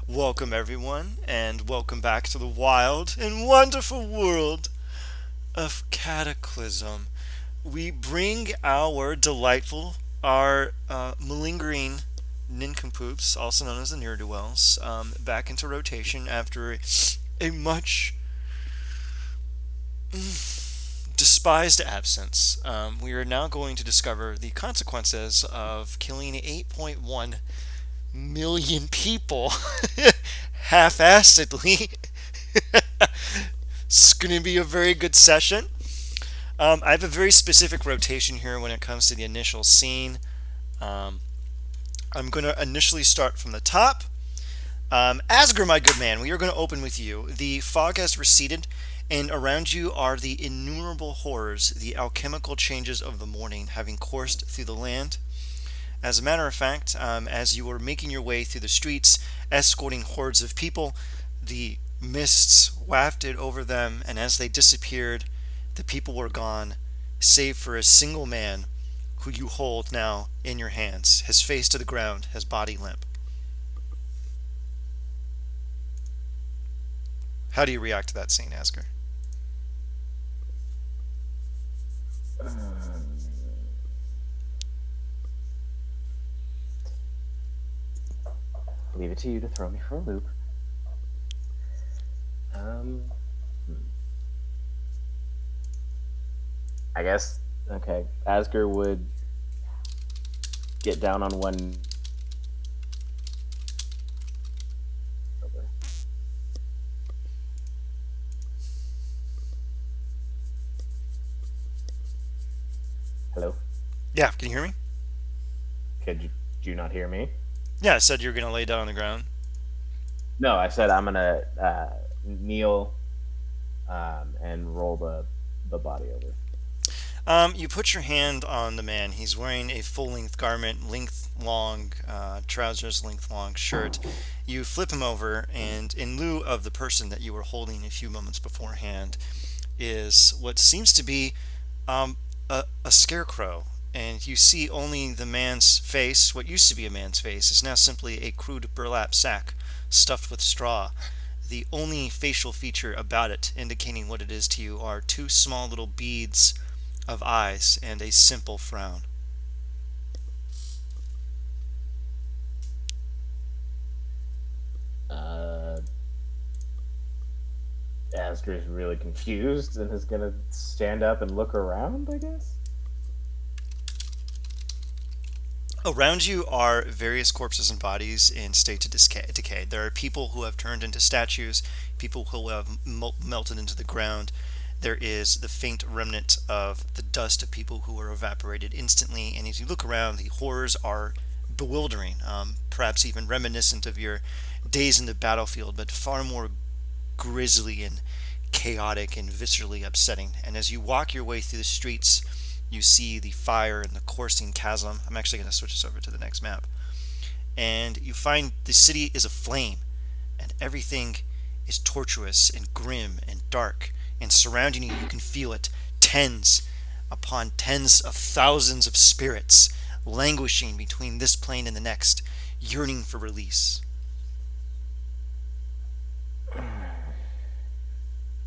Welcome, everyone, and welcome back to the wild and wonderful world of Cataclysm. We bring our delightful, our malingering nincompoops, also known as the ne'er-do-wells, back into rotation after a much despised absence. We are now going to discover the consequences of killing 8.1 million people half-assedly. It's going to be a very good session. I have a very specific rotation here when it comes to the initial scene. Um, I'm going to initially start from the top. Asger, my good man, we are going to open with you. The fog has receded, and around you are the innumerable horrors, the alchemical changes of the morning having coursed through the land. As a matter of fact, as you were making your way through the streets, escorting hordes of people, the mists wafted over them, and as they disappeared, the people were gone, save for a single man who you hold now in your hands, his face to the ground, his body limp. How do you react to that scene, Asger? Um, Leave it to you to throw me for a loop. Um, hmm. I guess okay. Asger would get down on one. Hello. Yeah, can you hear me? Did you not hear me? Yeah, I said you were going to lay down on the ground. No, I said I'm gonna kneel and roll the body over. You put your hand on the man. He's wearing a full length garment, length long trousers, length long shirt. You flip him over, and in lieu of the person that you were holding a few moments beforehand, is what seems to be a scarecrow. And you see only the man's face. What used to be a man's face is now simply a crude burlap sack stuffed with straw. The only facial feature about it indicating what it is to you are two small little beads of eyes and a simple frown. Uh, Asger is really confused and is gonna stand up and look around. I guess. Around you are various corpses and bodies in state of decay. There are people who have turned into statues, people who have melted into the ground. There is the faint remnant of the dust of people who were evaporated instantly. And as you look around, the horrors are bewildering, perhaps even reminiscent of your days in the battlefield, but far more grisly and chaotic and viscerally upsetting. And as you walk your way through the streets, you see the fire and the coursing chasm. I'm actually going to switch this over to the next map. And you find the city is aflame, and everything is tortuous and grim and dark. And surrounding you, you can feel it, tens upon tens of thousands of spirits languishing between this plane and the next, yearning for release.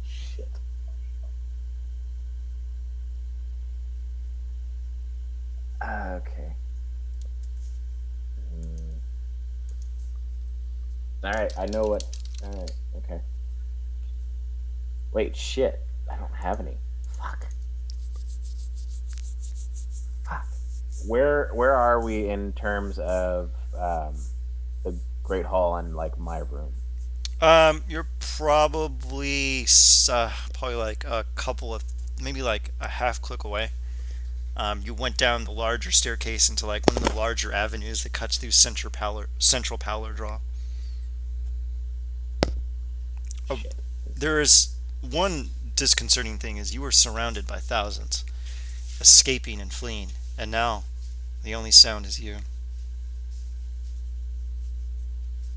Shit. Okay. Mm. All right. I know what. All right. Okay. Wait. Shit. I don't have any. Fuck. Fuck. Where are we in terms of the Great Hall and like my room? You're probably like a couple of maybe like a half click away. You went down the larger staircase into like one of the larger avenues that cuts through central power draw. Oh, Shit. there is one disconcerting thing is you were surrounded by thousands, escaping and fleeing, and now the only sound is you.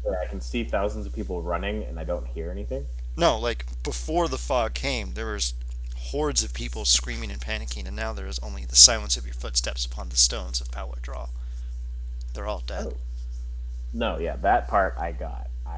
Yeah, I can see thousands of people running and I don't hear anything. No, like before the fog came, there was hordes of people screaming and panicking, and now there is only the silence of your footsteps upon the stones of power draw. They're all dead. Oh no, yeah, that part I got.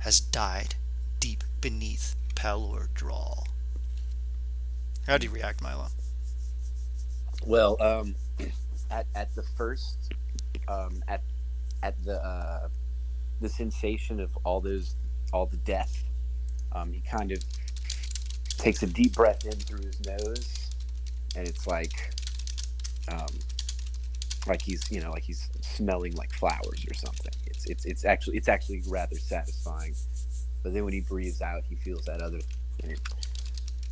has died deep beneath Pelor Drawl. How do you react, Milo? Well, at the first at the sensation of all the death, he kind of takes a deep breath in through his nose, and it's like he's like he's smelling like flowers or something. It's actually rather satisfying. But then when he breathes out, he feels that other thing.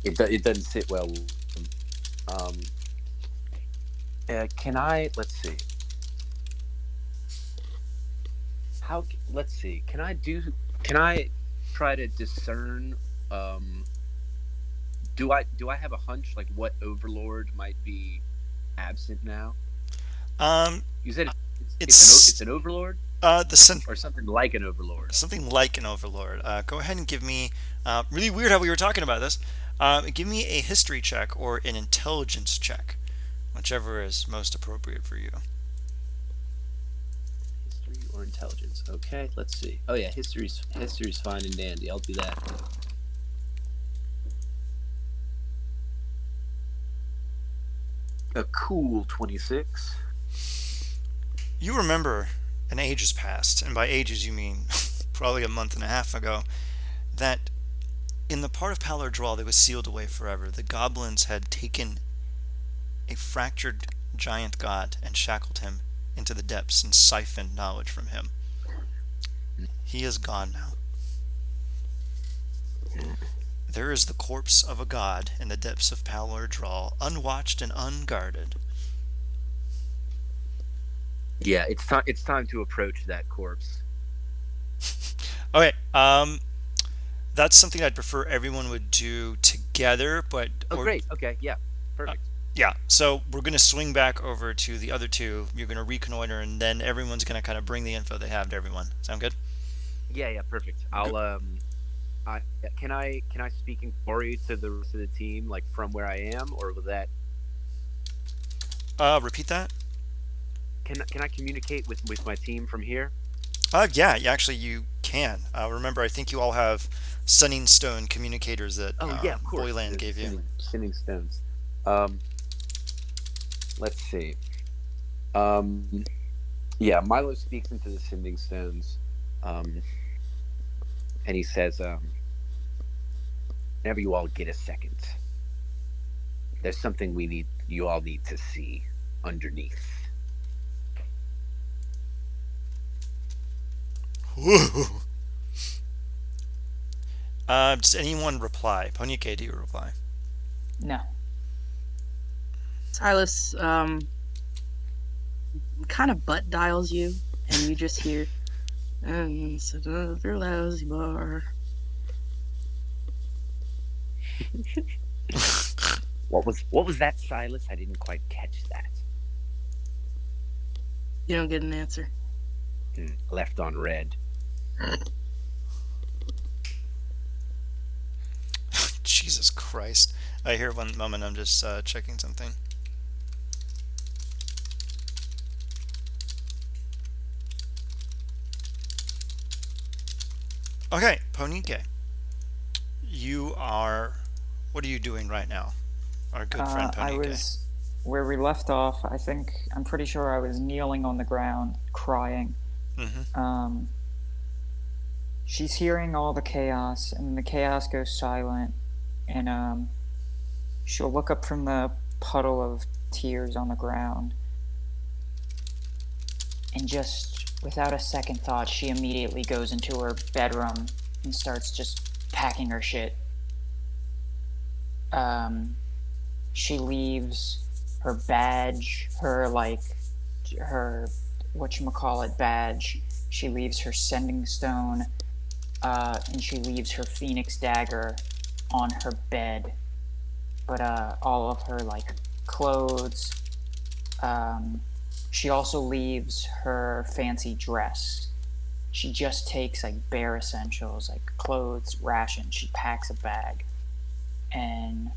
It doesn't sit well with him. Um, can I let's see how let's see can I try to discern um do I have a hunch like what overlord might be absent now? Um, You said it's it's an overlord the sen- or something like an overlord. something like an overlord. Go ahead and give me. Really weird how we were talking about this. Give me a history check or an intelligence check, whichever is most appropriate for you. History or intelligence? Okay, let's see. Oh yeah, history's fine and dandy. I'll do that. A cool 26. You remember an age has passed, and by ages you mean probably a month and a half ago, that in the part of Pallor Draw that was sealed away forever, the goblins had taken a fractured giant god and shackled him into the depths and siphoned knowledge from him. He is gone now. There is the corpse of a god in the depths of Pallor Draw, unwatched and unguarded. Yeah, it's time to approach that corpse. Okay, that's something I'd prefer everyone would do together, but Oh great. Okay, yeah. uh, Perfect. yeah. So we're gonna swing back over to the other two. You're gonna reconnoiter, and then everyone's gonna kind of bring the info they have to everyone. Sound good? Yeah, yeah, perfect. Go, Can I speak in glory to the rest of the team like from where I am, or will that repeat that. can I communicate with my team from here? Yeah, actually you can. Remember, I think you all have Sunning Stone communicators that Oh yeah, of course. Boyland The gave you. sending stones. Um, let's see. Um, yeah, Milo speaks into the sending stones, um, and he says, "Whenever you all get a second, there's something you all need to see underneath." Woo. Does anyone reply? Ponike, do you reply? No. Silas kind of butt dials you, and you just hear, and it's another lousy bar. What was that, Silas? I didn't quite catch that. You don't get an answer. Left on red. Jesus Christ. I hear one moment, I'm just checking something. Okay, Ponike. You are. What are you doing right now? Our good friend I Ponike. was where we left off. I'm pretty sure I was kneeling on the ground, crying. Mm-hmm. She's hearing all the chaos, and the chaos goes silent, and she'll look up from the puddle of tears on the ground, and just without a second thought, she immediately goes into her bedroom and starts just packing her shit. She leaves her badge, her whatchamacallit badge. She leaves her sending stone, and she leaves her phoenix dagger on her bed. But all of her clothes. She also leaves her fancy dress. She just takes bare essentials like clothes, rations. She packs a bag, and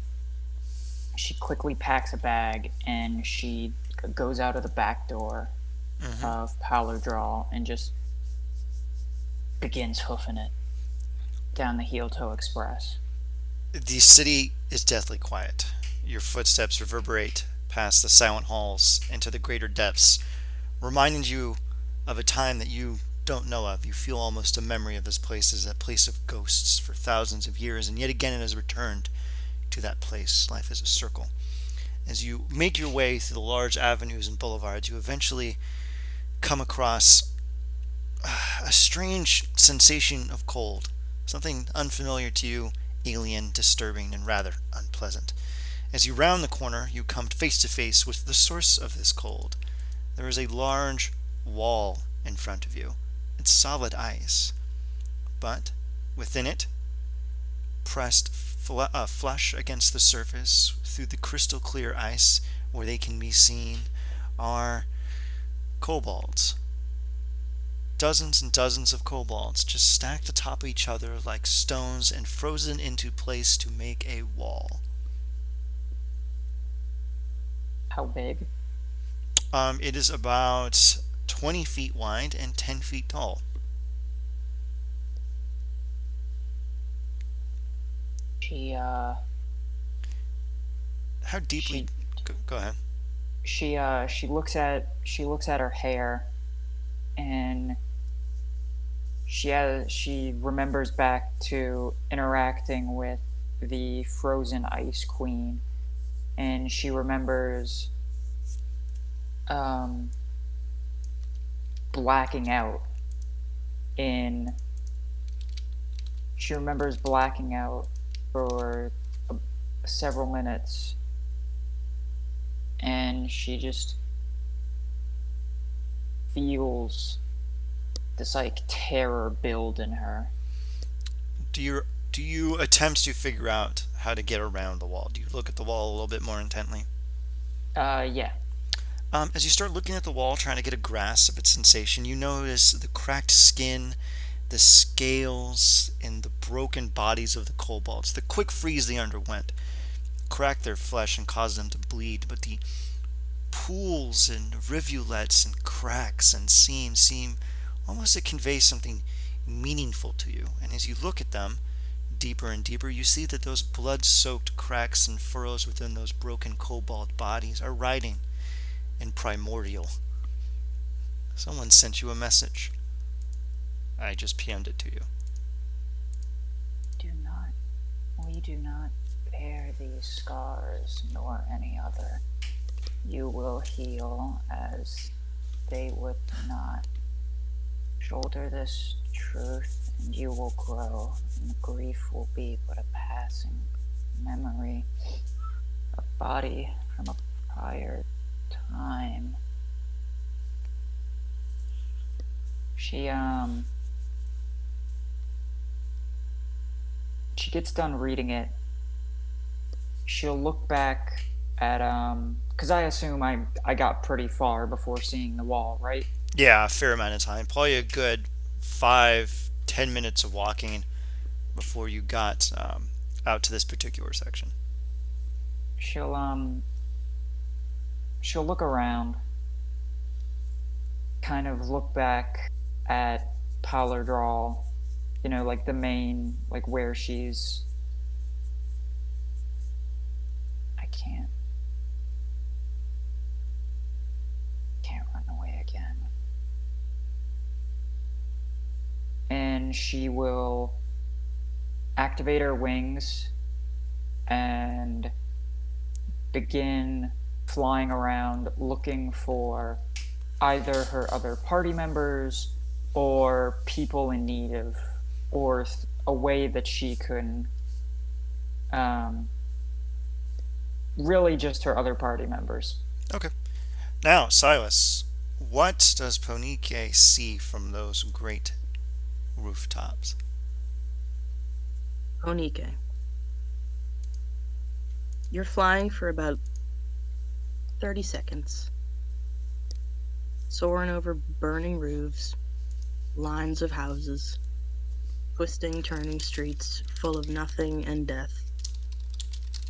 she quickly packs a bag, and she goes out of the back door Mm-hmm. of Powler Draw and just begins hoofing it. down the heel toe express. The city is deathly quiet. Your footsteps reverberate past the silent halls into the greater depths, reminding you of a time that you don't know of. You feel almost a memory of this place as a place of ghosts for thousands of years, and yet again it has returned to that place. Life is a circle. As you make your way through the large avenues and boulevards, you eventually come across a strange sensation of cold, something unfamiliar to you, alien, disturbing, and rather unpleasant. As you round the corner, you come face to face with the source of this cold. There is a large wall in front of you. It's solid ice, but within it, pressed flush against the surface through the crystal clear ice where they can be seen, are kobolds. Dozens and dozens of kobolds just stacked atop each other like stones and frozen into place to make a wall. How big? It is about 20 feet wide and 10 feet tall. She How deeply? she Go ahead. she looks at her hair, and she remembers back to interacting with the frozen ice queen, and she remembers um, blacking out in she remembers blacking out for several minutes, and she just feels this like terror build in her. Do you attempt to figure out how to get around the wall? Do you look at the wall a little bit more intently? Yeah. As you start looking at the wall, trying to get a grasp of its sensation, you notice the cracked skin, the scales, and the broken bodies of the kobolds. The quick freeze they underwent cracked their flesh and caused them to bleed, but the pools and rivulets and cracks and seams seem almost to convey something meaningful to you. And as you look at them deeper and deeper, you see that those blood-soaked cracks and furrows within those broken kobold bodies are writing in primordial. Someone sent you a message. I just PM'd it to you. We do not bear these scars nor any other. You will heal as they would not. Shoulder this truth and you will grow, and the grief will be but a passing memory, a body from a prior time. She gets done reading it. She'll look back at because I assume I got pretty far before seeing the wall, right? Yeah, a fair amount of time. Probably a good 5-10 minutes of walking before you got out to this particular section. She'll she'll look around, kind of look back at Paladral, like the main, like where she's. I can't run away again. And she will activate her wings and begin flying around looking for either her other party members or people in need of, or a way that she can, really just her other party members. Okay. Now, Silas, what does Ponike see from those great rooftops? Onike. You're flying for about 30 seconds, soaring over burning roofs, lines of houses, twisting, turning streets full of nothing and death.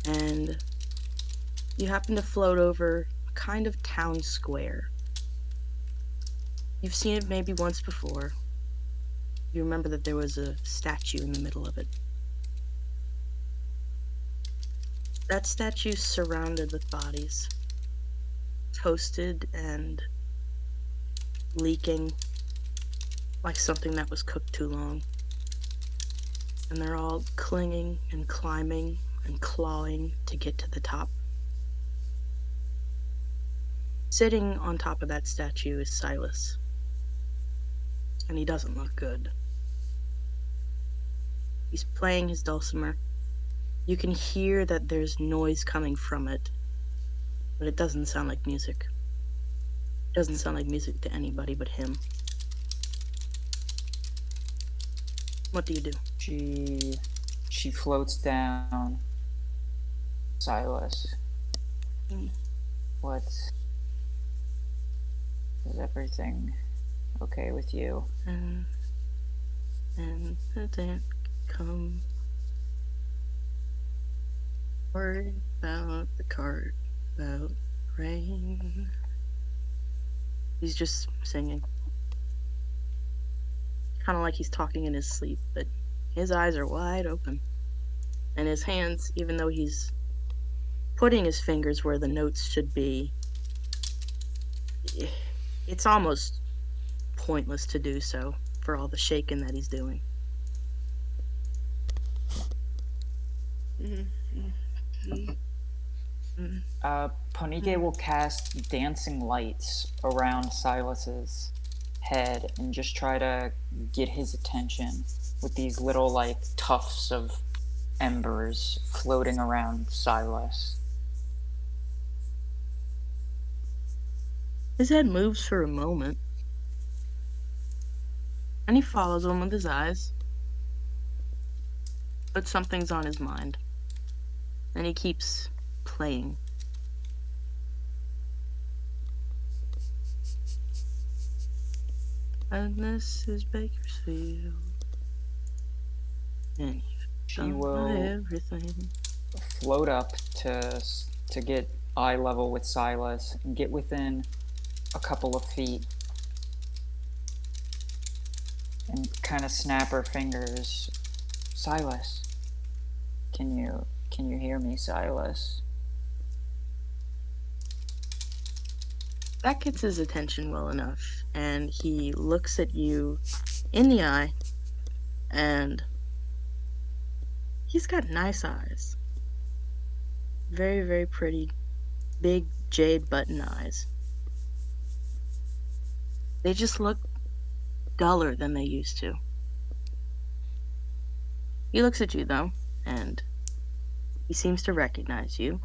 And you happen to float over a kind of town square. You've seen it maybe once before. you remember that there was a statue in the middle of it. That statue surrounded with bodies, toasted and leaking like something that was cooked too long. And they're all clinging and climbing and clawing to get to the top. Sitting on top of that statue is Silas, and he doesn't look good. He's playing his dulcimer. You can hear that there's noise coming from it, but it doesn't sound like music. It doesn't sound like music to anybody but him. What do you do? She floats down. Silas. What? Is everything okay with you? And the day come. Worried about the cart, about rain. He's just singing. Kind of like he's talking in his sleep, but his eyes are wide open. And his hands, even though he's putting his fingers where the notes should be, it's almost pointless to do so for all the shaking that he's doing. Ponike will cast dancing lights around Silas's head and just try to get his attention with these little like tufts of embers floating around Silas. His head moves for a moment, and he follows them with his eyes. But something's on his mind, and he keeps playing. And this is Bakersfield. And She you've will done everything. float up to get eye level with Silas and get within a couple of feet and kind of snap her fingers. Silas, can you hear me, Silas? That gets his attention well enough, and he looks at you in the eye, and he's got nice eyes. Very, very pretty, big jade button eyes. They just look duller than they used to. He looks at you, though, and he seems to recognize you.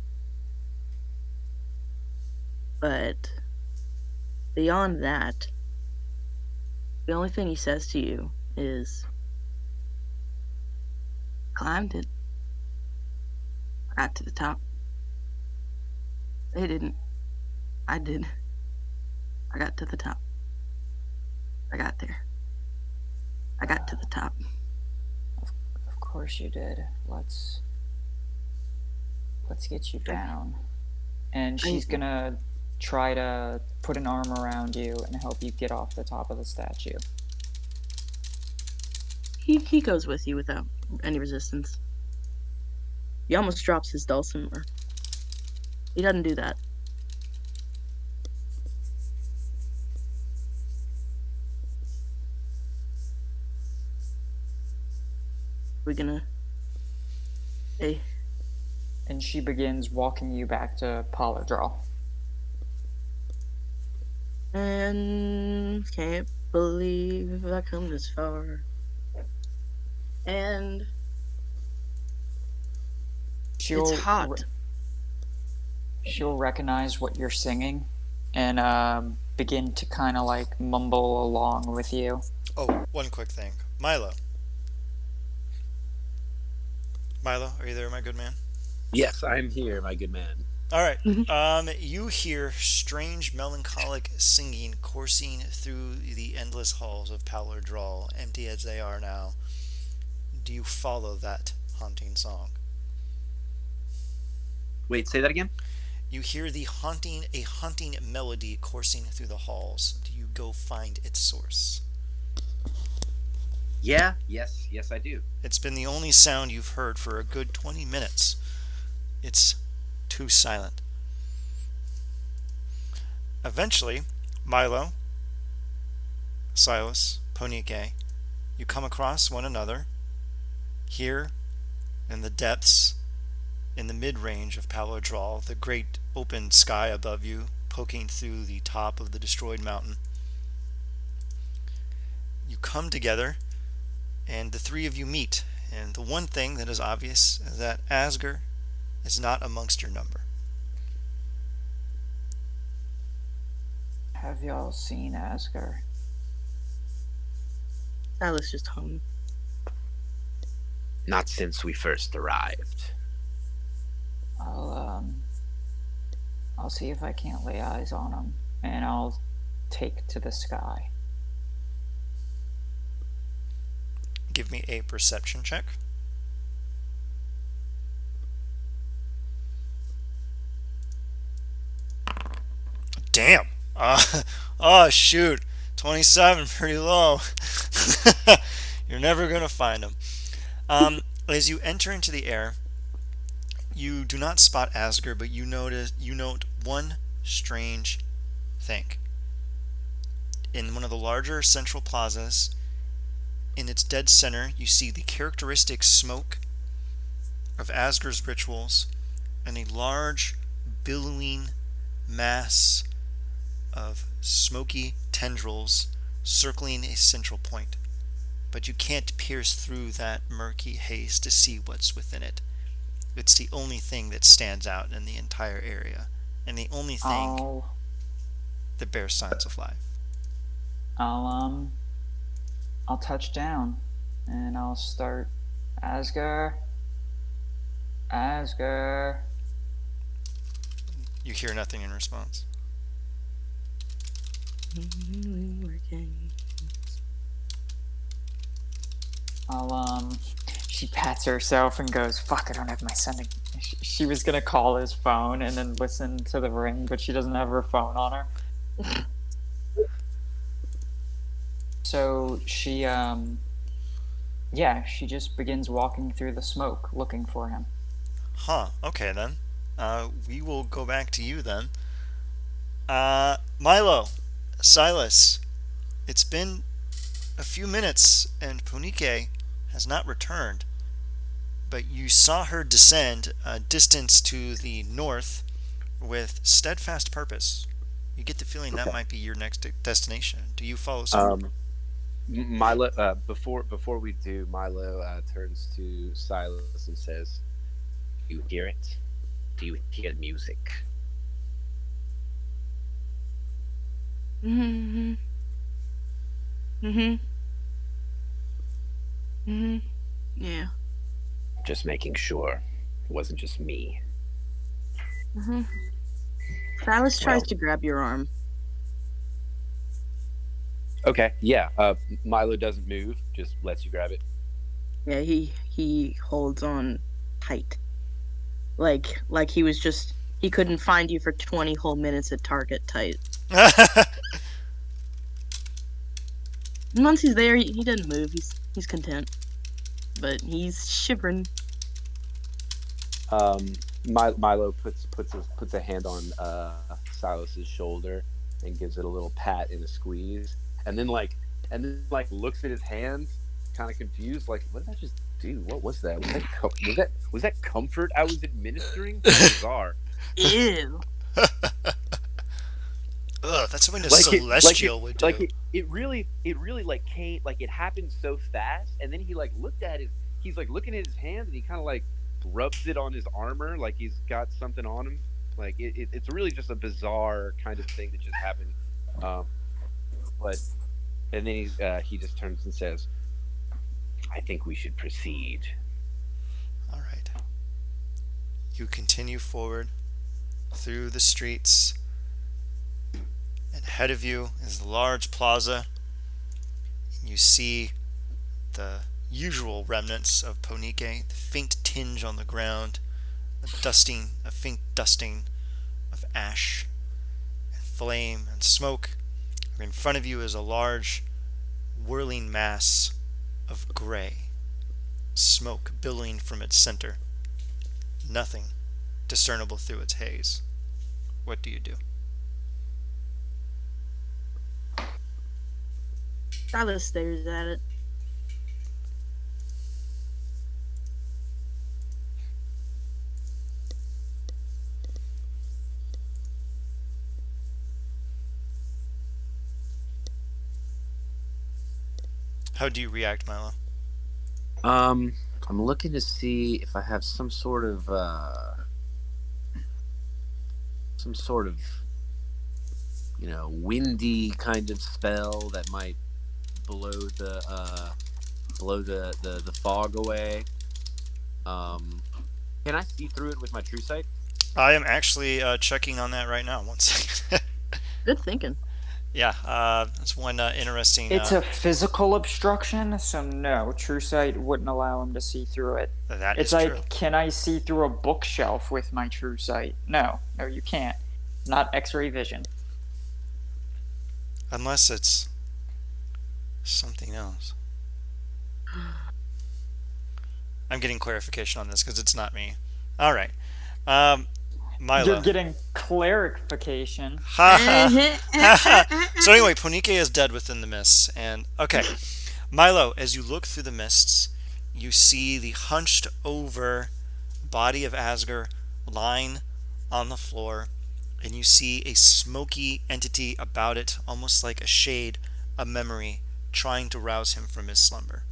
But beyond that, the only thing he says to you is, climbed it. I got to the top. They didn't. I did. I got to the top. I got there. I got to the top. Of course you did. Let's get you down. And she's gonna try to put an arm around you and help you get off the top of the statue. He goes with you without any resistance. He almost drops his dulcimer. He doesn't do that. We're gonna... Hey. And she begins walking you back to Polydral. And can't believe I come this far. And it's hot. She'll recognize what you're singing and begin to kind of like mumble along with you. Oh, one quick thing. Milo, are you there, my good man? Yes, I'm here, my good man. All right. You hear strange, melancholic singing coursing through the endless halls of Pallor Drawl, empty as they are now. Do you follow that haunting song? Wait, say that again? You hear a haunting melody coursing through the halls. Do you go find its source? Yeah, yes, I do. It's been the only sound you've heard for a good 20 minutes. It's too silent. Eventually, Milo, Silas, Ponike, you come across one another here in the depths, in the mid range of Palo Draw, the great open sky above you, poking through the top of the destroyed mountain. You come together, and the three of you meet. And the one thing that is obvious is that Asger is not amongst your number. Have y'all seen Asger? Silas just hung. Not since we first arrived. I'll I'll see if I can't lay eyes on him, and I'll take to the sky. Give me a perception check. Damn. Oh, shoot. 27, pretty low. You're never going to find him. As you enter into the air, you do not spot Asger, but you note one strange thing. In one of the larger central plazas, in its dead center, you see the characteristic smoke of Asger's rituals and a large, billowing mass of smoky tendrils circling a central point. But you can't pierce through that murky haze to see what's within it. It's the only thing that stands out in the entire area, and the only thing I'll that bears signs of life. I'll I'll touch down, and I'll start. Asger. Asger. You hear nothing in response. Working. She pats herself and goes, "Fuck! I don't have my sending." She was gonna call his phone and then listen to the ring, but she doesn't have her phone on her. So she she just begins walking through the smoke looking for him. Huh, okay then. We will go back to you then. Milo, Silas, it's been a few minutes and Punike has not returned, but you saw her descend a distance to the north with steadfast purpose. You get the feeling that Okay. might be your next destination. Do you follow suit? Milo, before we do, Milo turns to Silas and says, "Do you hear it? Do you hear the music?" Mm-hmm. Mm-hmm. Mm-hmm. Yeah. Just making sure it wasn't just me. Mm-hmm. Silas tries Well, to grab your arm. okay, yeah. Milo doesn't move, just lets you grab it. Yeah, he holds on tight. Like he couldn't find you for 20 whole minutes at Target tight. And once he's there, he doesn't move. He's content. But he's shivering. Milo puts a hand on Silas's shoulder and gives it a little pat and a squeeze, and then looks at his hands, kind of confused, like, what did I just do? What was that? Was that comfort I was administering? How bizarre! Ew. Ugh, that's something a Like it, celestial would do. it really like came, like it happened so fast, and then he like looked at his, he's like looking at his hand, and he kind of like rubs it on his armor, like he's got something on him. Like it's really just a bizarre kind of thing that just happened. Um, but and then he just turns and says, "I think we should proceed." All right. You continue forward through the streets, and ahead of you is the large plaza. You see the usual remnants of Ponike, the faint tinge on the ground, a faint dusting of ash and flame and smoke. In front of you is a large whirling mass of gray, smoke billowing from its center, nothing discernible through its haze. What do you do? Silas stares at it. How do you react, Milo? Um, I'm looking to see if I have some sort of windy kind of spell that might blow the fog away. Um, can I see through it with my true sight? I am actually checking on that right now. One second. Good thinking. Yeah, that's one interesting. It's a physical obstruction, so no, true sight wouldn't allow him to see through it. That It's is true. like, can I see through a bookshelf with my true sight? No, no, you can't. It's not X-ray vision. Unless it's something else. I'm getting clarification on this because it's not me. All right. Milo. You're getting clarification. Ha ha ha. So anyway, Ponike is dead within the mists, and okay, Milo. As you look through the mists, you see the hunched over body of Asger lying on the floor, and you see a smoky entity about it, almost like a shade, a memory, trying to rouse him from his slumber.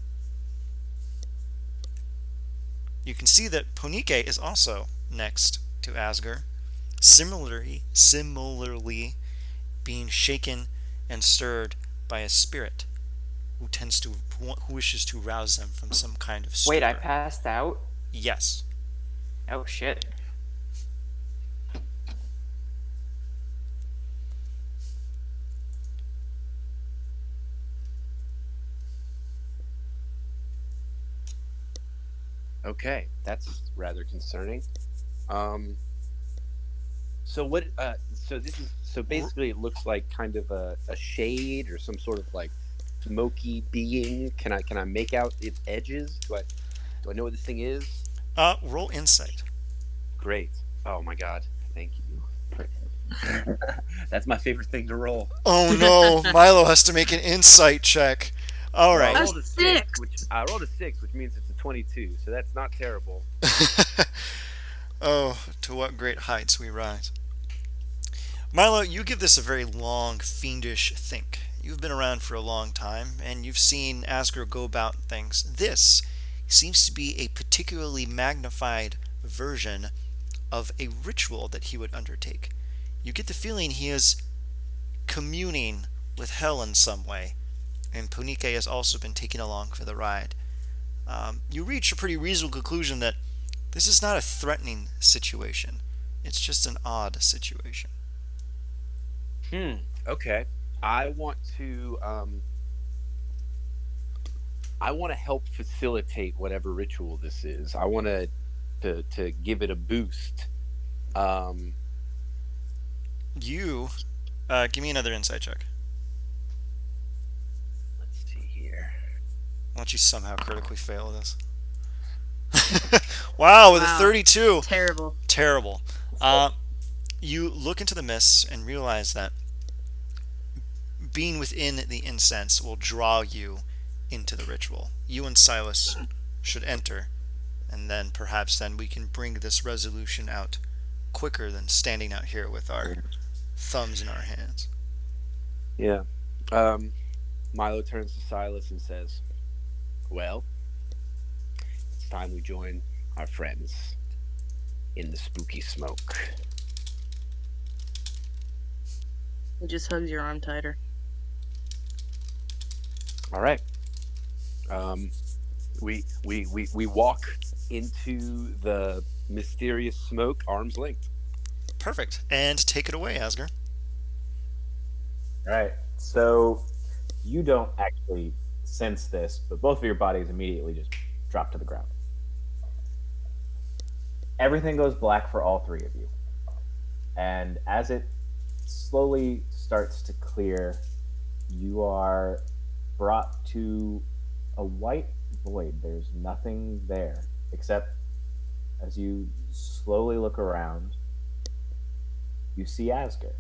You can see that Ponike is also next to Asger, similarly being shaken and stirred by a spirit who wishes to rouse them from some kind of stupor. Wait, I passed out? Yes. Oh shit. Okay, that's rather concerning. Um, so what? So basically, it looks like kind of a shade or some sort of like smoky being. Can I make out its edges? Do I know what this thing is? Roll insight. Great. Oh my god. Thank you. That's my favorite thing to roll. Oh no, Milo has to make an insight check. All right. I That's rolled a six. six, which means it's a 22. So that's not terrible. Oh, to what great heights we rise. Milo, you give this a very long, fiendish think. You've been around for a long time, and you've seen Asger go about things. This seems to be a particularly magnified version of a ritual that he would undertake. You get the feeling he is communing with hell in some way, and Ponike has also been taken along for the ride. You reach a pretty reasonable conclusion that this is not a threatening situation. It's just an odd situation. Okay. I want to help facilitate whatever ritual this is. I want to give it a boost. You, give me another insight check. Let's see here. Why don't you somehow critically fail this? Wow, with a Wow. 32. Terrible. Terrible. You look into the mists and realize that being within the incense will draw you into the ritual. You and Silas should enter, and then perhaps then we can bring this resolution out quicker than standing out here with our thumbs in our hands. Yeah. Milo turns to Silas and says, "Well, it's time we join our friends in the spooky smoke." He just hugs your arm tighter. All right. We walk into the mysterious smoke, arms linked. Perfect. And take it away, Asger. All right. So you don't actually sense this, but both of your bodies immediately just drop to the ground. Everything goes black for all three of you. And as it slowly starts to clear, you are brought to a white void. There's nothing there except as you slowly look around, you see Asger.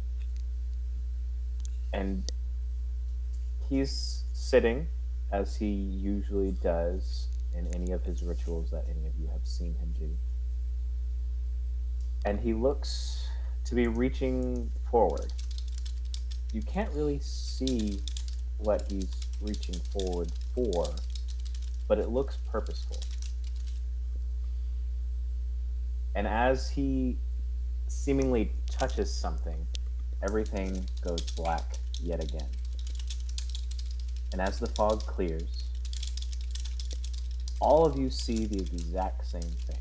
And he's sitting as he usually does in any of his rituals that any of you have seen him do. And he looks to be reaching forward. You can't really see what he's reaching forward for, but it looks purposeful. And as he seemingly touches something, everything goes black yet again. And as the fog clears, all of you see the exact same thing.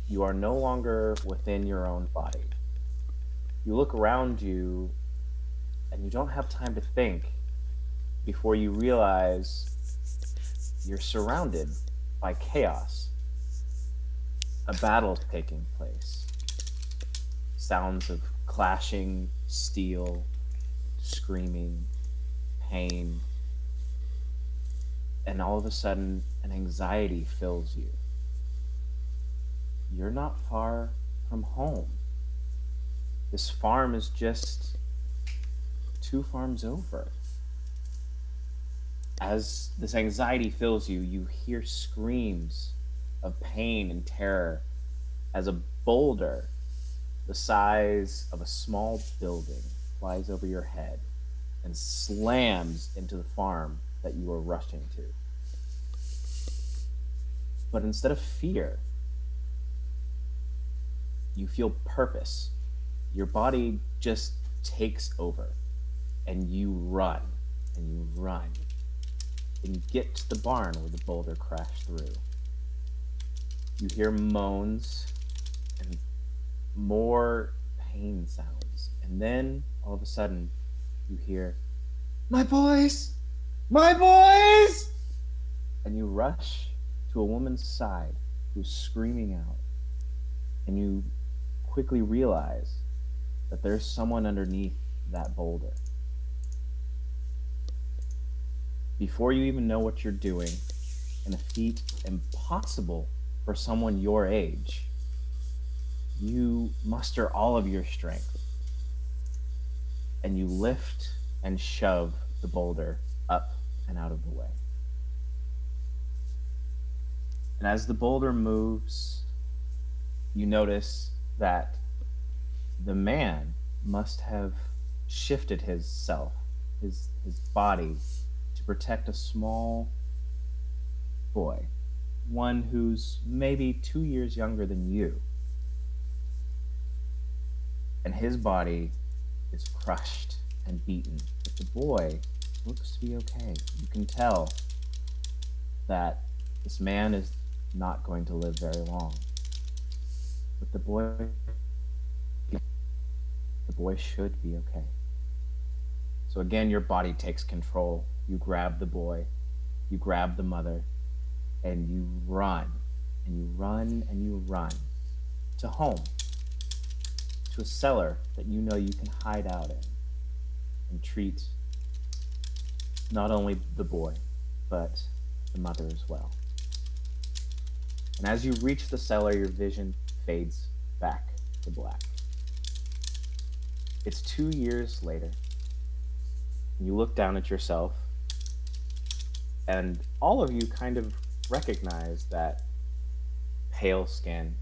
You are no longer within your own body. You look around you and you don't have time to think before you realize you're surrounded by chaos. A battle's taking place. Sounds of clashing steel, screaming, pain, and all of a sudden an anxiety fills you. You're not far from home. This farm is just 2 farms over. As this anxiety fills you, you hear screams of pain and terror as a boulder the size of a small building flies over your head and slams into the farm that you are rushing to. But instead of fear, you feel purpose. Your body just takes over, and you run, and you run, and you get to the barn where the boulder crashed through. You hear moans and more pain sounds, and then all of a sudden you hear, "My boys! My boys!" And you rush to a woman's side who's screaming out, and you quickly realize that there's someone underneath that boulder. Before you even know what you're doing, in a feat impossible for someone your age, you muster all of your strength and you lift and shove the boulder up and out of the way. And as the boulder moves, you notice that the man must have shifted his self, his body, to protect a small boy, one who's maybe 2 years younger than you. And his body is crushed and beaten, but the boy looks to be okay. You can tell that this man is not going to live very long. But the boy should be okay. So again, your body takes control. You grab the boy, you grab the mother, and you run, and you run, and you run to home, to a cellar that you know you can hide out in and treat not only the boy, but the mother as well. And as you reach the cellar, your vision fades back to black. It's 2 years later, and you look down at yourself, and all of you kind of recognize that pale skin,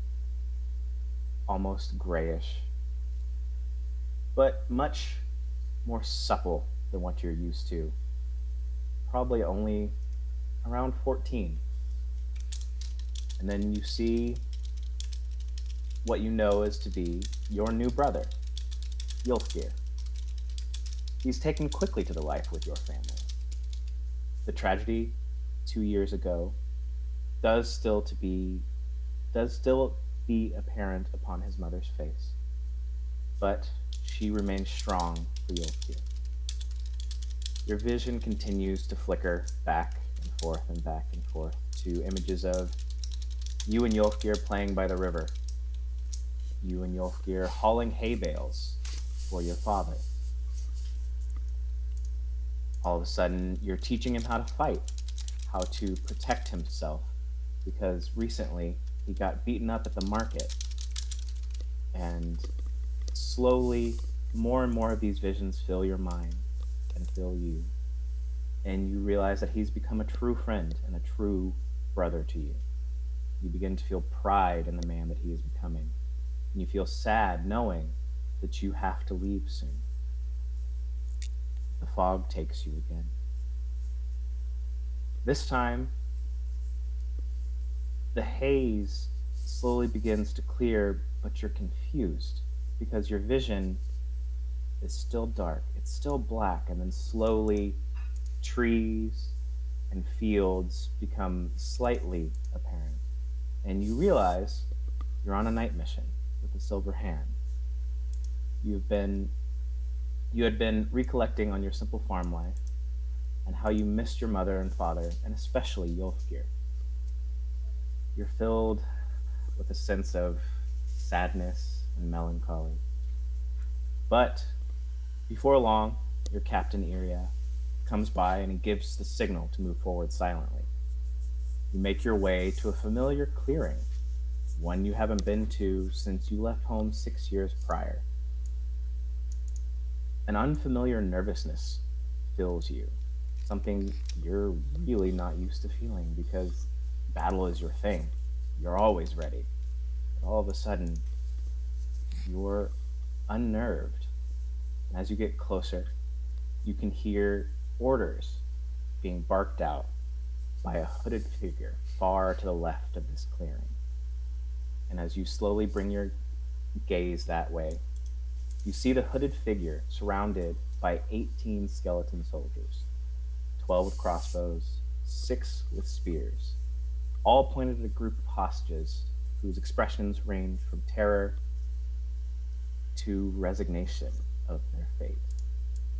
almost grayish, but much more supple than what you're used to. Probably only around 14. And then you see what you know is to be your new brother, Yulfgir. He's taken quickly to the life with your family. The tragedy 2 years ago does still be apparent upon his mother's face, but she remains strong for Yulfgir. Your vision continues to flicker back and back and forth to images of you and Yulfgir playing by the river, you and Yulfgir hauling hay bales for your father. All of a sudden, you're teaching him how to fight, how to protect himself because recently he got beaten up at the market. And slowly, more and more of these visions fill your mind and fill you. And you realize that he's become a true friend and a true brother to you. You begin to feel pride in the man that he is becoming. And you feel sad knowing that you have to leave soon. The fog takes you again. This time, the haze slowly begins to clear, but you're confused because your vision is still dark. It's still black, and then slowly trees and fields become slightly apparent. And you realize you're on a night mission with the silver hand. You've been you had been recollecting on your simple farm life and how you missed your mother and father, and especially Yolfgir. You're filled with a sense of sadness and melancholy. But before long, your captain Iria comes by and he gives the signal to move forward silently. You make your way to a familiar clearing, one you haven't been to since you left home 6 years prior. An unfamiliar nervousness fills you, something you're really not used to feeling because battle is your thing. You're always ready. But all of a sudden, you're unnerved. And as you get closer, you can hear orders being barked out by a hooded figure far to the left of this clearing. And as you slowly bring your gaze that way, you see the hooded figure surrounded by 18 skeleton soldiers, 12 with crossbows, 6 with spears, all pointed at a group of hostages whose expressions range from terror to resignation of their fate.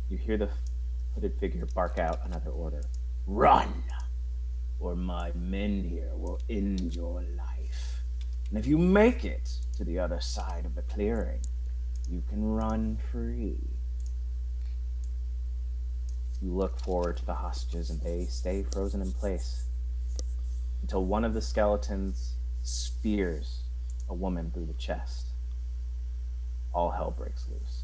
You hear the hooded figure bark out another order: "Run, or my men here will end your life. And if you make it to the other side of the clearing, you can run free." You look forward to the hostages and they stay frozen in place until one of the skeletons spears a woman through the chest. All hell breaks loose.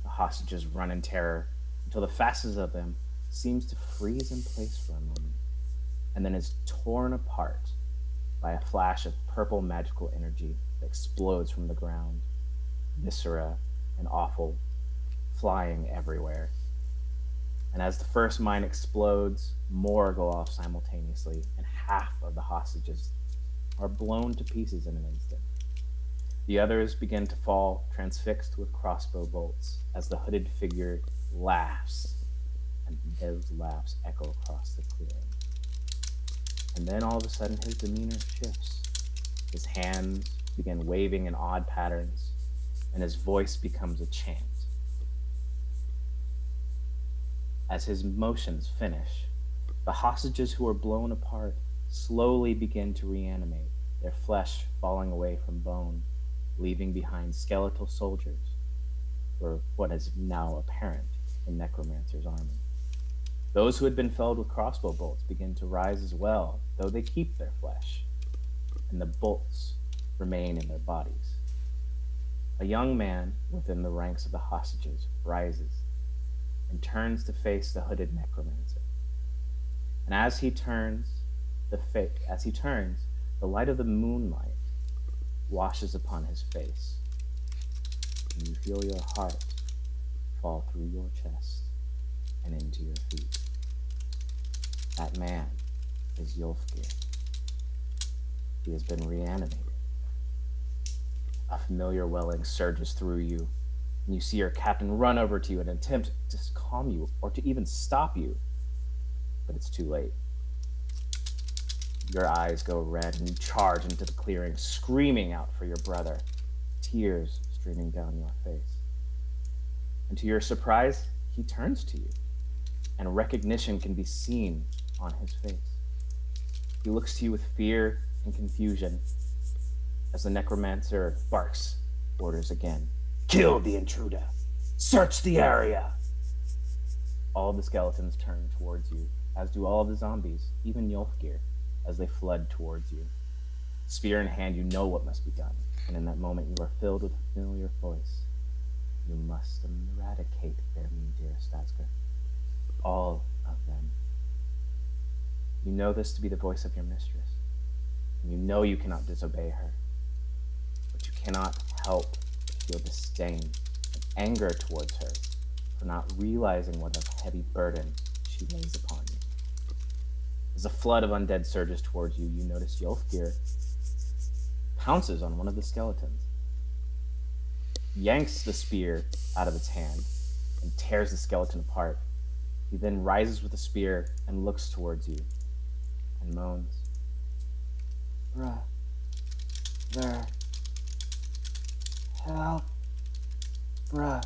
The hostages run in terror until the fastest of them seems to freeze in place for a moment and then is torn apart by a flash of purple magical energy that explodes from the ground, viscera and offal flying everywhere. And as the first mine explodes, more go off simultaneously, and half of the hostages are blown to pieces in an instant. The others begin to fall, transfixed with crossbow bolts, as the hooded figure laughs, and those laughs echo across the clearing. And then all of a sudden, his demeanor shifts. His hands begin waving in odd patterns, and his voice becomes a chant. As his motions finish, the hostages who are blown apart slowly begin to reanimate, their flesh falling away from bone, leaving behind skeletal soldiers for what is now apparent the necromancer's army. Those who had been felled with crossbow bolts begin to rise as well, though they keep their flesh, and the bolts remain in their bodies. A young man within the ranks of the hostages rises and turns to face the hooded necromancer. And as he turns, the light of the moonlight washes upon his face, and you feel your heart fall through your chest and into your feet. That man is Yolfgir. He has been reanimated. A familiar welling surges through you, and you see your captain run over to you and attempt to calm you or to even stop you, but it's too late. Your eyes go red and you charge into the clearing, screaming out for your brother, tears streaming down your face. And to your surprise, he turns to you, and recognition can be seen on his face. He looks to you with fear and confusion as the necromancer barks orders again. "Kill the intruder! Search the area!" All the skeletons turn towards you as do all of the zombies, even Yolfgir, as they flood towards you. Spear in hand, you know what must be done, and in that moment you are filled with a familiar voice. You must eradicate them, dearest Asger. All of them. You know this to be the voice of your mistress, and you know you cannot disobey her, but you cannot help but feel disdain and anger towards her for not realizing what a heavy burden she lays upon you. As a flood of undead surges towards you, you notice Yolfgir pounces on one of the skeletons, yanks the spear out of its hand, and tears the skeleton apart. He then rises with the spear and looks towards you and moans, "Brother, help, brother,"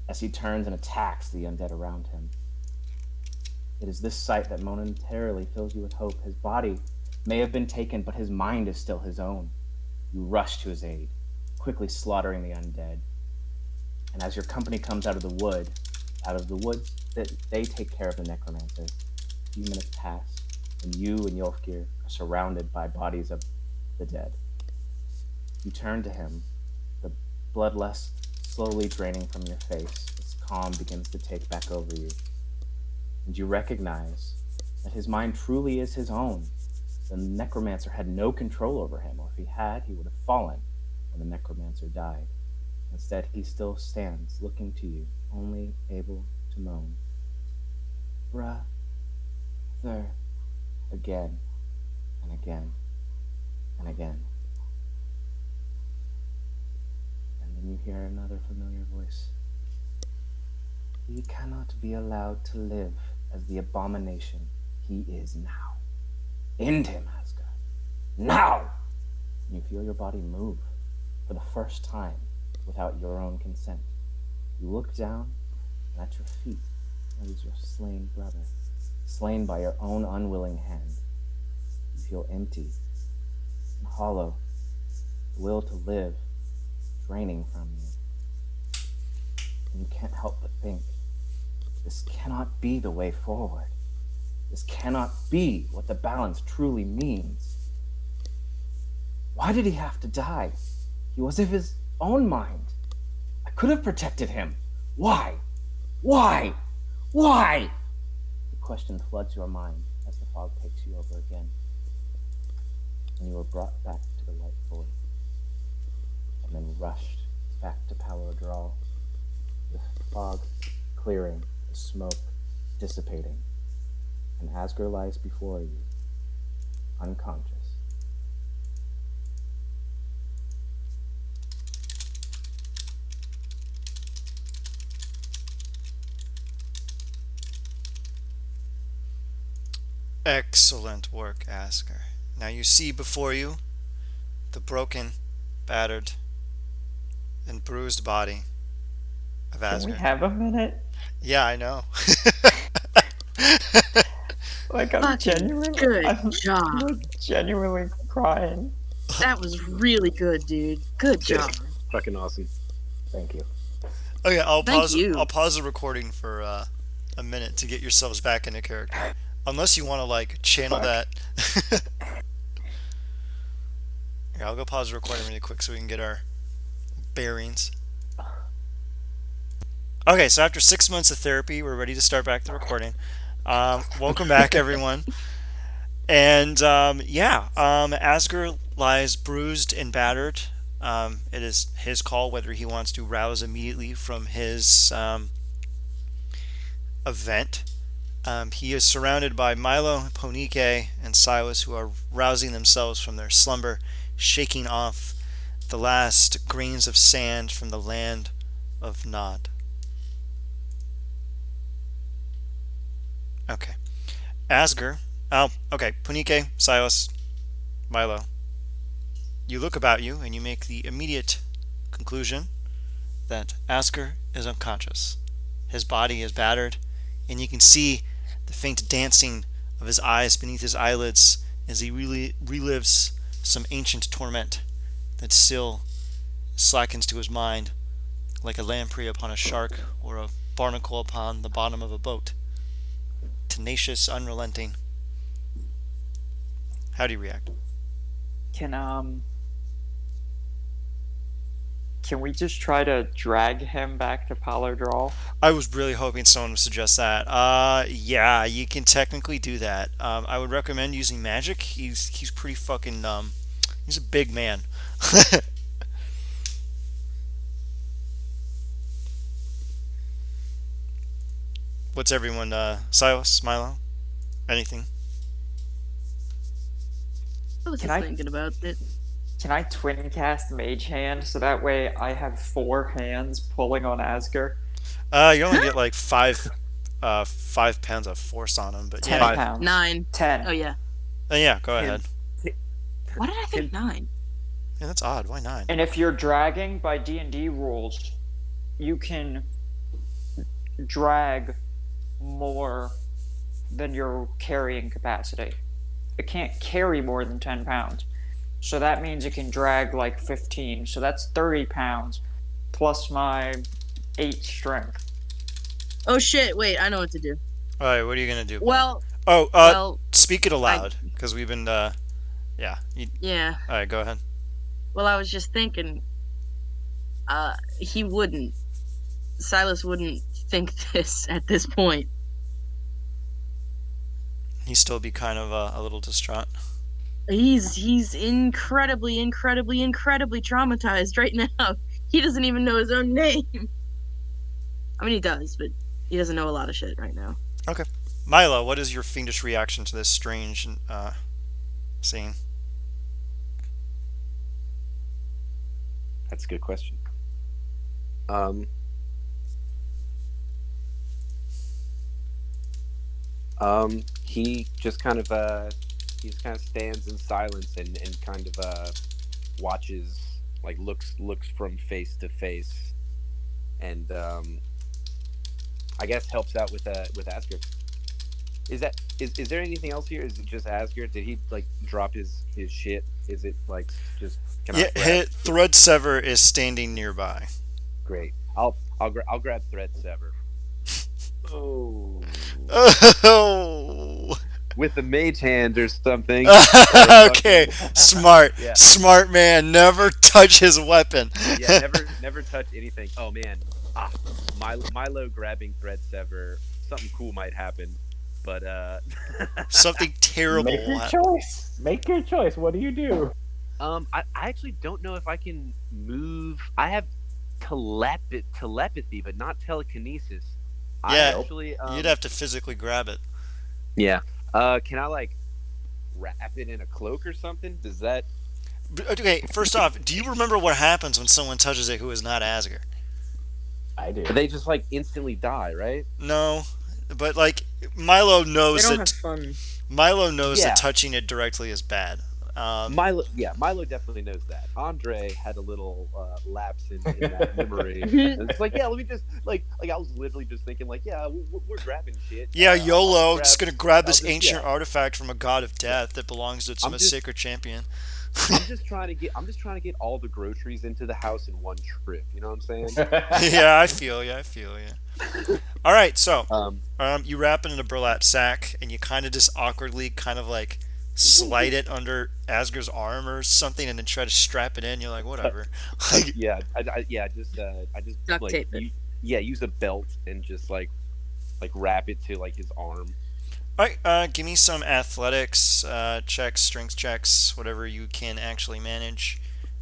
as he turns and attacks the undead around him. It is this sight that momentarily fills you with hope. His body may have been taken, but his mind is still his own. You rush to his aid, quickly slaughtering the undead. And as your company comes out of the woods, that they take care of the necromancer, a few minutes pass, and you and Yolfgir are surrounded by bodies of the dead. You turn to him, the bloodlust slowly draining from your face as calm begins to take back over you. And you recognize that his mind truly is his own. The necromancer had no control over him, or if he had, he would have fallen when the necromancer died. Instead, he still stands, looking to you, only able to moan, "Brother," again and again and again. And then you hear another familiar voice. "He cannot be allowed to live as the abomination he is now. End him, Asgard. Now!" And you feel your body move for the first time without your own consent. You look down, and at your feet is your slain brother, slain by your own unwilling hand. You feel empty and hollow, the will to live draining from you. And you can't help but think, this cannot be the way forward. This cannot be what the balance truly means. Why did he have to die? He was of his own mind. I could have protected him. Why? Why? Why? The question floods your mind as the fog takes you over again. And you are brought back to the light void, and then rushed back to Paladral, the fog clearing, the smoke dissipating, and Asger lies before you, unconscious. Excellent work, Asger. Now you see before you the broken, battered, and bruised body of Can we Asger. have a minute? Yeah, I know. Like I'm Fucking genuinely, good I'm job. like genuinely crying. That was really good, dude. Good Yeah. job. Fucking awesome. Thank you. Okay, I'll Thank pause. you. I'll pause the recording for a minute to get yourselves back into character. Unless you want to like channel Fuck. that. Here, I'll go pause the recording really quick so we can get our bearings. Okay, so after 6 months of therapy, we're ready to start back the recording. Welcome back, everyone. And Asger lies bruised and battered. It is his call whether he wants to rouse immediately from his event. He is surrounded by Milo, Ponike, and Silas, who are rousing themselves from their slumber, shaking off the last grains of sand from the land of Nod. Okay. Asger. Oh, okay. Punike, Silas, Milo. You look about you and you make the immediate conclusion that Asger is unconscious. His body is battered, and you can see the faint dancing of his eyes beneath his eyelids as he really relives some ancient torment that still slackens to his mind like a lamprey upon a shark or a barnacle upon the bottom of a boat. Tenacious, unrelenting. How do you react? Can can we just try to drag him back to Paladral? I was really hoping someone would suggest that. Yeah, you can technically do that. I would recommend using magic. He's pretty fucking he's a big man. What's everyone? Silas, Milo, anything? I was Can just I thinking about it. can I twin cast Mage Hand so that way I have 4 hands pulling on Asger? You only get like 5 pounds of force on him, but Ten yeah. pounds. 9. 10. Oh yeah. Yeah, go ahead. Why did I think 9? Yeah, that's odd. Why 9? And if you're dragging by D&D rules, you can drag more than your carrying capacity. It can't carry more than 10 pounds. So that means it can drag like 15. So that's 30 pounds plus my 8 strength. Oh shit! Wait, I know what to do. All right, what are you gonna do? Well, Oh, speak it aloud, because we've been, yeah. yeah. All right, go ahead. Well, I was just thinking, he wouldn't. Silas wouldn't think this at this point. He'd still be kind of a little distraught. He's incredibly traumatized right now. He doesn't even know his own name. I mean, he does, but he doesn't know a lot of shit right now. Okay. Milo, what is your fiendish reaction to this strange scene? That's a good question. He just kind of stands in silence and kind of watches, like looks from face to face, and I guess helps out with Asgard. Is there anything else here? Is it just Asgard? Did he like drop his shit? Is it like just Thread Sever is standing nearby. Great. I'll grab Thread Sever. Oh. Oh. With the mage hand or something. Okay, smart, Yeah. Smart man. Never touch his weapon. Yeah, never touch anything. Oh man, Milo grabbing Thread Sever. Something cool might happen, but Something terrible Make will your happen. choice. Make your choice. What do you do? I actually don't know if I can move. I have telepathy, but not telekinesis. Yeah, Actually, you'd have to physically grab it. Yeah. Can I like wrap it in a cloak or something? Does that? Okay, first off, do you remember what happens when someone touches it who is not Asgard? I do. They just like instantly die, right? No, but like Milo They knows don't that have fun. Milo knows Yeah. that touching it directly is bad. Milo definitely knows that. Andre had a little lapse in that memory. And it's like, yeah, let me just like I was literally just thinking like, yeah, we're grabbing shit. Yeah, I'll YOLO. Just gonna grab this I'll just- ancient yeah. artifact from a god of death that belongs to some I'm just- sacred champion. I'm just trying to get all the groceries into the house in one trip. You know what I'm saying? Yeah, I feel you. All right, so Um, you wrap it in a burlap sack, and you kind of just awkwardly, kind of like slide it under Asger's arm or something, and then try to strap it in. You're like, whatever. Like, yeah, I just Duct like tape it. use a belt and just like wrap it to like his arm. all right, give me some athletics checks, strength checks, whatever you can actually manage,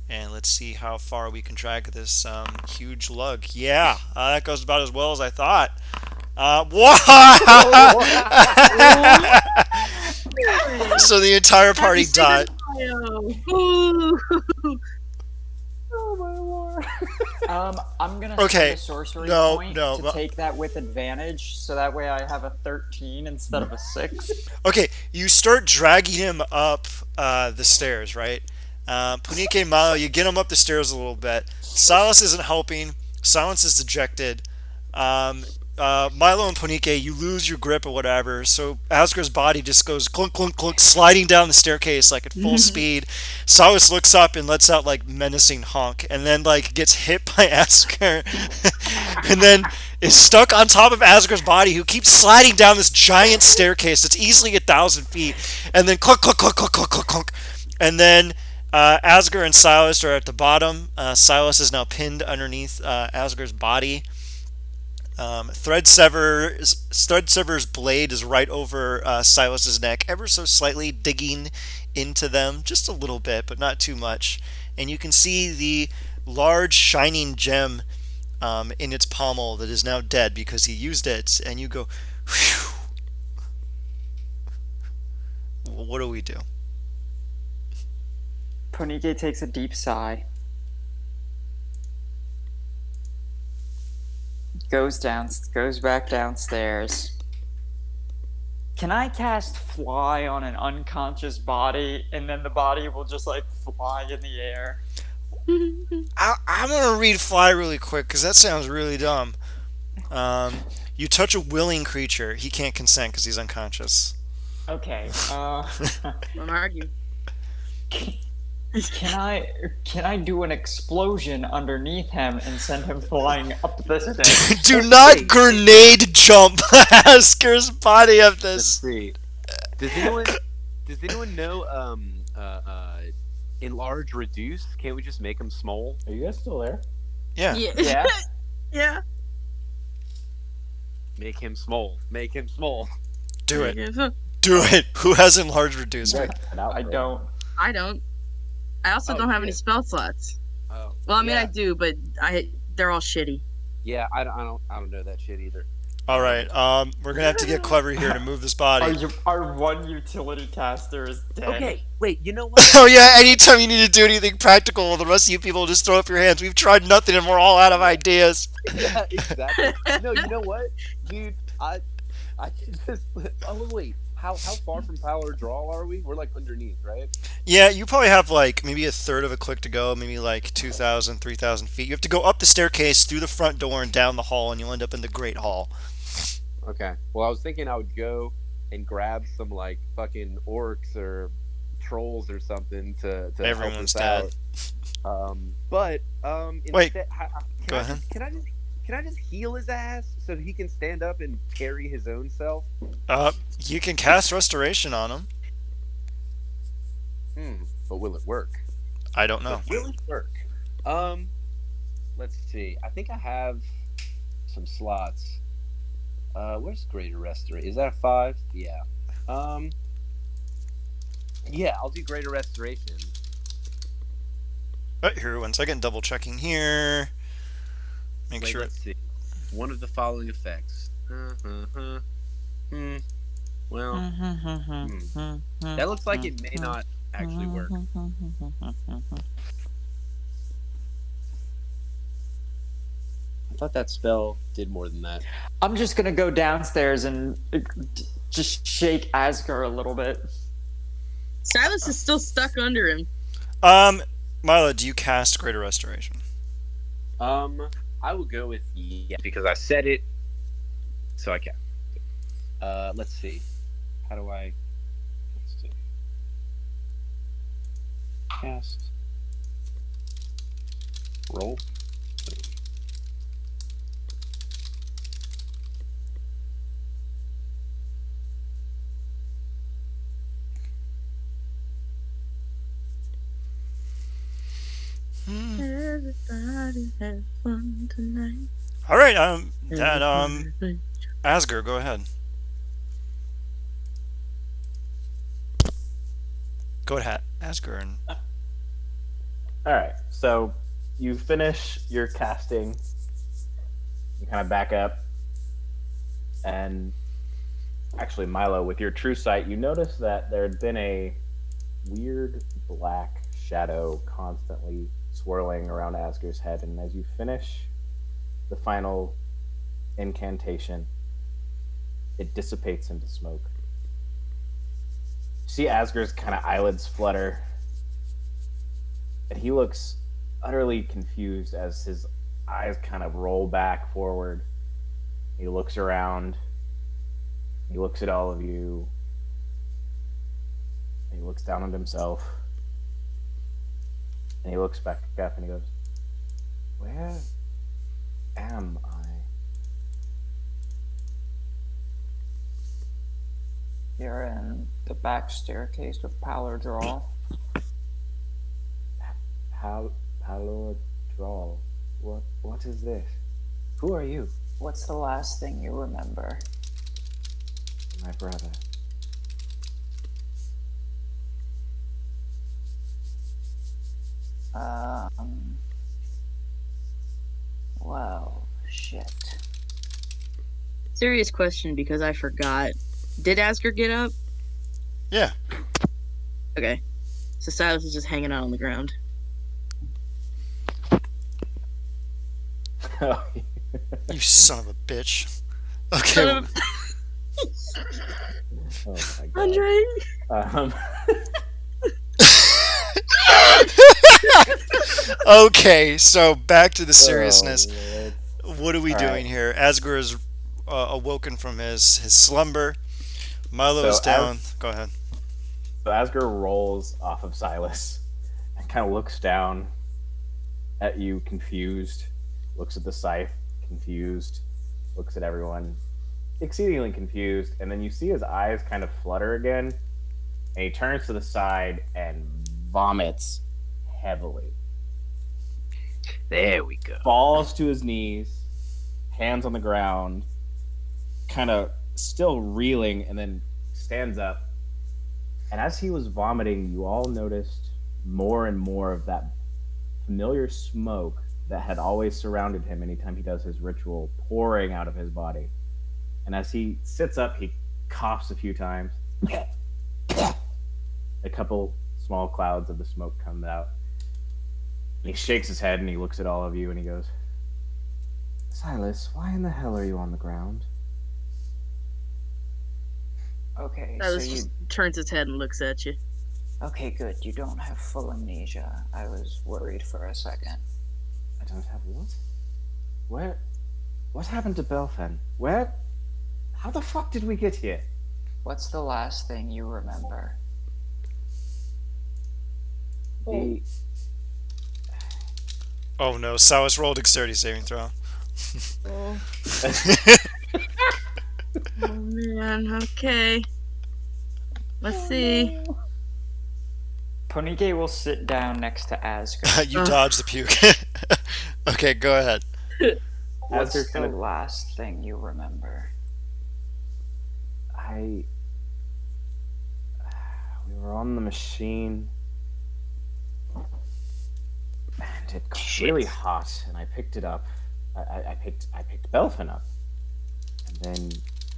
and let's see how far we can drag this huge lug. Yeah, that goes about as well as I thought. So the entire party died. Ooh. Oh my lord. I'm gonna Okay, spend a sorcery no, point no, to but- take that with advantage, so that way I have a 13 instead of a 6. Okay, you start dragging him up the stairs, right? Punike and Milo, you get him up the stairs a little bit. Silas isn't helping. Silence is dejected. Milo and Punike, you lose your grip or whatever, so Asger's body just goes clunk, clunk, clunk, sliding down the staircase like at full speed. Silas looks up and lets out like menacing honk, and then like gets hit by Asger. and then is stuck on top of Asger's body, who keeps sliding down this giant staircase that's easily 1,000 feet, and then clunk, clunk, clunk, clunk, clunk, clunk, clunk, and then Asger and Silas are at the bottom. Silas is now pinned underneath Asger's body. Threadsever's blade is right over Silas's neck, ever so slightly, digging into them just a little bit, but not too much. And you can see the large shining gem in its pommel that is now dead because he used it. And you go, whew. What do we do? Ponike takes a deep sigh. Goes back downstairs. Can I cast fly on an unconscious body, and then the body will just like fly in the air? I'm gonna read fly really quick because that sounds really dumb. You touch a willing creature, he can't consent because he's unconscious. Okay. Don't argue. Can I do an explosion underneath him and send him flying up this thing? Do not grenade jump Asker's body of Let's this. see. Does anyone know enlarge reduce? Can't we just make him small? Are you guys still there? Yeah. Yeah. Yeah. Make him small. Make him small. Do it. Do it. Who has enlarged reduce? Right, cut out I for it. don't. I don't. I also don't have any spell slots. Oh. Well, I mean, yeah. I do, but they're all shitty. Yeah, I don't know that shit either. All right. We're gonna have to get clever here to move this body. Our one utility caster is dead. Okay, wait. You know what? Oh yeah. Anytime you need to do anything practical, the rest of you people just throw up your hands. We've tried nothing, and we're all out of ideas. Yeah, exactly. No, you know what, dude? I can just. Oh wait. How far from power draw are we? We're like underneath, right? Yeah, you probably have like maybe a third of a click to go, maybe like 2,000, 3,000 feet. You have to go up the staircase, through the front door, and down the hall, and you'll end up in the Great Hall. Okay. Well, I was thinking I would go and grab some like fucking orcs or trolls or something to Everyone's help dead. us out. Wait, instead, go ahead. Can I just heal his ass so he can stand up and carry his own self? You can cast Restoration on him. But will it work? I don't know. But will it work? Let's see. I think I have some slots. Where's Greater Restoration? Is that a 5? Yeah. Yeah, I'll do Greater Restoration. Here, 1 second. Double checking here. Make Wait, sure. let's see. One of the following effects. Well, that looks like it may not actually work. I thought that spell did more than that. I'm just gonna go downstairs and just shake Asger a little bit. Silas is still stuck under him. Milo, do you cast Greater Restoration? I will go with yes because I said it, so I can. Let's see. How do I? Let's see. Cast. Roll. Everybody have fun tonight. All right. Asger, go ahead. Go ahead, Asger. And All right, so you finish your casting. You kind of back up, and actually, Milo, with your true sight, you notice that there had been a weird black shadow constantly swirling around Asger's head, and as you finish the final incantation, it dissipates into smoke. You see Asger's kind of eyelids flutter, and he looks utterly confused as his eyes kind of roll back forward. He looks around, he looks at all of you, he looks down at himself, and he looks back up and he goes, "Where am I?" You're in the back staircase of Pallor Draw. Palo Drawl. What is this? Who are you? What's the last thing you remember? My brother. Well, shit. Serious question because I forgot. Did Asger get up? Yeah. Okay. So Silas is just hanging out on the ground. You son of a bitch. Okay. Son of Oh my god. Andre? Okay, so back to the seriousness. Oh, Lord. What are we All doing right. here? Asger is awoken from his slumber. Milo is So down. Go ahead. So Asger rolls off of Silas and kind of looks down at you, confused, looks at the scythe, confused, looks at everyone, exceedingly confused, and then you see his eyes kind of flutter again, and he turns to the side and vomits heavily. There we go. Falls to his knees, hands on the ground, kind of still reeling, and then stands up. And as he was vomiting, you all noticed more and more of that familiar smoke that had always surrounded him anytime he does his ritual pouring out of his body. And as he sits up, he coughs a few times. A couple small clouds of the smoke come out. And he shakes his head and he looks at all of you and he goes, Silas, why in the hell are you on the ground? Okay, so Silas you. just turns his head and looks at you. Okay, good. You don't have full amnesia. I was worried for a second. I don't have what? Where? What happened to Belfen? Where? How the fuck did we get here? What's the last thing you remember? The Oh no, Silas rolled dexterity saving throw. Oh. Oh man, okay. Let's see. Ponige will sit down next to Asger. You dodged the puke. Okay, go ahead. What's Asger kind the of last thing you remember? we were on the machine and it got really hot and I picked it up. I picked Belfen up. And then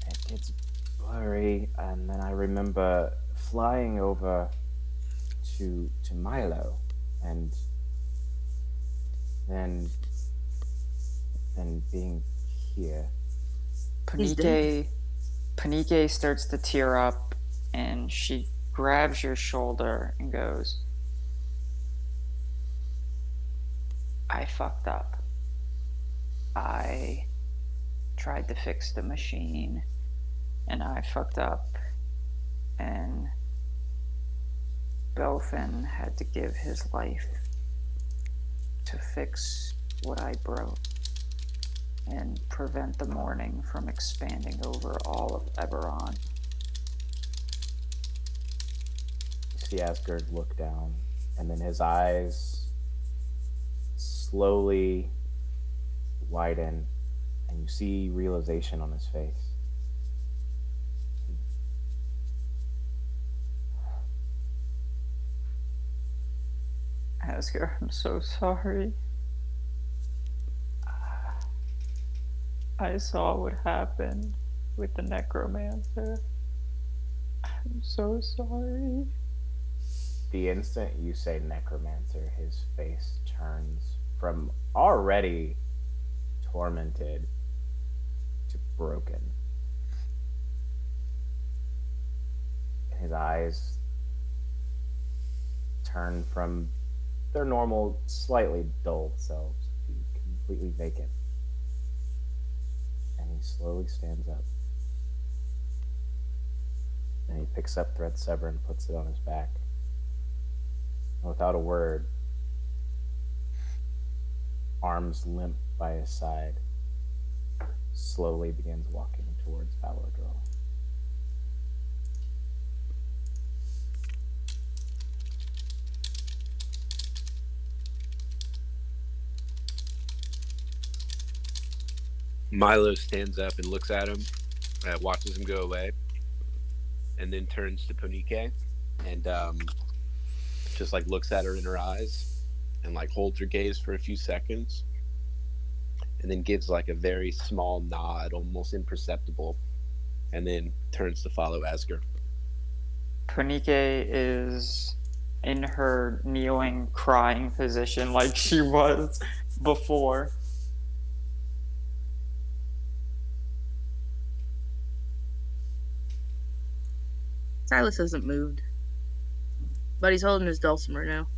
it gets blurry and then I remember flying over to Milo and then being here. He's dead. Panike starts to tear up and she grabs your shoulder and goes, I fucked up. I tried to fix the machine and I fucked up and Belfin had to give his life to fix what I broke and prevent the mourning from expanding over all of Eberron. You see Asgard look down, and then his eyes slowly widen, and you see realization on his face. Asger, I'm so sorry. I saw what happened with the necromancer. I'm so sorry. The instant you say necromancer, his face turns from already tormented to broken. His eyes turn from their normal, slightly dulled selves to be completely vacant. And he slowly stands up. And he picks up Thread Sever and puts it on his back. And without a word, arms limp by his side, slowly begins walking towards Valadrol. Milo stands up and looks at him, watches him go away, and then turns to Ponike and just like looks at her in her eyes and like holds her gaze for a few seconds and then gives like a very small nod, almost imperceptible, and then turns to follow Asger. Punike is in her kneeling, crying position like she was before. Silas hasn't moved, but he's holding his dulcimer now.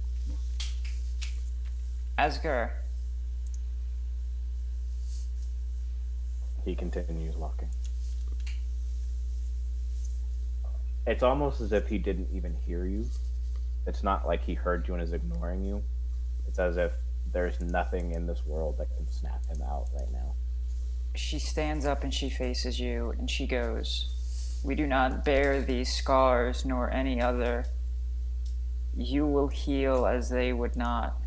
Asger, He continues walking. It's almost as if he didn't even hear you. It's not like he heard you and is ignoring you. It's as if there's nothing in this world that can snap him out right now. she stands up and she faces you and she goes, "We do not bear these scars nor any other. You will heal as they would not.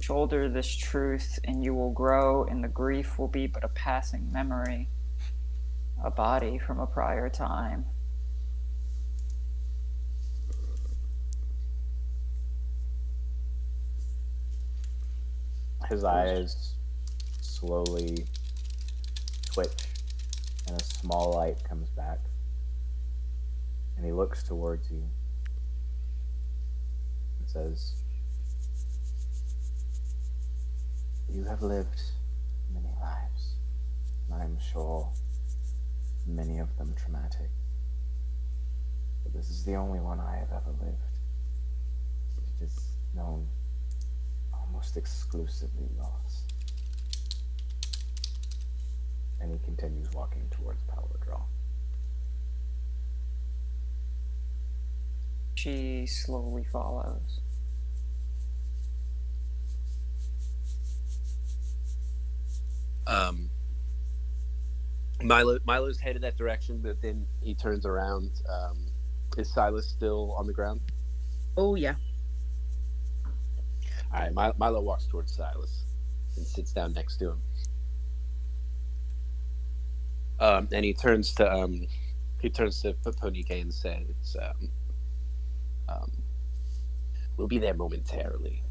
Shoulder this truth and you will grow, and the grief will be but a passing memory, a body from a prior time." His eyes slowly twitch, and a small light comes back. And he looks towards you and says, "You have lived many lives, and I'm sure many of them traumatic. But this is the only one I have ever lived. It is known almost exclusively loss." And he continues walking towards Power Draw. She slowly follows. Milo's headed that direction, but then he turns around. Is Silas still on the ground? Oh, yeah. All right, Milo walks towards Silas and sits down next to him. And he turns to Ponike and says, "We'll be there momentarily."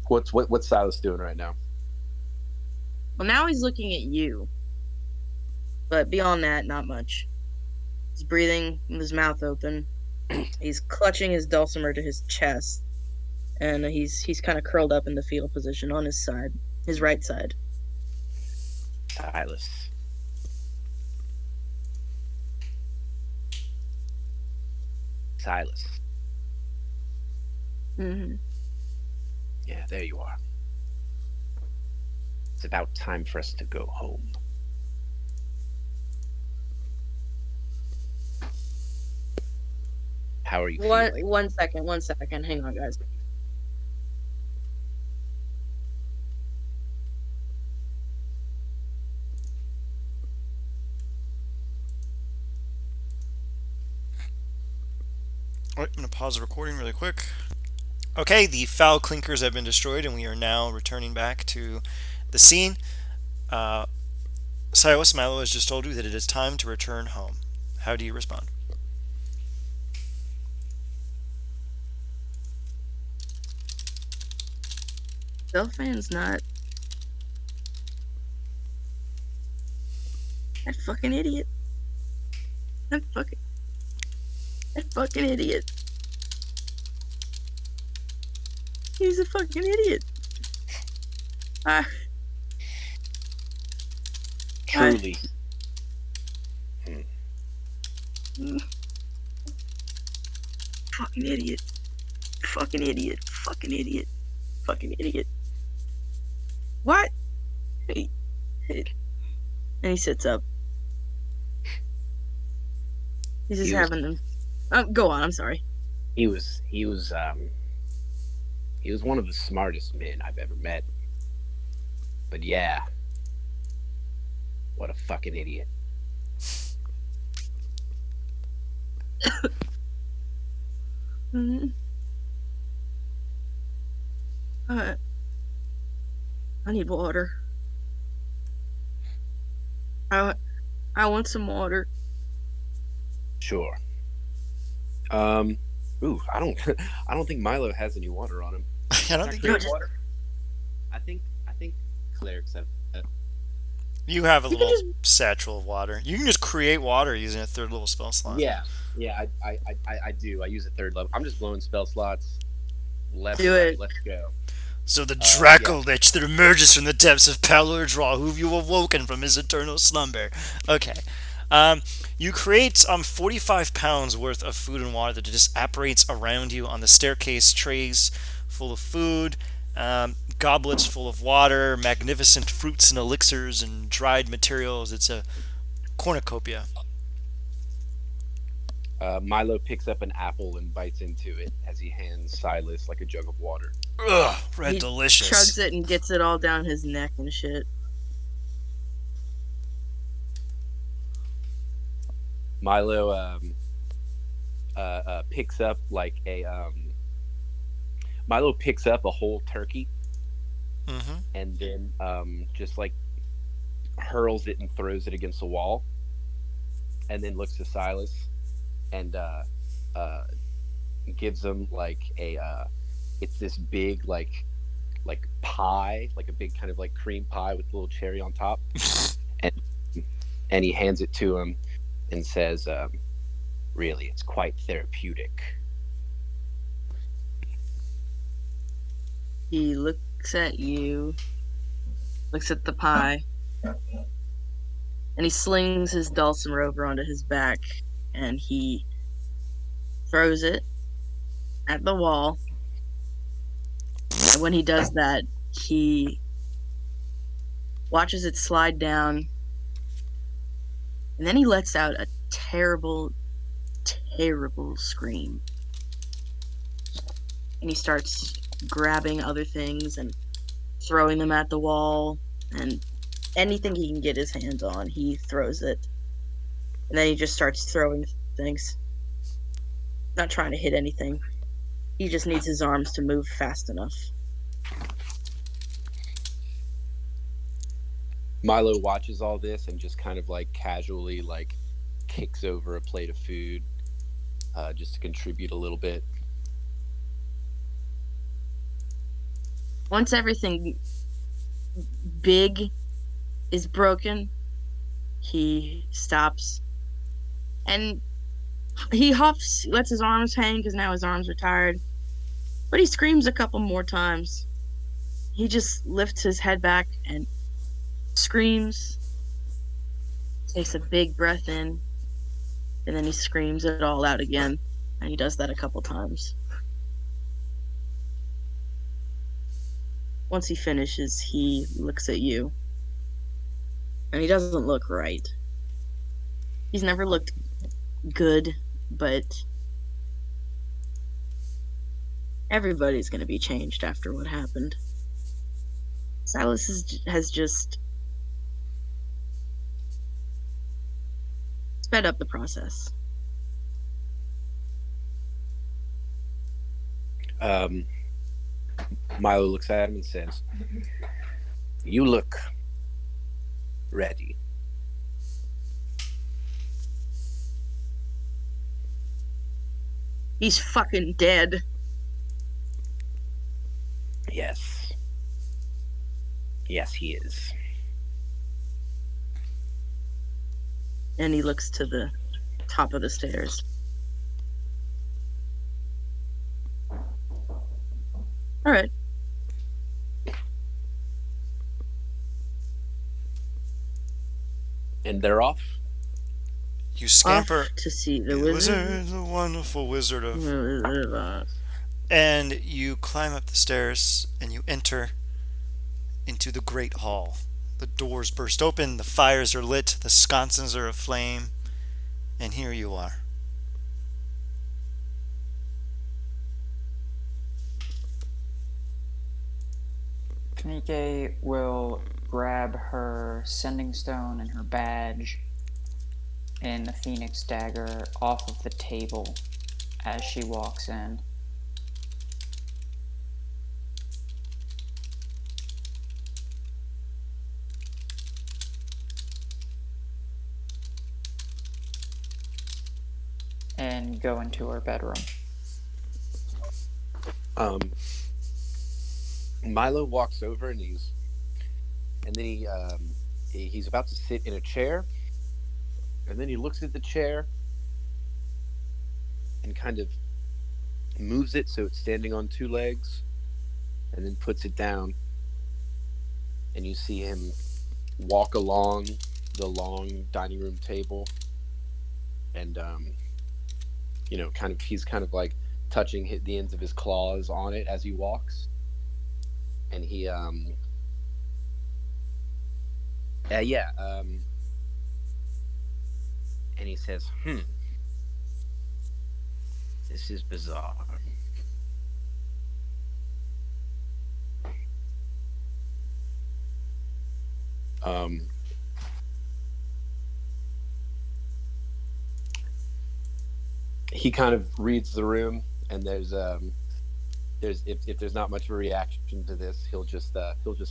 What's Silas doing right now? Well, now he's looking at you. But beyond that, not much. He's breathing with his mouth open. He's clutching his dulcimer to his chest. And he's kind of curled up in the fetal position on his side. His right side. Silas. Silas. Mm-hmm. Yeah, there you are. It's about time for us to go home. How are you feeling? One second. Hang on, guys. All right, I'm going to pause the recording really quick. Okay, the foul clinkers have been destroyed, and we are now returning back to the scene. Silas, Milo has just told you that it is time to return home. How do you respond? Delphin's not. That fucking idiot. That fucking idiot. He's a fucking idiot. Truly. Fucking idiot. Fucking idiot. Fucking idiot. Fucking idiot. What? Hey. And he sits up. He's just having him. Go on. I'm sorry. He was one of the smartest men I've ever met. But yeah, what a fucking idiot. Mm-hmm. Uh, I need water. I want some water. Sure. Ooh, I don't I don't think Milo has any water on him. I don't Can I think No, create just water? I think clerics have you have a you can little just satchel of water. You can just create water using a third level spell slot. Yeah. Yeah, I do. I use a third level. I'm just blowing spell slots left do and right. it. Let's go. So the Yeah. Draco Lich that emerges from the depths of Palor who you awoken from his eternal slumber. Okay. Um, you create 45 pounds worth of food and water that just apparates around you on the staircase, trays full of food, goblets full of water, magnificent fruits and elixirs and dried materials. It's a cornucopia. Milo picks up an apple and bites into it as he hands Silas like a jug of water. Ugh, red He delicious. chugs it and gets it all down his neck and shit. Milo picks up like a Milo picks up a whole turkey Mm-hmm. and then just like hurls it and throws it against the wall, and then looks to Silas and uh, gives him like a it's this big like pie, like a big kind of like cream pie with a little cherry on top, and he hands it to him and says, "Really, it's quite therapeutic." He looks at you, looks at the pie, and he slings his dulcimer over onto his back, and he throws it at the wall. And when he does that, he watches it slide down, and then he lets out a terrible, terrible scream. And he starts grabbing other things and throwing them at the wall, and anything he can get his hands on, he throws it. And then he just starts throwing things. Not trying to hit anything. He just needs his arms to move fast enough. Milo watches all this and just kind of like casually like kicks over a plate of food just to contribute a little bit. Once everything big is broken, he stops and he huffs, lets his arms hang because now his arms are tired. But he screams a couple more times. He just lifts his head back and screams, takes a big breath in, and then he screams it all out again. And he does that a couple times. Once he finishes, he looks at you. And he doesn't look right. He's never looked good, but everybody's going to be changed after what happened. Silas has just sped up the process. Milo looks at him and says, "You look ready." He's fucking dead. Yes. Yes, he is. And he looks to the top of the stairs. All right. And they're off. You Off scamper. to see the The wizard. the wonderful wizard of. Wizard of Oz. And you climb up the stairs and you enter into the great hall. The doors burst open, the fires are lit, the sconces are aflame, and here you are. Kanike will grab her sending stone and her badge and the phoenix dagger off of the table as she walks in. and go into her bedroom. Milo walks over and he's about to sit in a chair, and then he looks at the chair and kind of moves it so it's standing on two legs, and then puts it down. And you see him walk along the long dining room table, and he's kind of like touching the ends of his claws on it as he walks, and he and he says, this is bizarre. He kind of reads the room, and there's if there's not much of a reaction to this, he'll just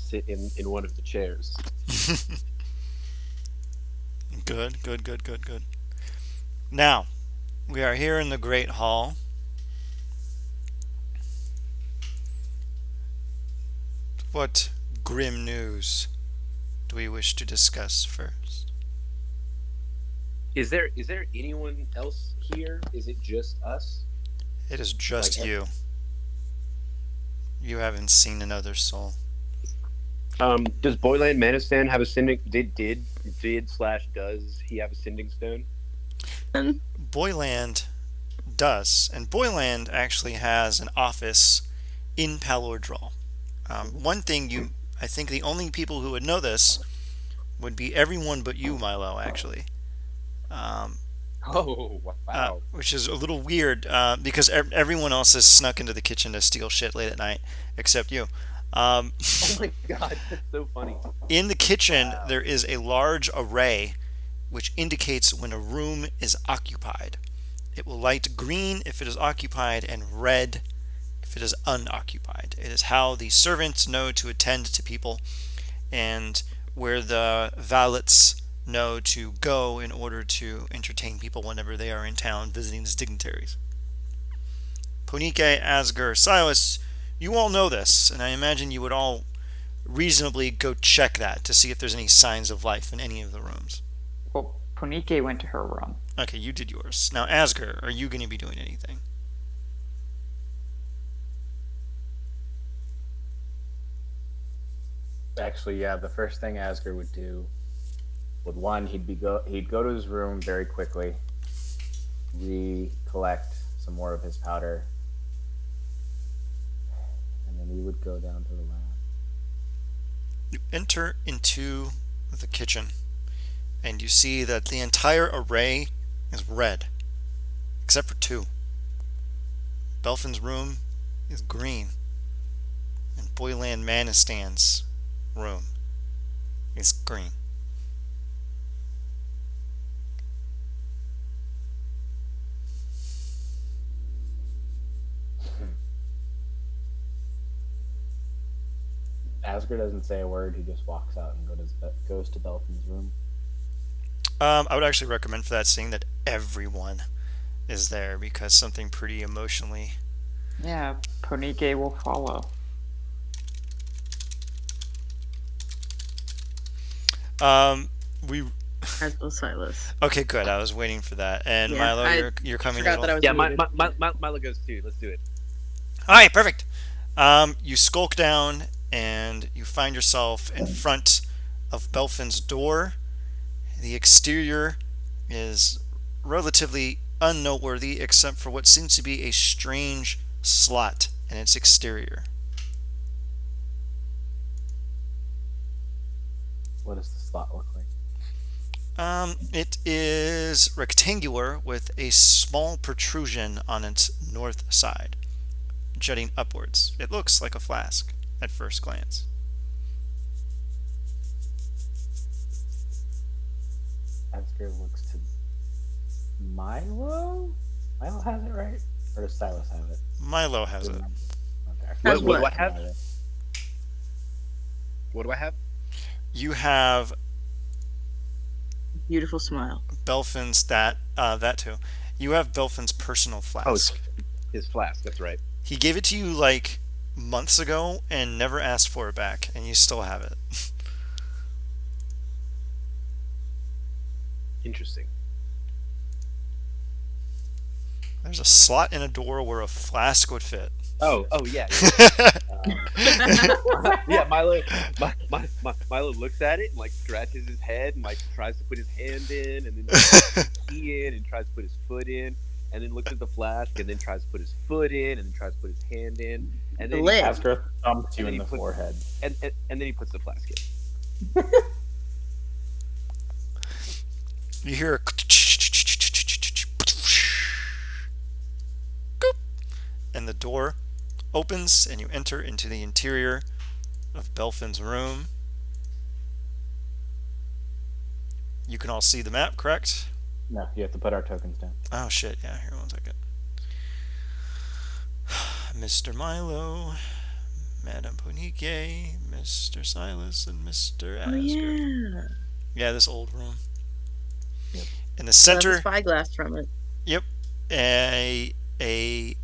sit in one of the chairs. Good. Now, we are here in the Great Hall. What grim news do we wish to discuss first? Is there anyone else here? Is it just us? It is just you. You haven't seen another soul. Does Boyland Manistan have a sending? Does he have a sending stone? Boyland does, and Boyland actually has an office in Palordral. One thing I think the only people who would know this would be everyone but you, Milo, actually. Oh, wow. Which is a little weird because everyone else has snuck into the kitchen to steal shit late at night, except you. Oh my god, that's so funny. In the kitchen, there is a large array which indicates when a room is occupied. It will light green if it is occupied and red if it is unoccupied. It is how the servants know to attend to people and where the valets know to go in order to entertain people whenever they are in town visiting as dignitaries. Ponike, Asger, Silas, you all know this, and I imagine you would all reasonably go check that to see if there's any signs of life in any of the rooms. Well, Ponike went to her room. Okay, you did yours. Now, Asger, are you going to be doing anything? Actually, yeah, the first thing Asger would do would he'd go to his room very quickly, recollect some more of his powder, and then he would go down to the lab. You enter into the kitchen, and you see that the entire array is red, except for two. Belfin's room is green, and Boyland Manistan's room is green. Asger doesn't say a word. He just walks out and goes to Belfin's room. I would actually recommend for that scene that everyone is there because something pretty emotionally. Yeah, Ponike will follow. We. As will Silas. Okay, good. I was waiting for that. And Yeah, Milo, you're coming. Forgot that I was Yeah, muted. Milo goes too. Let's do it. All right, perfect. You skulk down and you find yourself in front of Belfin's door. The exterior is relatively unnoteworthy except for what seems to be a strange slot in its exterior. What does the slot look like? It is rectangular with a small protrusion on its north side, jutting upwards. It looks like a flask at first glance. Asger looks to Milo. Milo has it, right? Or does Silas have it? Milo has it. Okay. What do I have? What do I have? You have Beautiful smile. Belfin's that too. You have Belfin's personal Oh, it's flask. his flask. That's right. He gave it to you like months ago and never asked for it back, and you still have it. Interesting. There's a slot in a door where a flask would fit. Oh yeah, yeah. Milo looks at it and like scratches his head and like tries to put his hand in, and then puts his key in and tries to put his foot in, and then looks at the flask and then tries to put his foot in and then tries to put his hand in, and The then lid. Asgore thumps you and in then the he puts- forehead. and then he puts the flask in. You hear a and the door opens and you enter into the interior of Belfin's room. You can all see the map, correct? No, you have to put our tokens down. Oh shit, yeah, here, one second. Mr. Milo, Madame Ponique, Mr. Silas, and Mr. Oh Asgore. yeah. Yeah, this old room. Yep. In the Grab a center, spyglass from it. yep, a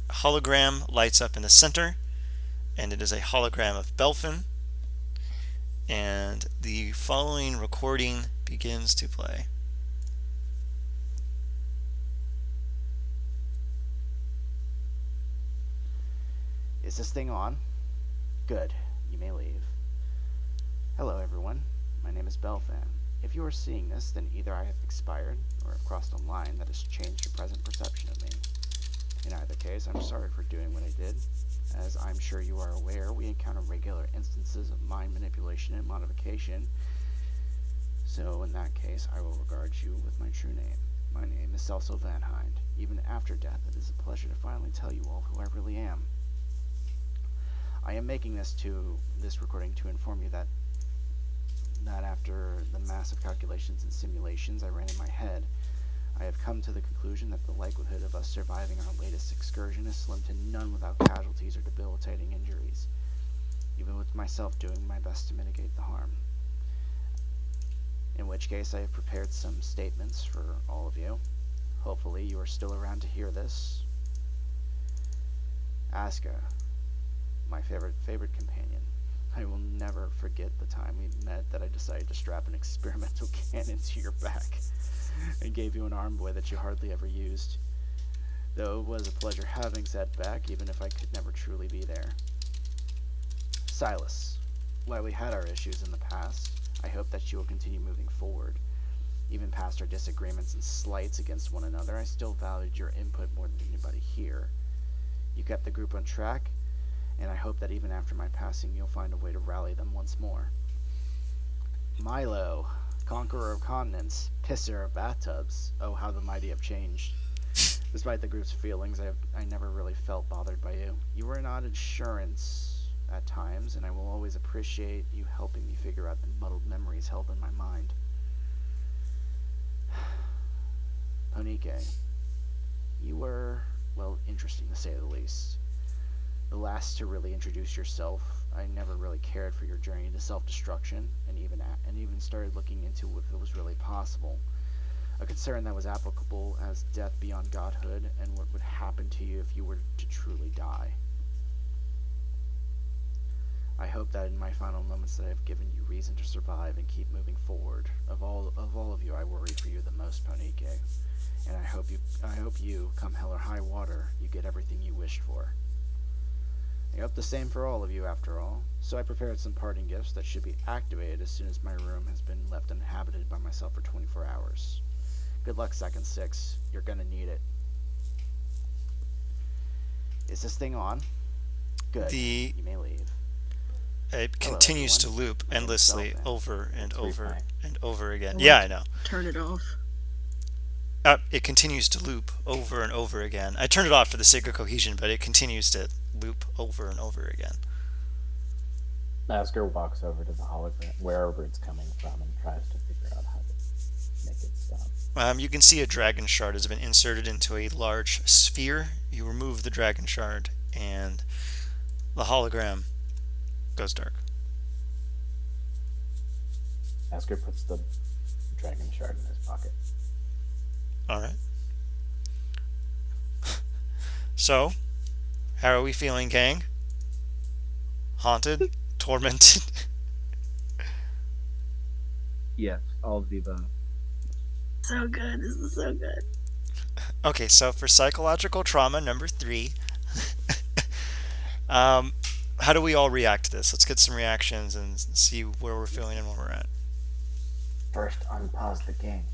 hologram lights up in the center, and it is a hologram of Belfin. And the following recording begins to play. Is this thing on? Good. You may leave. Hello, everyone. My name is Belfan. If you are seeing this, then either I have expired or have crossed a line that has changed your present perception of me. In either case, I'm sorry for doing what I did. As I'm sure you are aware, we encounter regular instances of mind manipulation and modification. So in that case, I will regard you with my true name. My name is Celso Van Hind. Even after death, it is a pleasure to finally tell you all who I really am. I am making this recording to inform you that after the massive calculations and simulations I ran in my head, I have come to the conclusion that the likelihood of us surviving our latest excursion is slim to none without casualties or debilitating injuries, even with myself doing my best to mitigate the harm. In which case, I have prepared some statements for all of you. Hopefully you are still around to hear this. Aska, my favorite companion. I will never forget the time we met that I decided to strap an experimental cannon to your back and gave you an arm boy that you hardly ever used. Though it was a pleasure having said back, even if I could never truly be there. Silas, while we had our issues in the past, I hope that you will continue moving forward. Even past our disagreements and slights against one another, I still valued your input more than anybody here. You kept the group on track, and I hope that even after my passing, you'll find a way to rally them once more. Milo, conqueror of continents, pisser of bathtubs, oh how the mighty have changed. Despite the group's feelings, I never really felt bothered by you. You were an odd insurance at times, and I will always appreciate you helping me figure out the muddled memories held in my mind. Ponique, you were, well, interesting to say the least. The last to really introduce yourself. I never really cared for your journey to self-destruction, and even started looking into if it was really possible. A concern that was applicable as death beyond godhood, and what would happen to you if you were to truly die. I hope that in my final moments that I have given you reason to survive and keep moving forward. Of all of you, I worry for you the most, Ponique, and I hope you, come hell or high water, you get everything you wished for. I hope the same for all of you, after all, so I prepared some parting gifts that should be activated as soon as my room has been left uninhabited by myself for 24 hours. Good luck, Second Six. You're gonna need it. Is this thing on? Good. You may leave. It Hello, continues to everyone. loop My name is endlessly Belfan. over and It's over fine. and over again. Oh. Yeah, I know. Turn it off. It continues to loop over and over again. I turned it off for the sake of cohesion, but it continues to loop over and over again. Asgore walks over to the hologram, wherever it's coming from, and tries to figure out how to make it stop. You can see a dragon shard has been inserted into a large sphere. You remove the dragon shard, and the hologram goes dark. Asgore puts the dragon shard in his pocket. All right. So, how are we feeling, gang? Haunted? Tormented? Yes, all of the above. So good. This is so good. Okay, so for psychological trauma number 3, um, how do we all react to this? Let's get some reactions and see where we're feeling and where we're at. First, unpause the game.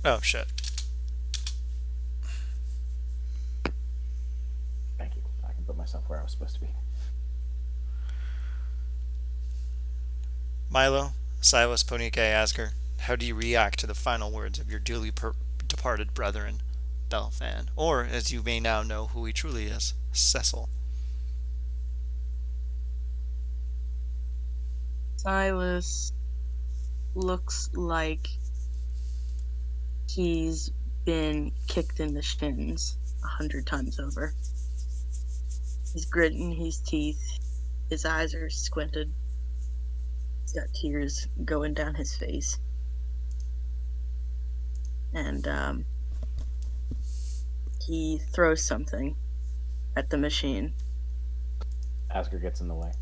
Oh, shit. Thank you. I can put myself where I was supposed to be. Milo, Silas, Ponike, Asger, how do you react to the final words of your dearly departed brethren, Belfan, or, as you may now know who he truly is, Cecil? Silas looks like he's been kicked in the shins 100 times over. He's gritting his teeth. His eyes are squinted. He's got tears going down his face. And he throws something at the machine. Asger gets in the way.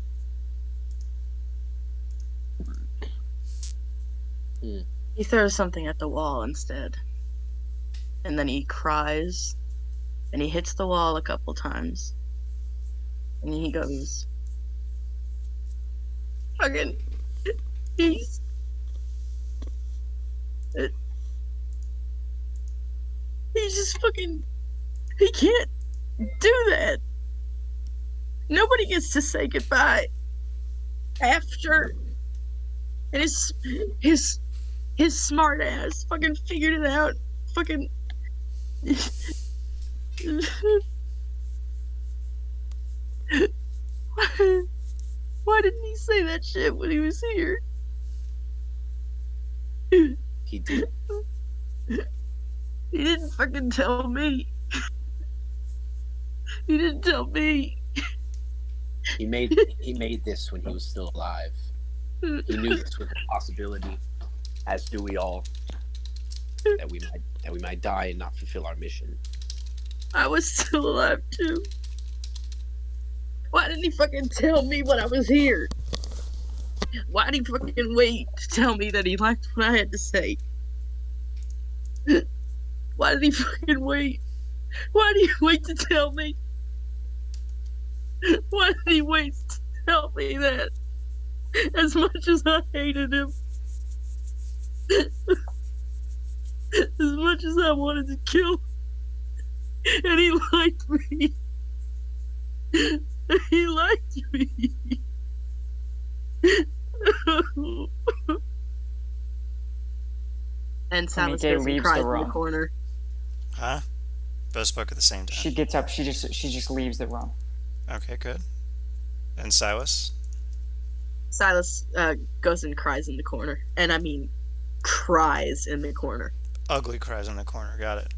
He throws something at the wall instead. And then he cries. And he hits the wall a couple times. And he goes, fucking, he's, he's just fucking, he can't do that. Nobody gets to say goodbye after. And his smart ass fucking figured it out. Fucking. Why didn't he say that shit when he was here? He did. He didn't fucking tell me. He didn't tell me. He made this when he was still alive. He knew this was a possibility, as do we all, that we might die and not fulfill our mission. I was still alive too. Why didn't he fucking tell me when I was here? Why did he fucking wait to tell me that he liked what I had to say? Why did he fucking wait? Why did he wait to tell me? Why did he wait to tell me that? As much as I hated him. As much as I wanted to kill him. And he liked me. He liked me. And Silas Komike goes and leaves cries the in the room. corner. Huh? Both spoke at the same time. She gets up. She just leaves the room. Okay, good. And Silas? Silas goes and cries in the corner. And I mean, cries in the corner. Ugly cries in the corner. Got it.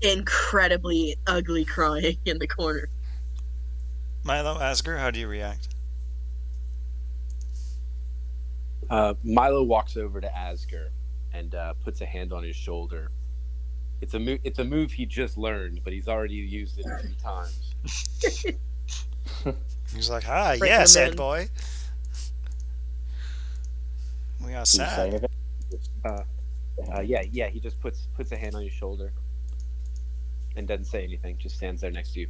Incredibly ugly crying in the corner. Milo, Asger, how do you react? Milo walks over to Asger and puts a hand on his shoulder. It's a move he just learned, but he's already used it a few times. He's like, ah, Break yes, him Ed in. boy. We got Do you say sad. anything? Yeah. He just puts a hand on your shoulder and doesn't say anything. Just stands there next to you.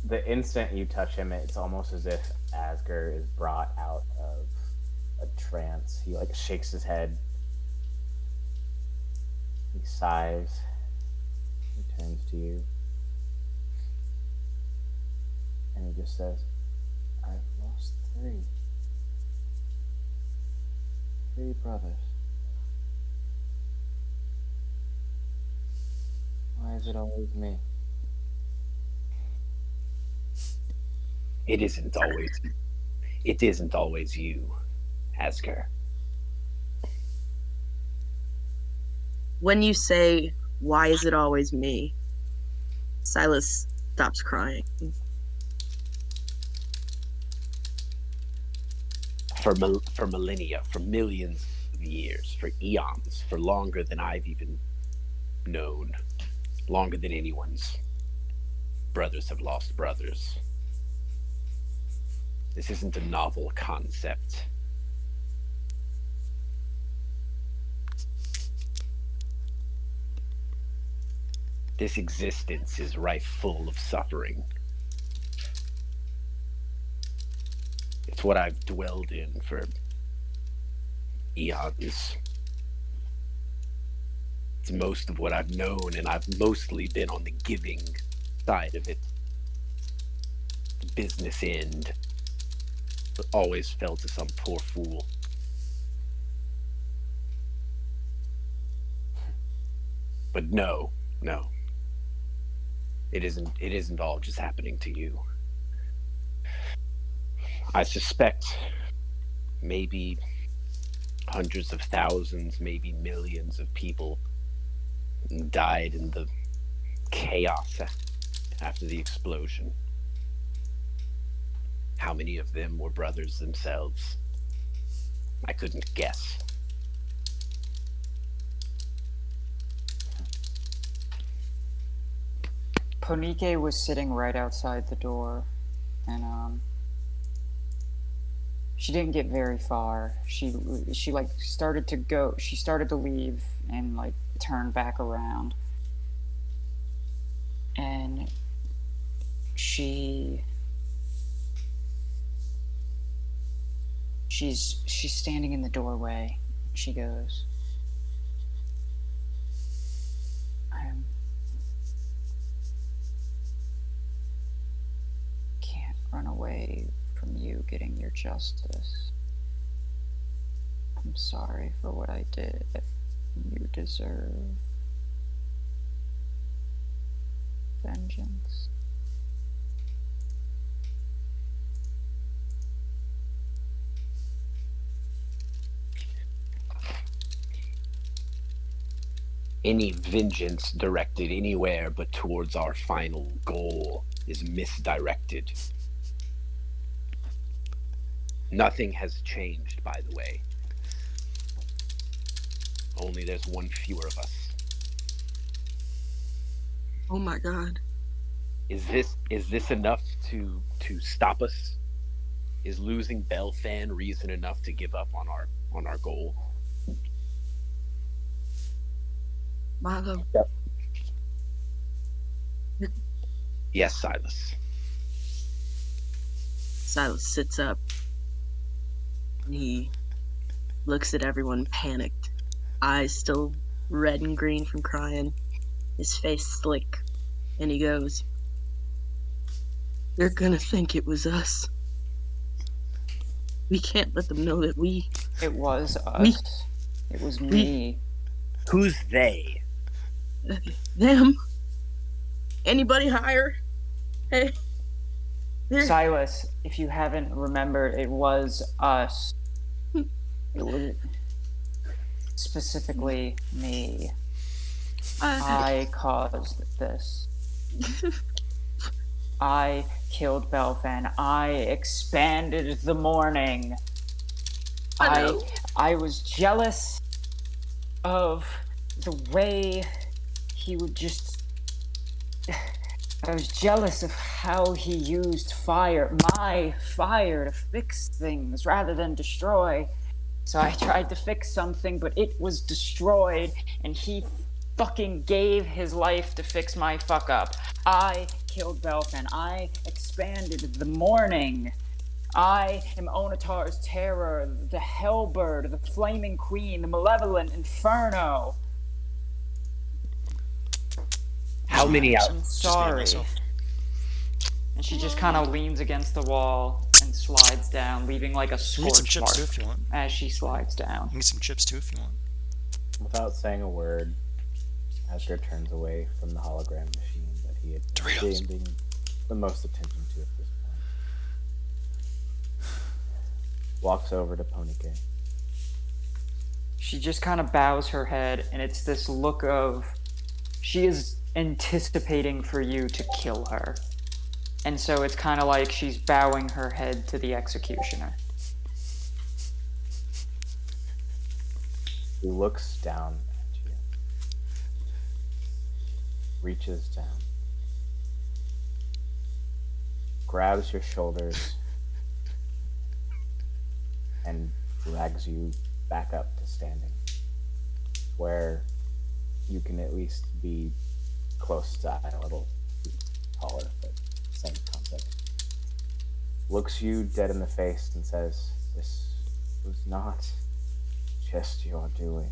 The instant you touch him, it's almost as if Asger is brought out of a trance. He like shakes his head. He sighs. He turns to you. And he just says, I've lost 3. 3 brothers. Why is it always me? It isn't always you, Asger. When you say, why is it always me? Silas stops crying. For millennia, for millions of years, for eons, for longer than I've even known. longer than anyone's brothers have lost brothers. This isn't a novel concept. This existence is rife full of suffering. It's what I've dwelled in for eons. It's most of what I've known, and I've mostly been on the giving side of it. The business end always fell to some poor fool. But no. It isn't all just happening to you. I suspect maybe hundreds of thousands, maybe millions of people died in the chaos after the explosion. How many of them were brothers themselves? I couldn't guess. Ponike was sitting right outside the door, and she didn't get very far. She like started to go. She started to leave and like turn back around, and she's standing in the doorway. She goes, run away from you getting your justice. I'm sorry for what I did. You deserve vengeance. Any vengeance directed anywhere but towards our final goal is misdirected. Nothing has changed, by the way. Only there's one fewer of us. Oh my god. Is this enough to stop us? Is losing Belfan reason enough to give up on our goal? Milo. Yep. Yes, Silas. Silas sits up. He looks at everyone panicked. Eyes still red and green from crying. His face slick. And he goes, "They're gonna think it was us. We can't let them know that we..." It was us. It was me. Who's they? Them? Anybody higher? Hey. Silas, if you haven't remembered, it was us. It was specifically me. I caused this. I killed Belfan. I expanded the mourning. I was jealous of the way he would just... I was jealous of how he used fire, my fire, to fix things rather than destroy. So I tried to fix something, but it was destroyed, and he fucking gave his life to fix my fuck up. I killed Belfan. I expanded the mourning. I am Onatar's terror, the Hellbird, the Flaming Queen, the Malevolent Inferno. How many out? I'm sorry. And she just kind of leans against the wall and slides down, leaving like a You need some scorch chips mark too if you want. as she slides down. You need some chips too if you want. Without saying a word, Asger turns away from the hologram machine that he had been Doritos. paying the most attention to at this point. Walks over to Ponike. She just kind of bows her head, and it's this look of... She is anticipating for you to kill her. And so it's kind of like she's bowing her head to the executioner. He looks down at you. reaches down, grabs your shoulders, and drags you back up to standing, where you can at least be close to eye level, taller, but same concept. Looks you dead in the face and says, "This was not just your doing.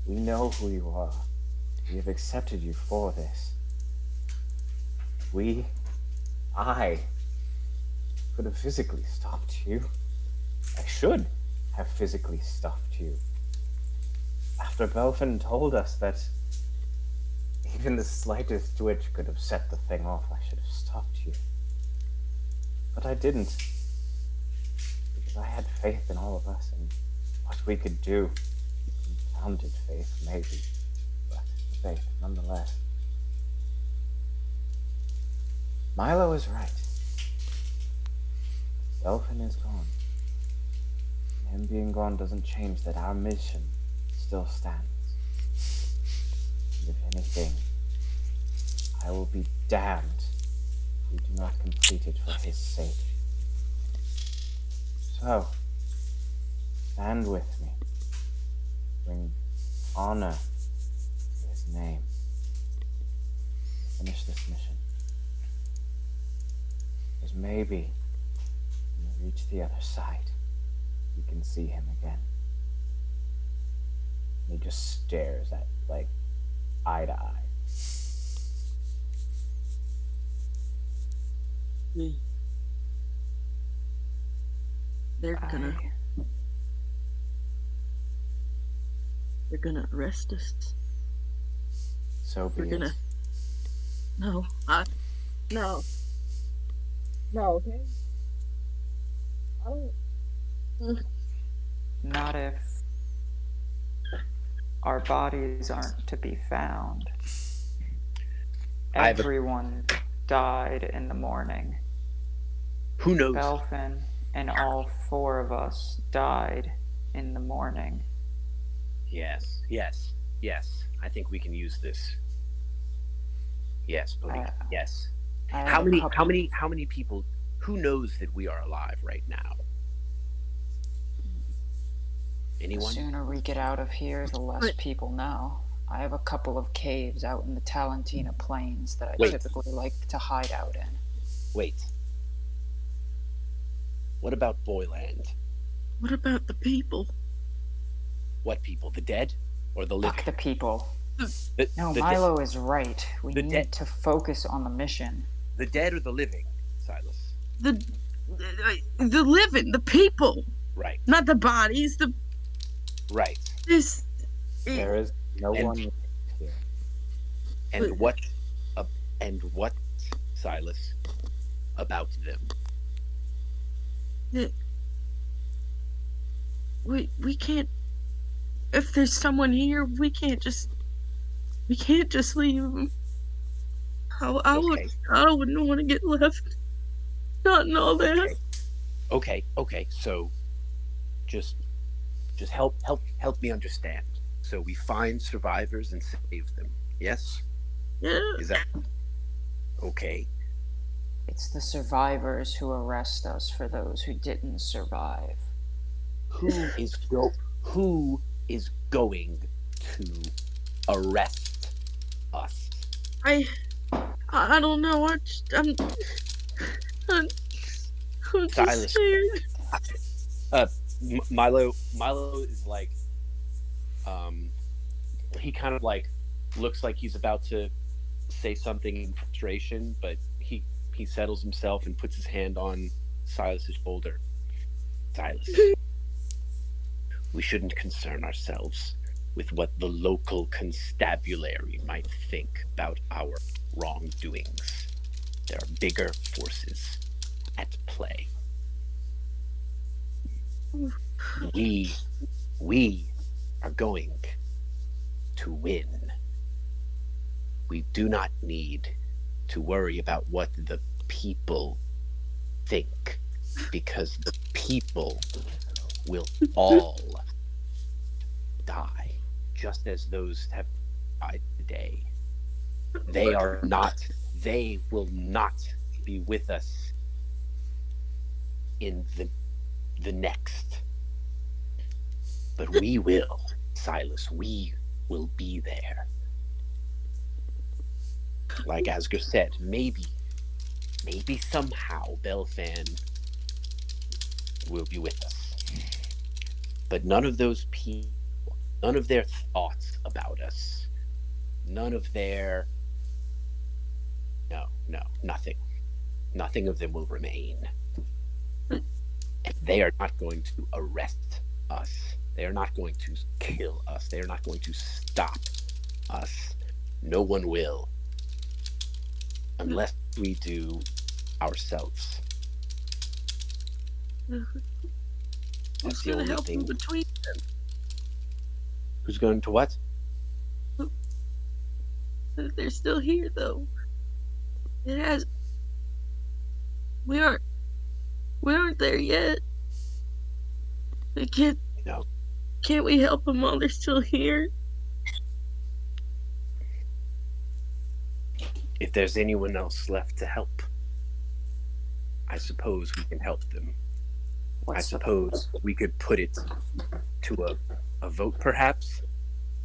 We know who you are. We have accepted you for this. I could have physically stopped you. I should have physically stopped you. After Belfin told us that even the slightest twitch could have set the thing off, I should have stopped you. But I didn't. Because I had faith in all of us and what we could do. Unfounded faith, maybe, but faith nonetheless. Milo is right. Belfin is gone. And him being gone doesn't change that our mission still stands. And if anything, I will be damned if we do not complete it for his sake. So, stand with me. Bring honor to his name. Finish this mission. Because maybe when we reach the other side, we can see him again. And he just stares at, like, eye to eye. They're gonna arrest us. So be We're it. gonna. No, no, okay. I don't. Not if our bodies aren't to be found. Everyone died in the morning. Who knows? Belfin and all 4 of us died in the morning. Yes. I think we can use this. Yes, buddy. Yes. How many people? Who knows that we are alive right now? The Anyone? sooner we get out of here, the less people know. I have a couple of caves out in the Talentina Plains that I typically like to hide out in. Wait. What about Boyland? What about the people? What people? The dead or the living? Fuck the people. The Milo is right. We the need to focus on the mission. The dead or the living, Silas? The living, the people. Right. Not the bodies. Right. There is no one here. And what, Silas, about them? We can't. If there's someone here, we can't just leave them. I wouldn't want to get left. Not in all that. Okay. So, just help me understand. So we find survivors and save them. Yes. Yeah. Is that okay? It's the survivors who arrest us for those who didn't survive. Who is going to arrest us? I don't know. I'm just Silas. scared. Milo is like, he kind of like looks like he's about to say something in frustration, but he settles himself and puts his hand on Silas's shoulder. Silas, we shouldn't concern ourselves with what the local constabulary might think about our wrongdoings. There are bigger forces at play. We are going to win. We do not need to worry about what the people think, because the people will all die, just as those have died today. They are not, they will not be with us in the next. But we will, Silas, we will be there. Like Asger said, maybe somehow Belfan will be with us. But none of those people, none of their thoughts about us, none of their, no, nothing. Nothing of them will remain. And they are not going to arrest us. They are not going to kill us. They are not going to stop us. No one will. Unless we do ourselves. Who's That's the gonna only help in thing. between? Who's going to what? They're still here, though. It has. We aren't. We aren't there yet. We can't. No. Can't we help them while they're still here? If there's anyone else left to help, I suppose we can help them. I suppose we could put it to a vote, perhaps.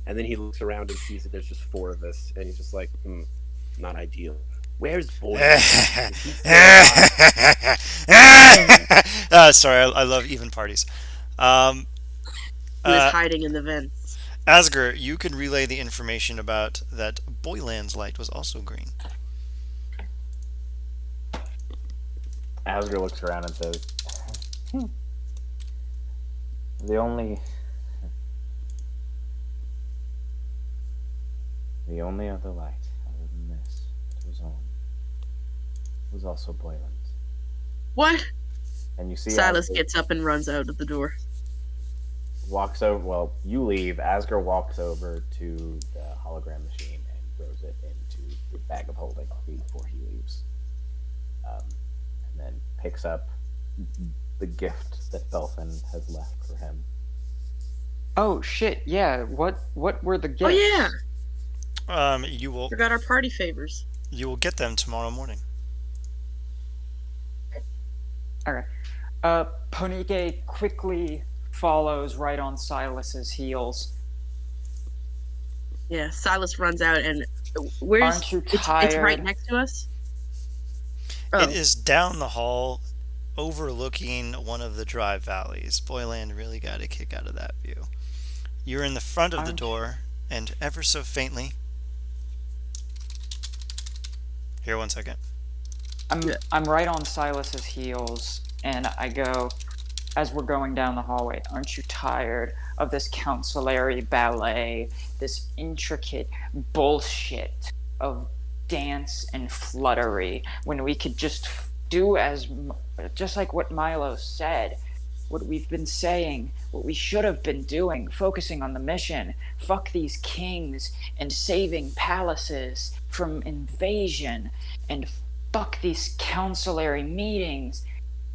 And then he looks around and sees that there's just four of us, and he's just like, not ideal. Where's Boyd? Sorry, I love even parties. He was hiding in the vents. Asger, you can relay the information about that Boyland's light was also green. Asger looks around and says, The only other light other than this that was on was also Boylan's. What? And you see Silas Asger gets up and runs out of the door. walks over. Well, you leave. Asger walks over to the hologram machine and throws it into the bag of holding before he leaves. And then picks up the gift that Belfin has left for him. Oh shit! Yeah. What were the gifts? Oh yeah. You will Forgot our party favors. get them tomorrow morning. Okay. Ponike quickly follows right on Silas's heels. Yeah, Silas runs out and where's Aren't you it's right tired? next to us? Oh. It is down the hall, overlooking one of the drive valleys. Boyland really got a kick out of that view. You're in the front of the door, and ever so faintly. Here, 1 second. I'm right on Silas's heels, and I go, as we're going down the hallway, aren't you tired of this councilary ballet, this intricate bullshit of dance and fluttery, when we could just do just like what Milo said, what we've been saying, what we should have been doing, focusing on the mission, fuck these kings and saving palaces from invasion, and fuck these councilary meetings.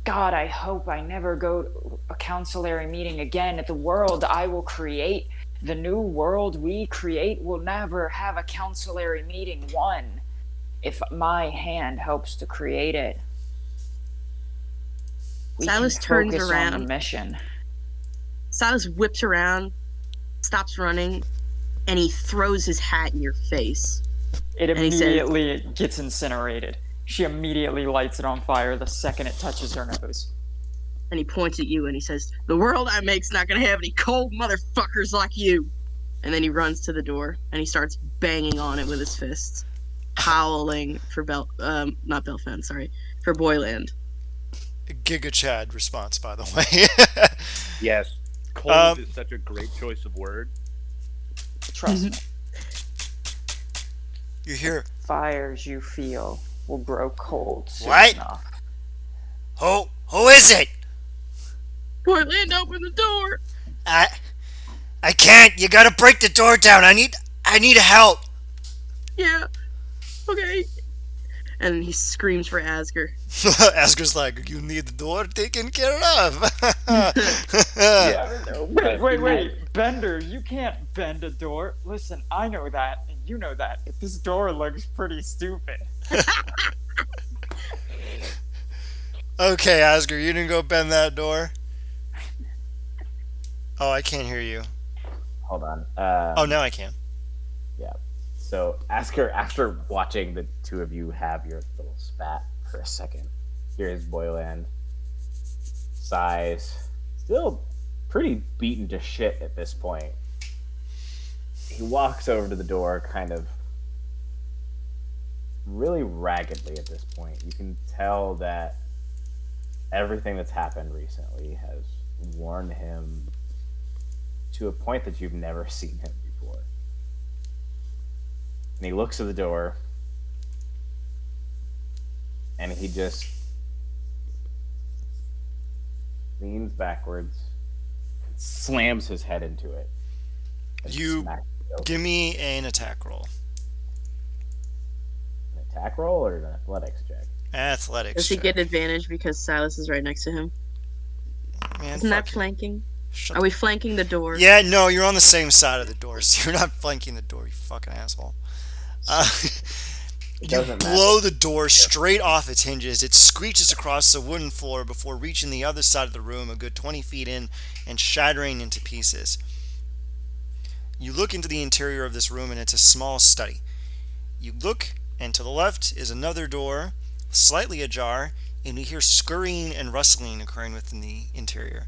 God, I hope I never go to a councilary meeting again. At the world I will create, the new world we create, will never have a councilary meeting one, if my hand helps to create it. We Silas can turns focus around. on the mission. Silas whips around, stops running, and he throws his hat in your face. It And he says- immediately gets incinerated. She immediately lights it on fire the second it touches her nose. And he points at you and he says, "The world I make's not gonna have any cold motherfuckers like you." And then he runs to the door and he starts banging on it with his fists, howling for not Belfan, sorry, for Boyland. Giga Chad response, by the way. Yes. Cold is such a great choice of word. Trust me, You hear, fires you feel will grow cold soon What? enough. who is it? Boyland, open the door! I can't. You gotta break the door down. I need help. Yeah, okay. And he screams for Asger. Asger's like, you need the door taken care of. Yeah. Wait, Bender, you can't bend a door. Listen, I know that, and You know that. This door looks pretty stupid. Okay, Oscar, you didn't go bend that door. Oh, I can't hear you. Hold on. Oh, now I can. Yeah. So after watching the two of you have your little spat for a second, here's Boyland. Sighs. Still pretty beaten to shit at this point. He walks over to the door, kind of really raggedly at this point. You can tell that everything that's happened recently has worn him to a point that you've never seen him before. And he looks at the door, and he just leans backwards, slams his head into it. And You smacks it open. give me an attack roll. An attack roll or an athletics check? Athletics Does he check. get advantage because Silas is right next to him? Man, Isn't that fuck. flanking? Shut Are we flanking the door? Yeah, no, you're on the same side of the door, so you're not flanking the door, you fucking asshole. It You doesn't matter. blow the door straight off its hinges. It screeches across the wooden floor before reaching the other side of the room, a good 20 feet in, and shattering into pieces. You look into the interior of this room, and it's a small study. You look, and to the left is another door, slightly ajar, and you hear scurrying and rustling occurring within the interior.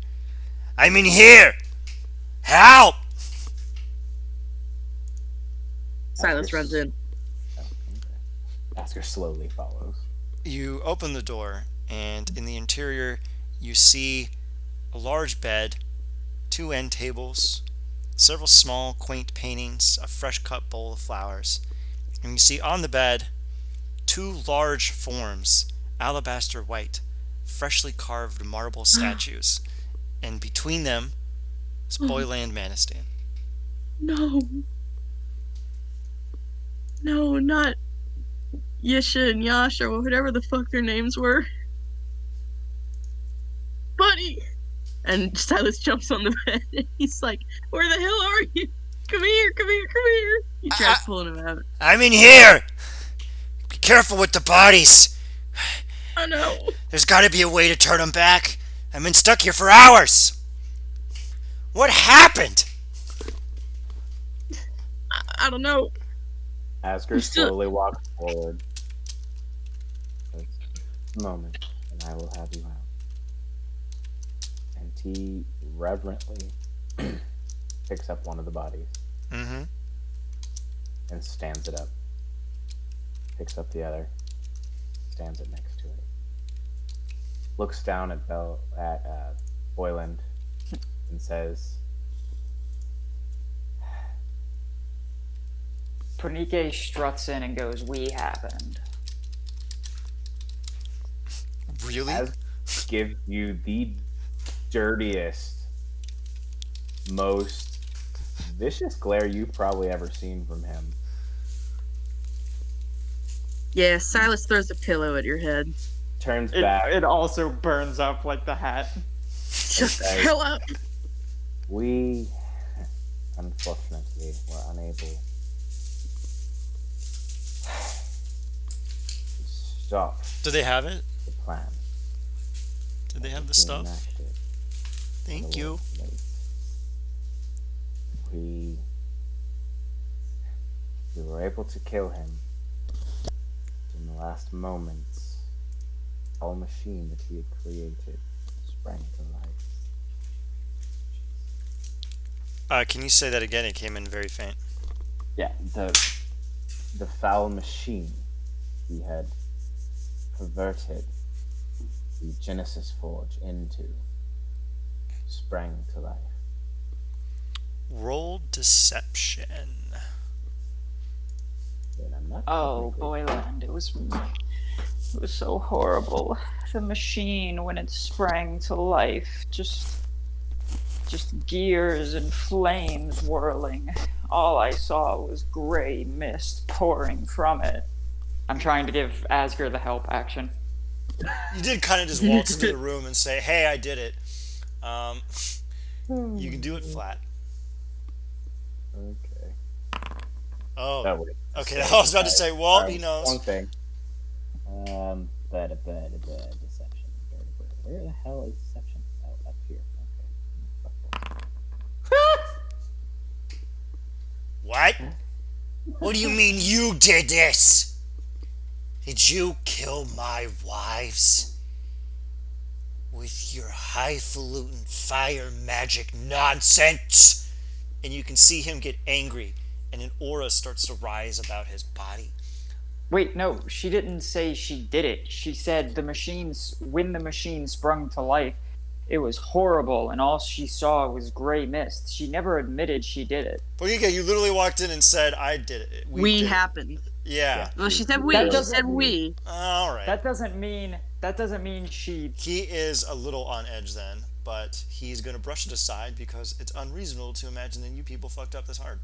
I'm in here! Help! Silas runs in. Oh, okay. Asker slowly follows. You open the door, and in the interior, you see a large bed, 2 end tables, several small, quaint paintings, a fresh cut bowl of flowers. And you see on the bed 2 large forms, alabaster white, freshly carved marble statues. And between them is Boyland Manistan. No. No, not Yisha and Yash or whatever the fuck their names were. Buddy! And Silas jumps on the bed and he's like, where the hell are you? Come here, come here, come here. He tries pulling him out. I'm in here! Be careful with the bodies! Oh no. There's gotta be a way to turn them back. I've been stuck here for hours! What happened? I don't know. Asker I'm still- slowly walks forward. Says, "A moment, and I will have you out." And he reverently picks up one of the bodies Mm-hmm. and stands it up. Picks up the other, stands it next to it. Looks down at Boyland and says, Punike struts in and goes, "We happened." Really? "As gives you the dirtiest, most vicious glare you've probably ever seen from him." Yeah, Silas throws a pillow at your head. Turns back. It also burns up like the hat. Shut the Okay. hell up. We, unfortunately, were unable to stop Do they have it? the plan. Did they have the being stuff? enacted on Thank the you. Lord's Mates. We were able to kill him in the last moments. Our machine that he had created sprang to life. Can you say that again? It came in very faint. Yeah, the foul machine he had perverted the Genesis Forge into sprang to life. Roll deception. And I'm not Oh, technically- Boyland, it was so horrible. The machine, when it sprang to life, just gears and flames whirling. All I saw was gray mist pouring from it. I'm trying to give Asger the help action. You did kind of just waltz into the room and say, "Hey, I did it." You can do it flat. Okay. Oh, Oh, wait. okay. I was about to say, well, he Wrong knows. thing. Deception. Where the hell is deception? Oh, up here. What? What do you mean you did this? Did you kill my wives? With your highfalutin fire magic nonsense? And you can see him get angry, and an aura starts to rise about his body. Wait, no, she didn't say she did it. She said when the machine sprung to life, it was horrible and all she saw was gray mist. She never admitted she did it. Well, you literally walked in and said, I did it. We did it." happened. Yeah. Well, she said That we. She doesn't- said we. All right. That doesn't mean she. He is a little on edge then, but he's going to brush it aside because it's unreasonable to imagine that you people fucked up this hard.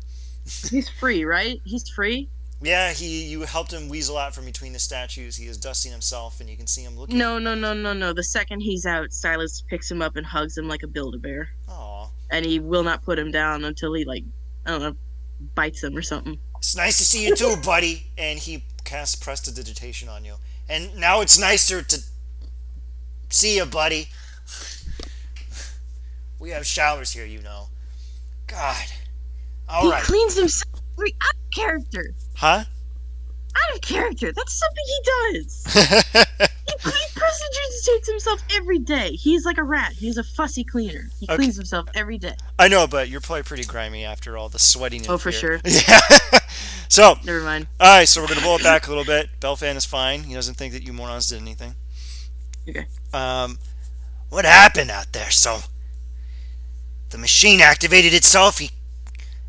He's free, right? He's free. Yeah, you helped him weasel out from between the statues. He is dusting himself, and you can see him looking. No. The second he's out, Silas picks him up and hugs him like a Build-A-Bear. Aw. And he will not put him down until he, I don't know, bites him or something. It's nice to see you too, buddy. And he casts prestidigitation on you. And now it's nicer to see you, buddy. We have showers here, you know. God. All He right. cleans himself out of character. Huh? Out of character. That's something he does. He prestidigitates himself every day. He's like a rat. He's a fussy cleaner. He cleans himself every day. I know, but you're probably pretty grimy after all the sweating. Oh, for sure. Yeah. So, Never mind. all right. So we're gonna blow it back a little bit. Belfan is fine. He doesn't think that you morons did anything. Okay. What happened out there? So, the machine activated itself. He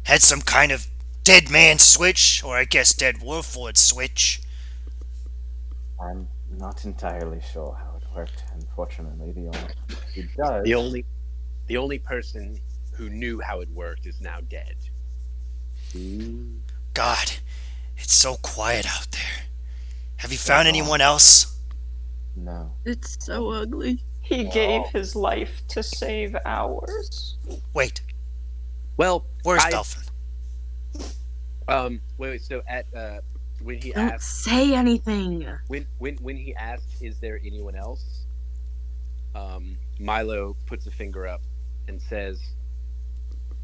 had some kind of dead man switch, or I guess dead wolf would switch. I'm not entirely sure how it worked. Unfortunately, the only who does. The only person who knew how it worked is now dead. God, it's so quiet out there. Have you found anyone else? No. It's so ugly. He gave his life to save ours. Wait, Well, where's I- Belfin? Wait. So at when he Don't asked say anything. when he asked, "Is there anyone else?" Milo puts a finger up and says,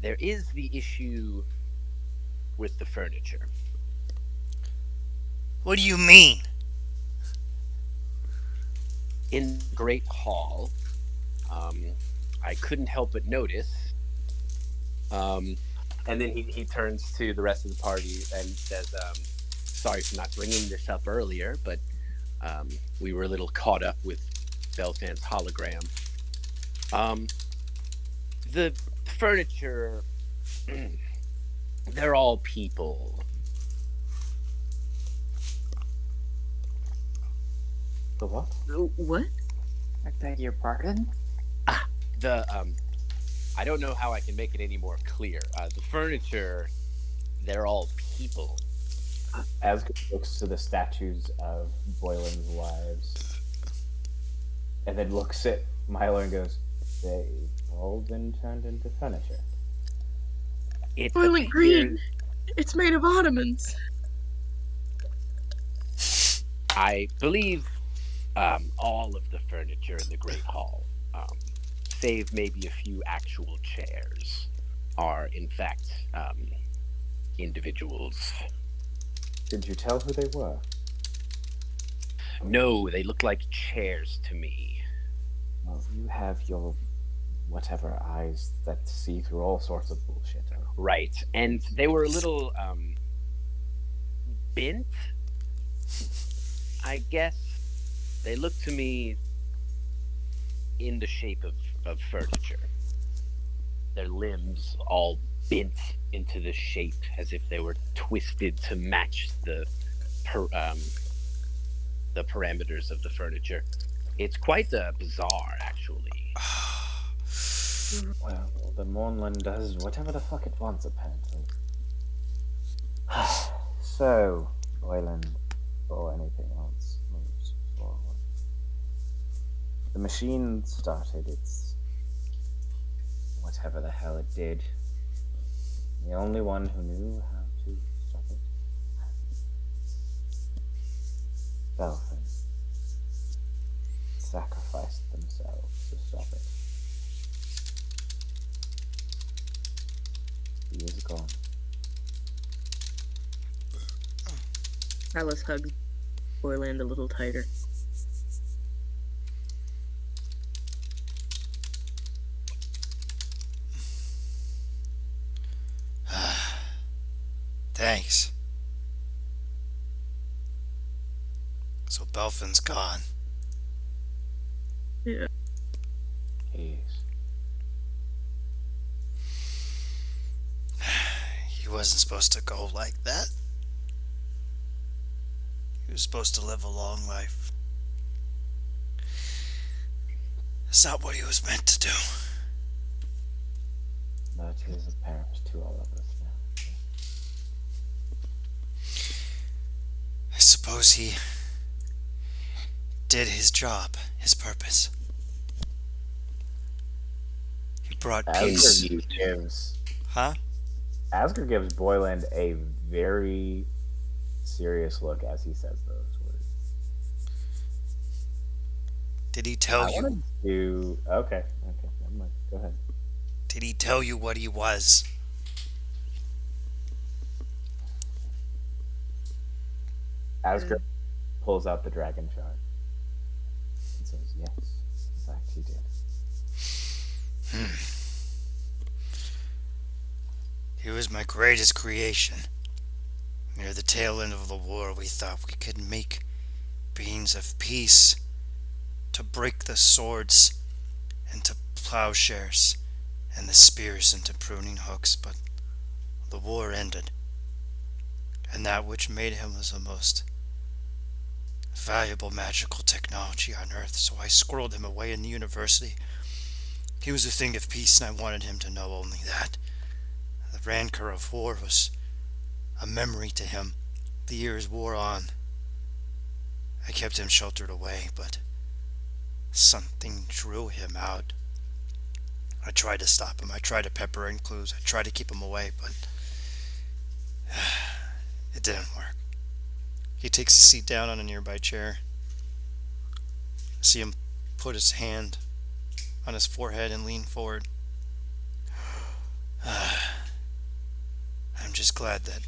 "There is the issue with the furniture." What do you mean? In the Great Hall, I couldn't help but notice. And then he turns to the rest of the party and says, "Sorry for not bringing this up earlier, but we were a little caught up with Belfan's hologram. The furniture, they're all people." The what? What? I beg your pardon? I don't know how I can make it any more clear. The furniture, they're all people. Asgard looks to the statues of Boylan's wives, and then looks at Milo and goes, "They've all been turned into furniture." It Boiling green. appears- It's made of ottomans. I believe all of the furniture in the Great Hall, save maybe a few actual chairs, are in fact individuals. Did you tell who they were? No, they look like chairs to me. Well, you have your whatever eyes that see through all sorts of bullshit. Right, and they were a little bent, I guess. They look to me in the shape of furniture. Their limbs all bent into the shape as if they were twisted to match the parameters of the furniture. It's quite bizarre, actually. Well, the Mornland does whatever the fuck it wants, apparently. So, Boylan, or anything else, moves forward. The machine started its whatever the hell it did. The only one who knew how to stop it Belfin sacrificed themselves to stop it. He is gone. Alice hugs Borland a little tighter. Thanks. So Belfin's gone. Yeah. He is. He wasn't supposed to go like that. He was supposed to live a long life. It's not what he was meant to do. But he is apparent to all of us now. I suppose he did his job, his purpose. He brought peace. Huh? Asger gives Boyland a very serious look as he says those words. Did he tell you? wanted to. Okay. Never mind. Go ahead. Did he tell you what he was? Asger pulls out the dragon shard and says, "Yes, in fact, he did." He was my greatest creation. Near the tail end of the war, we thought we could make beings of peace, to break the swords into plowshares and the spears into pruning hooks, but the war ended, and that which made him was the most valuable magical technology on Earth, so I squirreled him away in the university. He was a thing of peace, and I wanted him to know only that. The rancor of war was a memory to him. The years wore on. I kept him sheltered away, but something drew him out. I tried to stop him. I tried to pepper in clues. I tried to keep him away, but it didn't work. He takes a seat down on a nearby chair. I see him put his hand on his forehead and lean forward. I'm just glad that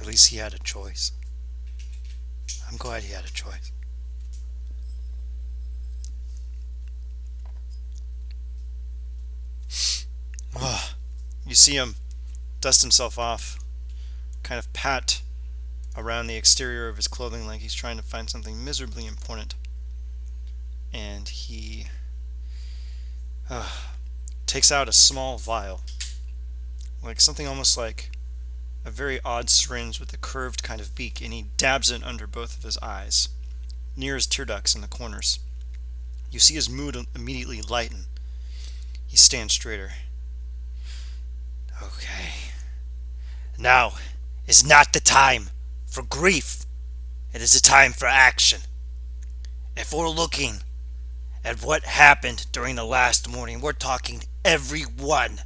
at least he had a choice. I'm glad he had a choice. You see him dust himself off, kind of pat around the exterior of his clothing like he's trying to find something miserably important. And he takes out a small vial, like something almost like a very odd syringe with a curved kind of beak, and he dabs it under both of his eyes, near his tear ducts in the corners. You see his mood immediately lighten. He stands straighter. Okay. Now is not the time for grief. It is a time for action. If we're looking at what happened during the last morning, we're talking everyone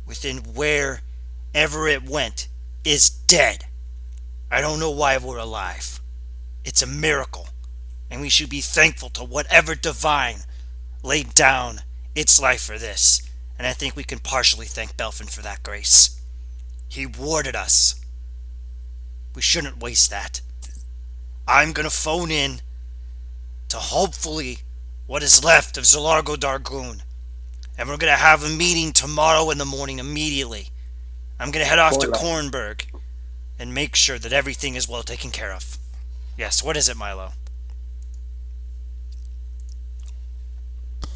within wherever it went is dead. I don't know why we're alive. It's a miracle, and we should be thankful to whatever divine laid down its life for this, and I think we can partially thank Belfin for that grace. He warded us. We shouldn't waste that. I'm gonna phone in to hopefully what is left of Zalargo Dargoon, and we're gonna have a meeting tomorrow in the morning immediately. I'm gonna head off to Kornberg and make sure that everything is well taken care of. Yes, what is it, Milo?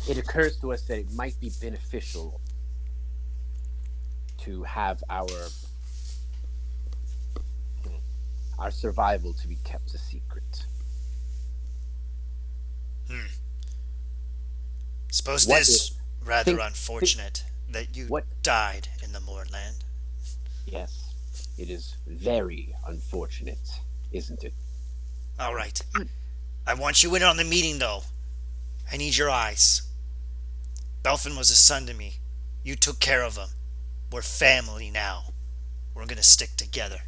It occurs to us that it might be beneficial to have our survival to be kept a secret. Suppose it is rather unfortunate that you died in the moorland. Yes, it is very unfortunate, isn't it? All right. I want you in on the meeting, though. I need your eyes. Belfin was a son to me. You took care of him. We're family now. We're gonna stick together.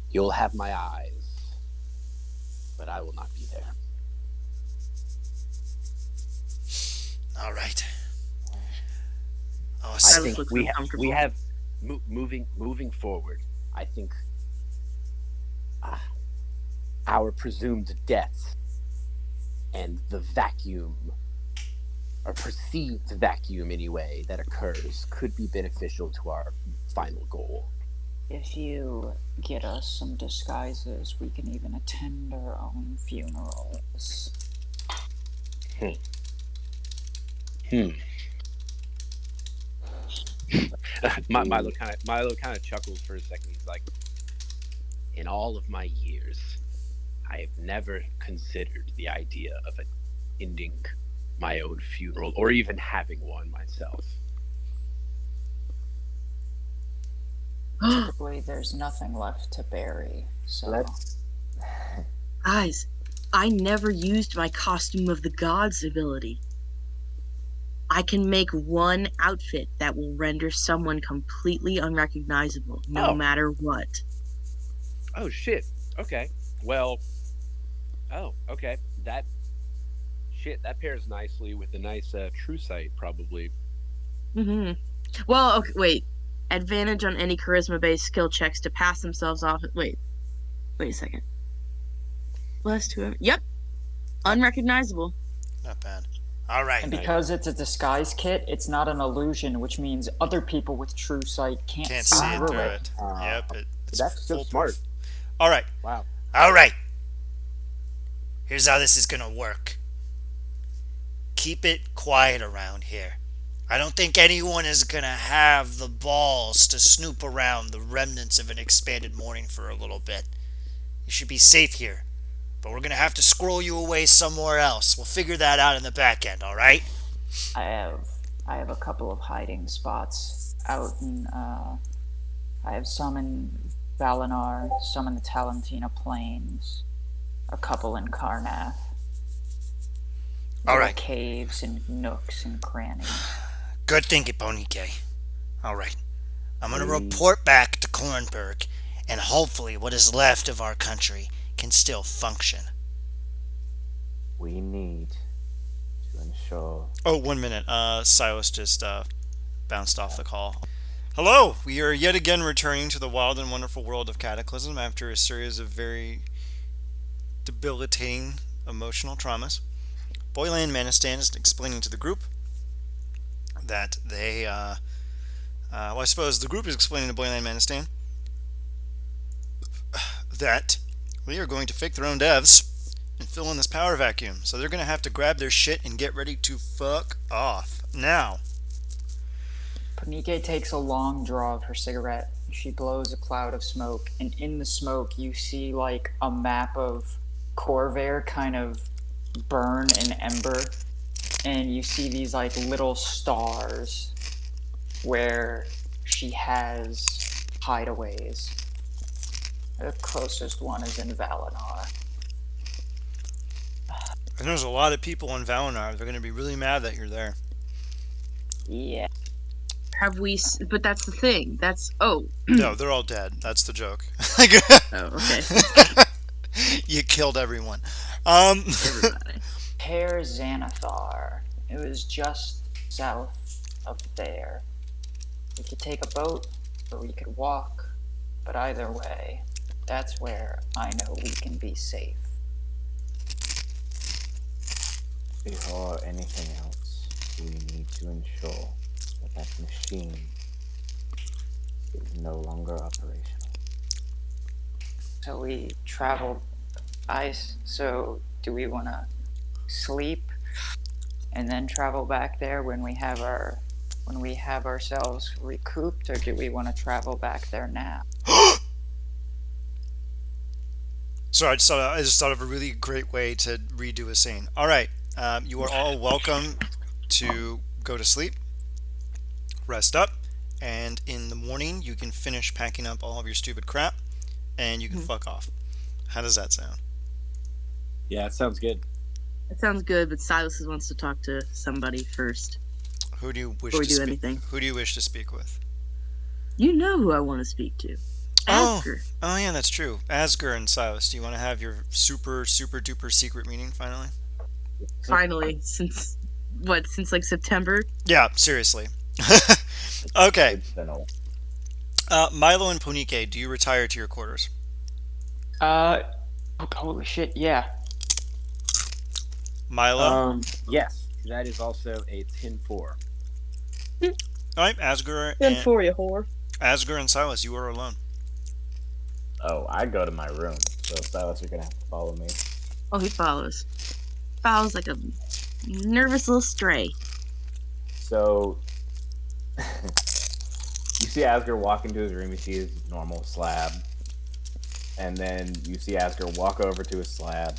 You'll have my eyes. but I will not be there. All right. Oh, I Silas think looks we uncomfortable. have moving forward. I think uh, our presumed deaths and the vacuum, or perceived vacuum anyway, that occurs could be beneficial to our final goal. If you get us some disguises, we can even attend our own funerals. Milo kind of chuckles for a second. He's like, in all of my years, I have never considered the idea of attending my own funeral or even having one myself. Typically, there's nothing left to bury, so Let's. Guys, I never used my Costume of the Gods ability. I can make one outfit that will render someone completely unrecognizable, no Oh. matter what. Oh shit. Okay. Well. Oh, okay. That pairs nicely with a nice true sight, probably. Mm-hmm. Well, okay, wait. Advantage on any charisma-based skill checks to pass themselves off. Wait a second. Plus two. Yep. Unrecognizable. not bad. All right. and because it's a disguise kit, it's not an illusion, which means other people with true sight can't Can't see see it through through it. it. Yep. It's That's so foolproof. smart. All right. Wow. All right. Here's how this is gonna work. Keep it quiet around here. I don't think anyone is gonna have the balls to snoop around the remnants of an expanded mourning for a little bit. You should be safe here, but we're gonna have to squirrel you away somewhere else. We'll figure that out in the back end, all right? I have a couple of hiding spots out in. I have some in Valinar, some in the Talentina Plains, a couple in Karnath. All Little right. caves and nooks and crannies. Good thinking, Ponike. All right. I'm gonna report back to Kornberg, and hopefully what is left of our country can still function. We need to ensure. Oh, 1 minute. Silas just bounced off the call. Hello! We are yet again returning to the wild and wonderful world of Cataclysm after a series of very debilitating emotional traumas. Boylan Manistan is explaining to the group that they, well, I suppose the group is explaining to Boylan Manistan that we are going to fake their own devs and fill in this power vacuum. So they're going to have to grab their shit and get ready to fuck off. Now, Panike takes a long draw of her cigarette. She blows a cloud of smoke, and in the smoke, you see like a map of Corvair kind of burn and ember, and you see these like little stars where she has hideaways. The closest one is in Valinar. and there's a lot of people in Valinar. They're going to be really mad that you're there. Yeah. Have we? But that's the thing. That's No, they're all dead. That's the joke. okay. You killed everyone. Everybody. Pair Xanathar. It was just south of there. We could take a boat, or we could walk, but either way, that's where I know we can be safe. Before anything else, we need to ensure that machine is no longer operational. So we travel ice. So do we want to sleep and then travel back there when we have ourselves recouped, or do we want to travel back there now? So I just thought of a really great way to redo a scene. All right, you are all welcome to go to sleep, rest up, and in the morning you can finish packing up all of your stupid crap, and you can fuck off. How does that sound? Yeah, it sounds good. That sounds good, but Silas wants to talk to somebody first Who do you wish before we to do speak? anything. Who do you wish to speak with? You know who I want to speak to. Oh, Asger. oh yeah, that's true. Asger and Silas, do you want to have your super super duper secret meeting finally? Finally, since what? Since like September. Yeah, seriously. Okay. It's been a while. Milo and Ponike, do you retire to your quarters? Uh, oh, holy shit, yeah. Milo? Yes, that is also a 10-4. All right, Asger Good and for you, whore. Silas, you are alone. Oh, I go to my room, so Silas, you're gonna have to follow me. Oh, he follows. Follows like a nervous little stray. So you see Asger walk into his room. You see his normal slab, and then you see Asger walk over to his slab,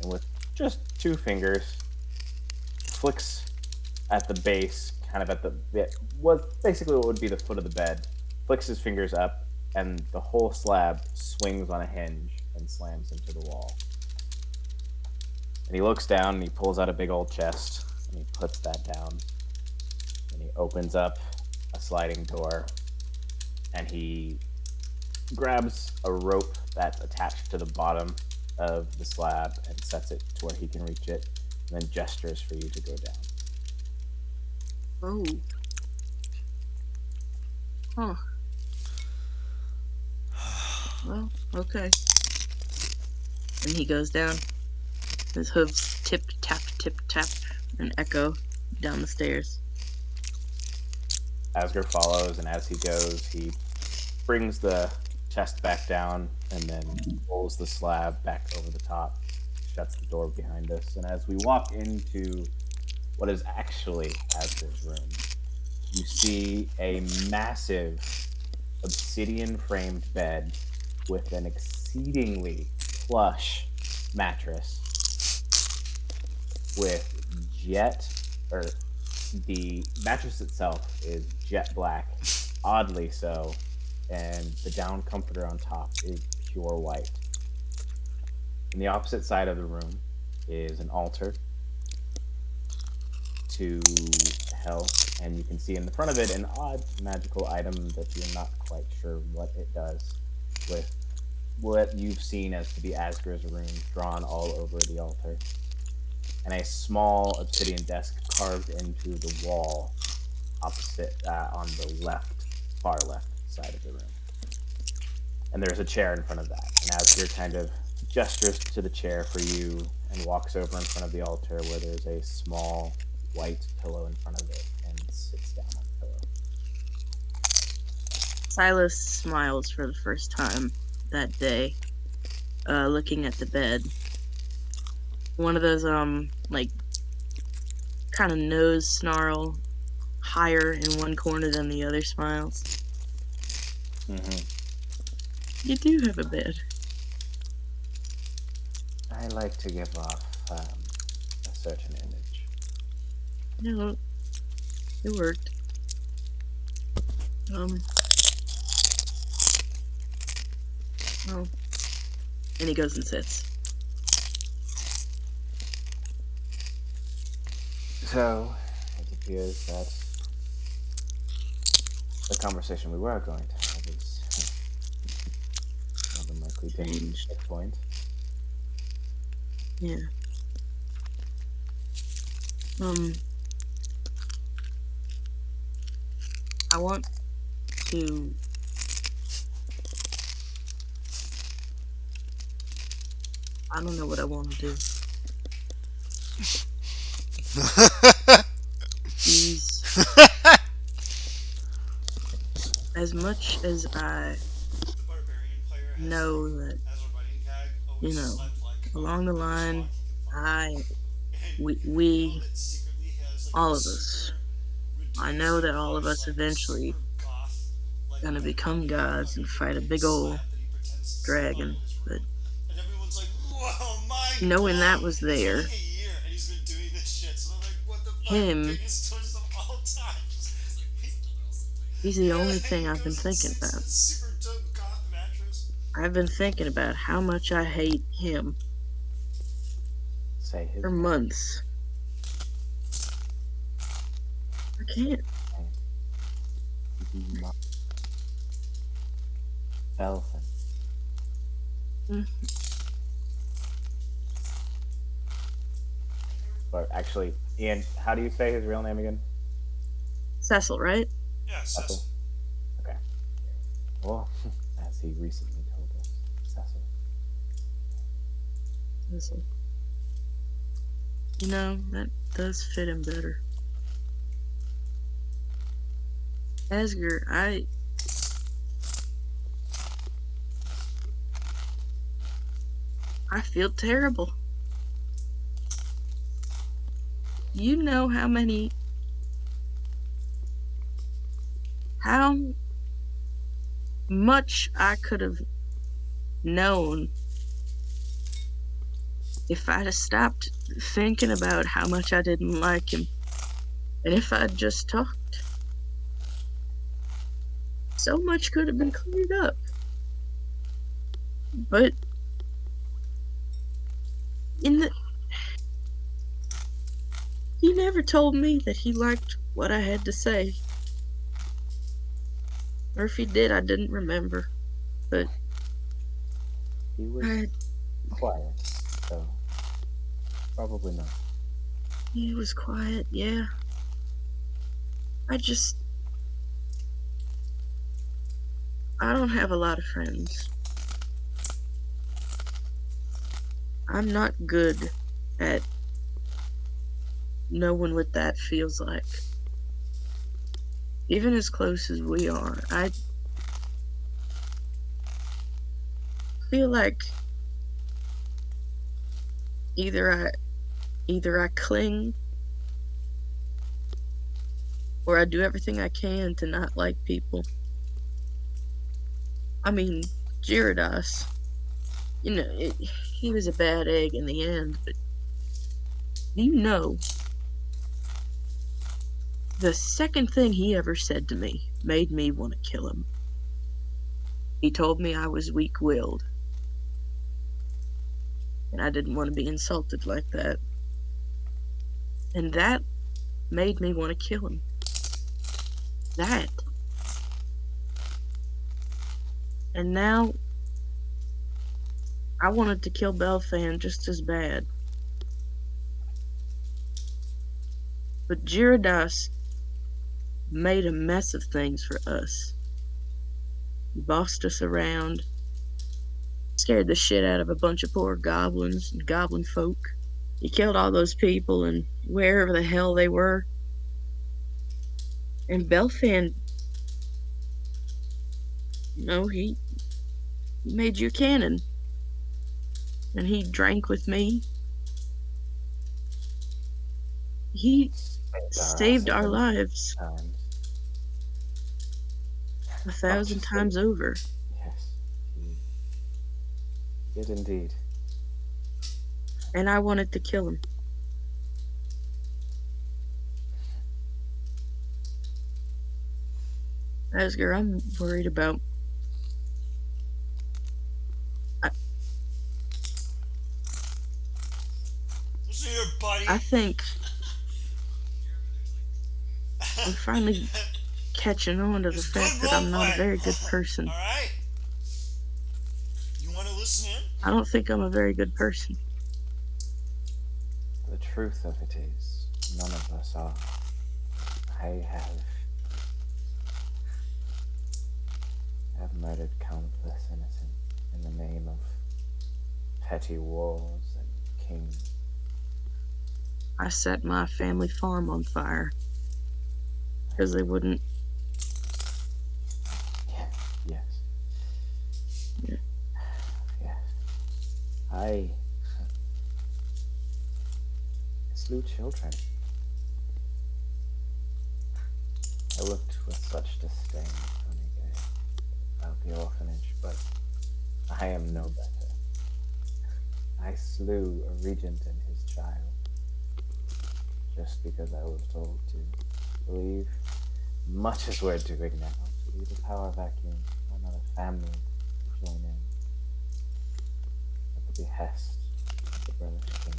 and with just two fingers, flicks at the base, kind of at what basically what would be the foot of the bed, flicks his fingers up, and the whole slab swings on a hinge and slams into the wall. And he looks down and he pulls out a big old chest and he puts that down. And he opens up a sliding door and he grabs a rope that's attached to the bottom of the slab and sets it to where he can reach it, and then gestures for you to go down. Oh. Huh. Well, okay. And he goes down. His hooves tip tap and echo down the stairs. Asger follows, and as he goes, he brings the chest back down and then pulls the slab back over the top, shuts the door behind us. And as we walk into what is actually Asger's room, you see a massive obsidian framed bed with an exceedingly plush mattress with the mattress itself is jet black, oddly so, and the down comforter on top is pure white. On the opposite side of the room is an altar to hell, and you can see in the front of it an odd magical item that you're not quite sure what it does, with what you've seen as to be Asger's runes drawn all over the altar, and a small obsidian desk carved into the wall opposite on the far left side of the room. And there's a chair in front of that. And Asger kind of gestures to the chair for you and walks over in front of the altar where there's a small white pillow in front of it and sits down on the pillow. Silas smiles for the first time that day, looking at the bed. One of those, like, kind of nose snarl, higher in one corner than the other smiles. Mm-hmm. You do have a bed. I like to give off a certain image. No, it worked. Well, and he goes and sits. So, it appears that the conversation we were going to have is more than likely taking a point. Yeah. I want to I don't know what I want to do. He's as much as I know that, you know, along the line, we, all of us, I know that all of us eventually gonna become gods and fight a big old dragon, but knowing that was there, him, he's the only thing I've been thinking about. I've been thinking about how much I hate him Say his for name. months. I can't. Belfin. Mm, But actually, Ian, how do you say his real name again? Cecil, right? Yeah, Cecil? Okay. Well, as he recently told us, Cecil. Cecil. You know, that does fit him better. Asger, I feel terrible. You know how much I could have known if I'd have stopped thinking about how much I didn't like him. And if I'd just talked, so much could have been cleared up. But in the he never told me that he liked what I had to say. Or if he did, I didn't remember. But He was quiet, so probably not. he was quiet, yeah. I don't have a lot of friends. I'm not good at knowing what that feels like. Even as close as we are, I feel like either I cling or I do everything I can to not like people. I mean, Gyarados, he was a bad egg in the end, but you know, the second thing he ever said to me made me want to kill him. He told me I was weak-willed, and I didn't want to be insulted like that. And that made me want to kill him. That. And now, I wanted to kill Belfan just as bad. But Gyarados made a mess of things for us. He bossed us around, scared the shit out of a bunch of poor goblins and goblin folk. He killed all those people and wherever the hell they were. And Belfan, he made you cannon. And he drank with me. He saved our lives Times. 1,000 times over. Yes, he did indeed. And I wanted to kill him. Asger, I'm worried about... Listen here, buddy. I think I'm finally catching on to the It's fact good that I'm not a roleplay. very good person. All right. You want to listen in? I don't think I'm a very good person. The truth of it is, none of us are. I have murdered countless innocents in the name of petty wars and kings. I set my family farm on fire because they wouldn't. Yes. Yeah. Yes. I slew children. I looked with such disdain on about the orphanage, but I am no better. I slew a regent and his child just because I was told to leave, much as we're doing now, to leave a power vacuum for another family to join in at the behest of the brother king.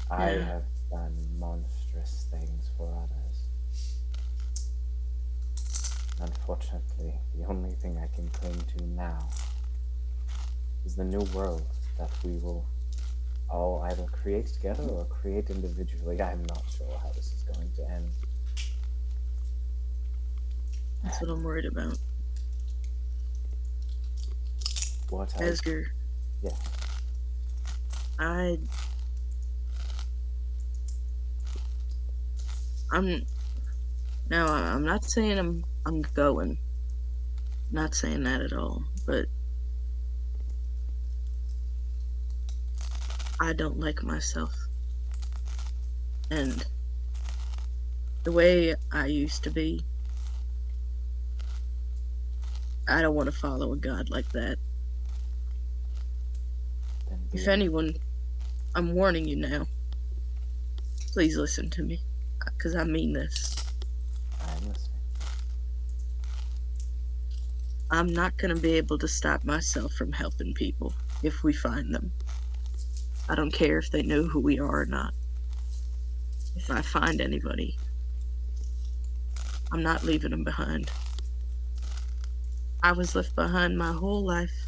I have done monstrous things for others. Unfortunately, the only thing I can cling to now is the new world that we will all either create together or create individually. I'm not sure how this is going to end. That's what I'm worried about. What I... Asger, Yeah. I'm now I'm not saying I'm going. Not saying that at all, but I don't like myself. And the way I used to be, I don't want to follow a god like that. Then If be anyone, I'm warning you now. Please listen to me, because I mean this. I'm listening. I'm not going to be able to stop myself from helping people if we find them. I don't care if they know who we are or not. If I find anybody, I'm not leaving them behind. I was left behind my whole life.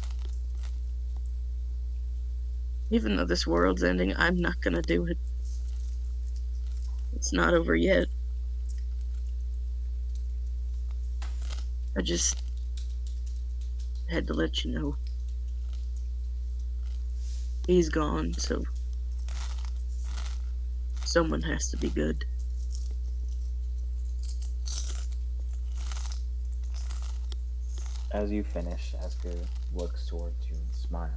Even though this world's ending, I'm not gonna do it. It's not over yet. I just had to let you know. He's gone, so someone has to be good. As you finish, Asger looks towards you and smiles.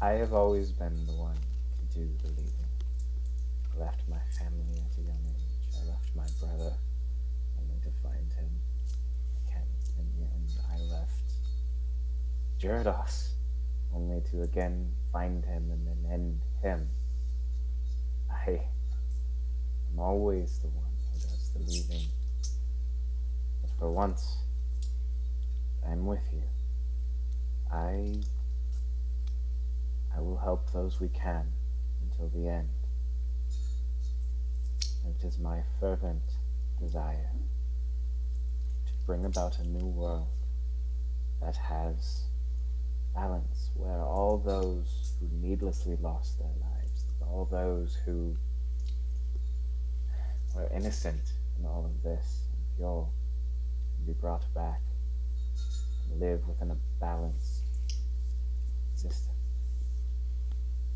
I have always been the one to do the leaving. I left my family at a young age. I left my brother only to find him again. In the end, I left Gyarados only to again find him and then end him. I'm always the one who does the leaving. But for once, I'm with you. I will help those we can until the end. It is my fervent desire to bring about a new world that has balance, where all those who needlessly lost their lives, all those who were innocent in all of this and pure, can be brought back and live within a balanced existence.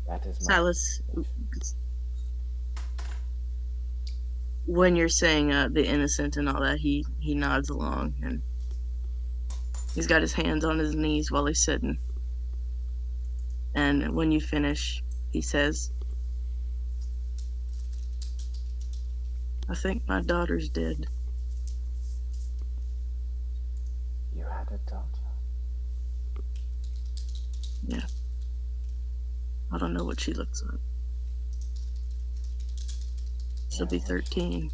That is my Silas, wish. when you're saying the innocent and all that, he nods along and he's got his hands on his knees while he's sitting. And when you finish, he says, I think my daughter's dead. You had a daughter? Yeah. I don't know what she looks like. She'll be 13.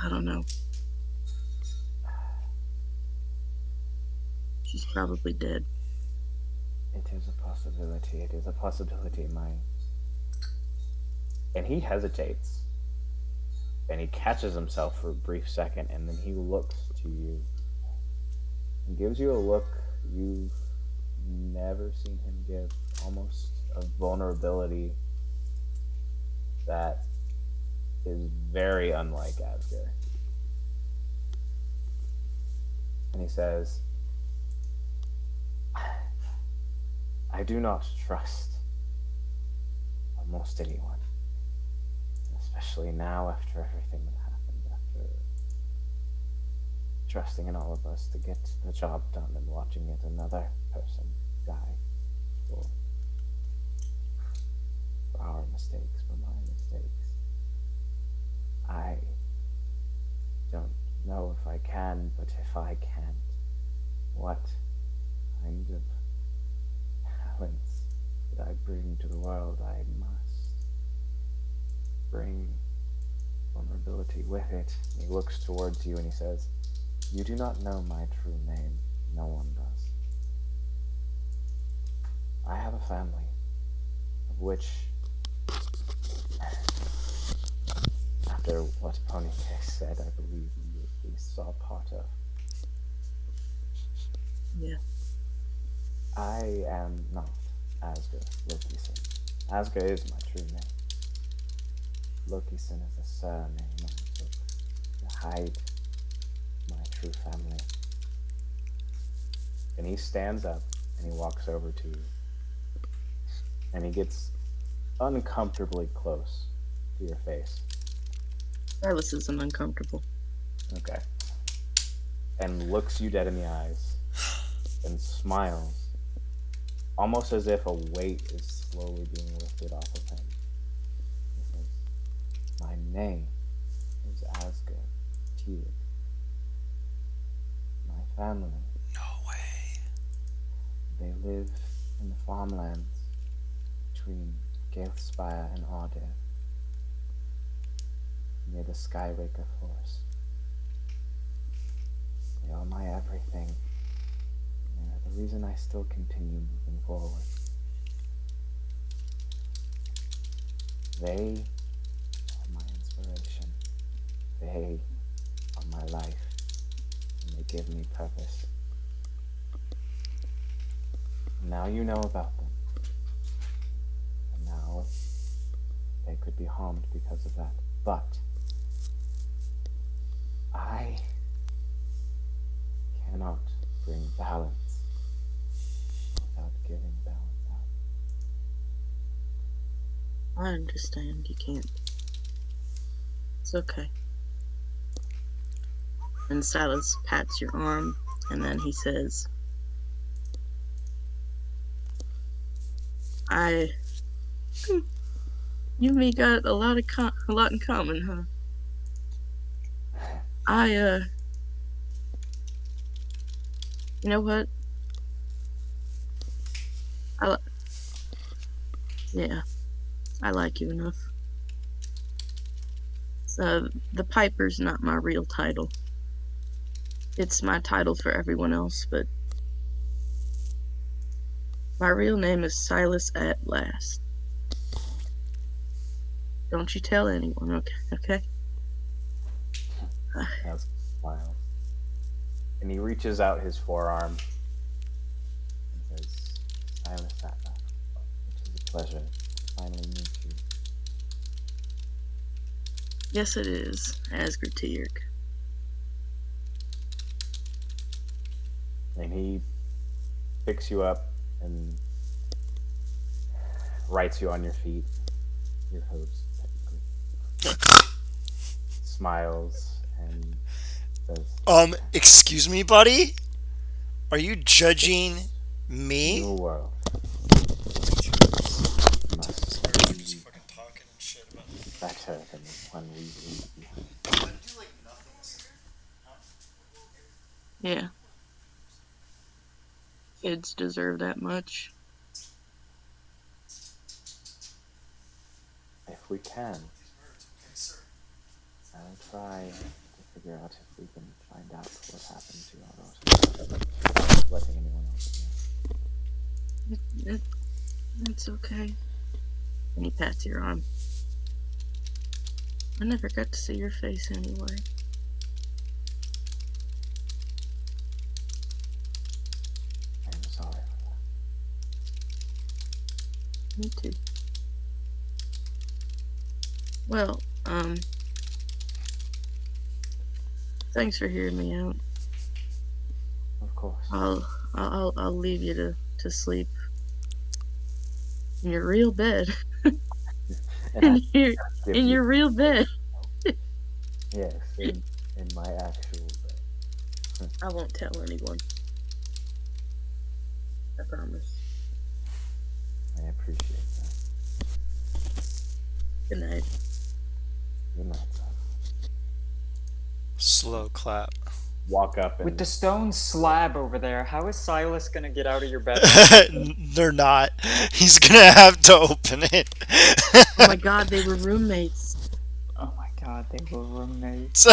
I don't know. She's probably dead. It is a possibility. It is a possibility, And he hesitates. And he catches himself for a brief second, and then he looks to you. And gives you a look you've never seen him give. Almost a vulnerability that is very unlike Asger. And he says, I do not trust almost anyone. Especially now after everything that happened, after trusting in all of us to get the job done and watching yet another person die for our mistakes, for my mistakes. I don't know if I can, but if I can't, what kind of balance that I bring to the world? I must bring vulnerability with it. And he looks towards you and he says, you do not know my true name. No one does. I have a family, a which, after what Ponycake said, I believe you at least saw part of. Yeah. I am not Asger Lokison. Asger is my true name. Lokison is a surname I took to hide my true family. And he stands up and he walks over to you. And he gets uncomfortably close to your face. Silas isn't uncomfortable. Okay. And looks you dead in the eyes and smiles, almost as if a weight is slowly being lifted off of him. He says, "My name is Asger Teague. My family, No way. they live in the farmlands between Gailspire and Ardir, near the Skyraker Forest. They are my everything. They are the reason I still continue moving forward. They are my inspiration. They are my life. And they give me purpose. And now you know about them. And now they could be harmed because of that. But I cannot bring balance without giving balance out. I understand. You can't. It's okay. And Silas pats your arm, and then he says, you and me got a lot in common, huh? You know what? Yeah, I like you enough. So, the Piper's not my real title. It's my title for everyone else, but my real name is Silas at last. Don't you tell anyone, okay? As smiles. And he reaches out his forearm and says, Silas Atlas, it is a pleasure to finally meet you. Yes, it is, Asger Teague. And he picks you up and rights you on your feet. Your hooves, technically. Smiles and says, Excuse me, buddy? Are you judging me? New world must be better than the one we leave behind. Yeah. Kids deserve that much. If we can, I'll try to figure out if we can find out what happened to our daughter without letting anyone else know. It's okay. And he pats your arm. I never got to see your face anyway. I'm sorry for that. Me too. Well, thanks for hearing me out. Of course. I'll leave you to sleep in your real bed. And in your real bed. Yes, in my actual bed. I won't tell anyone. I promise. I appreciate that. Good night. Good night, son. Slow clap. Walk up and With the stone slab over there, how is Silas gonna get out of your bed? They're not. He's gonna have to open it. Oh my god, they were roommates. Oh my god, they were roommates.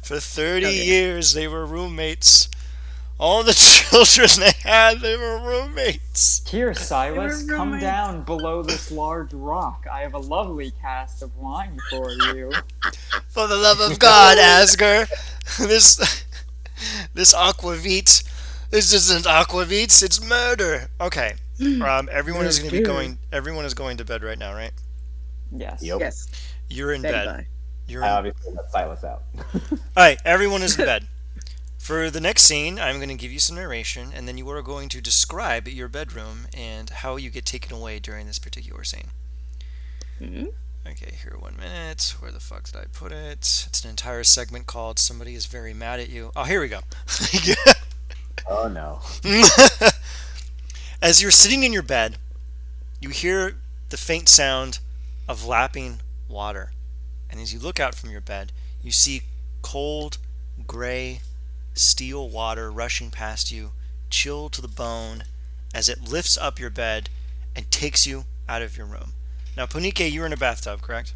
For 30 years, they were roommates. All the children they were roommates. Here, Silas, were come roommates. down below this large rock. I have a lovely cask of wine for you. For the love of God, Asger, this this aquavit, this isn't aquavit, it's murder. Okay, everyone is going to be Murder. going. Everyone is going to bed right now, right? Yes. Yep. Yes. You're in Betty bed. bye. You're I in. obviously let Silas out. All right, everyone is in bed. For the next scene, I'm going to give you some narration, and then you are going to describe your bedroom and how you get taken away during this particular scene. Mhm. Okay, here, 1 minute. Where the fuck did I put it? It's an entire segment called Somebody is Very Mad at You. Oh, here we go. Oh no. As you're sitting in your bed, you hear the faint sound of lapping water. And as you look out from your bed, you see cold, gray, steel water rushing past you, chill to the bone, as it lifts up your bed and takes you out of your room. Now, Punike, you're in a bathtub, correct?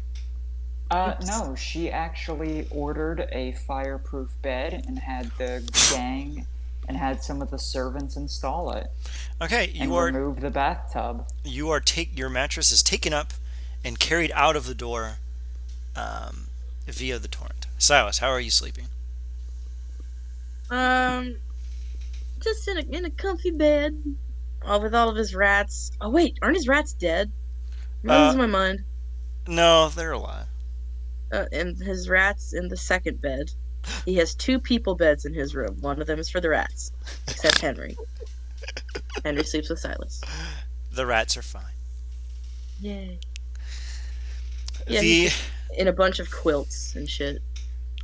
No, she actually ordered a fireproof bed and had the gang and had some of the servants install it Okay, and remove the bathtub. your mattress is taken up and carried out of the door via the torrent. Silas, how are you sleeping? Just in a comfy bed, with all of his rats. Oh wait, aren't his rats dead? Am I losing my mind? No, they're alive. And his rats in the second bed. He has 2 people beds in his room. One of them is for the rats, except Henry. Henry sleeps with Silas. The rats are fine. Yay. Yeah, The he's just in a bunch of quilts and shit.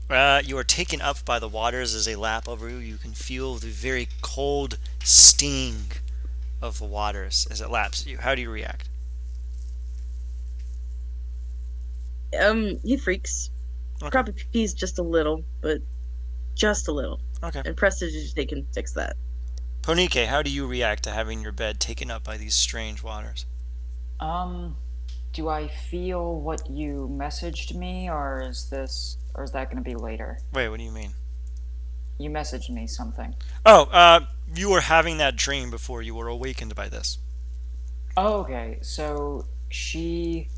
You are taken up by the waters as they lap over you. You can feel the very cold sting of the waters as it laps at you. How do you react? He freaks. Okay. Probably pees just a little, but just a little. Okay. And Prestidigitate can fix that. Ponike, how do you react to having your bed taken up by these strange waters? Do I feel what you messaged me, or is that going to be later? Wait, what do you mean? You messaged me something. Oh, you were having that dream before you were awakened by this. Oh, okay. So she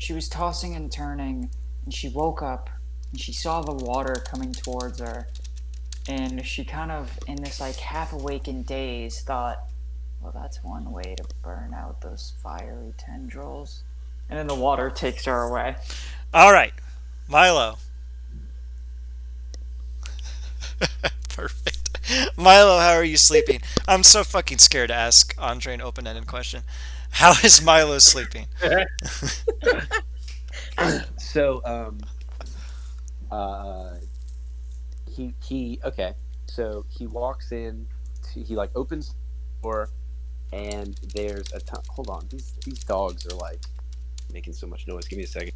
was tossing and turning, and she woke up and she saw the water coming towards her, and she kind of, in this like half awakened daze, thought, well, that's one way to burn out those fiery tendrils. And then the water takes her away. All right, Milo. Perfect. Milo, how are you sleeping? I'm so fucking scared to ask Andre an open-ended question. How is Milo sleeping? So, he okay. So he walks in. He like opens the door, and there's a ton. Hold on, these dogs are like making so much noise. Give me a second.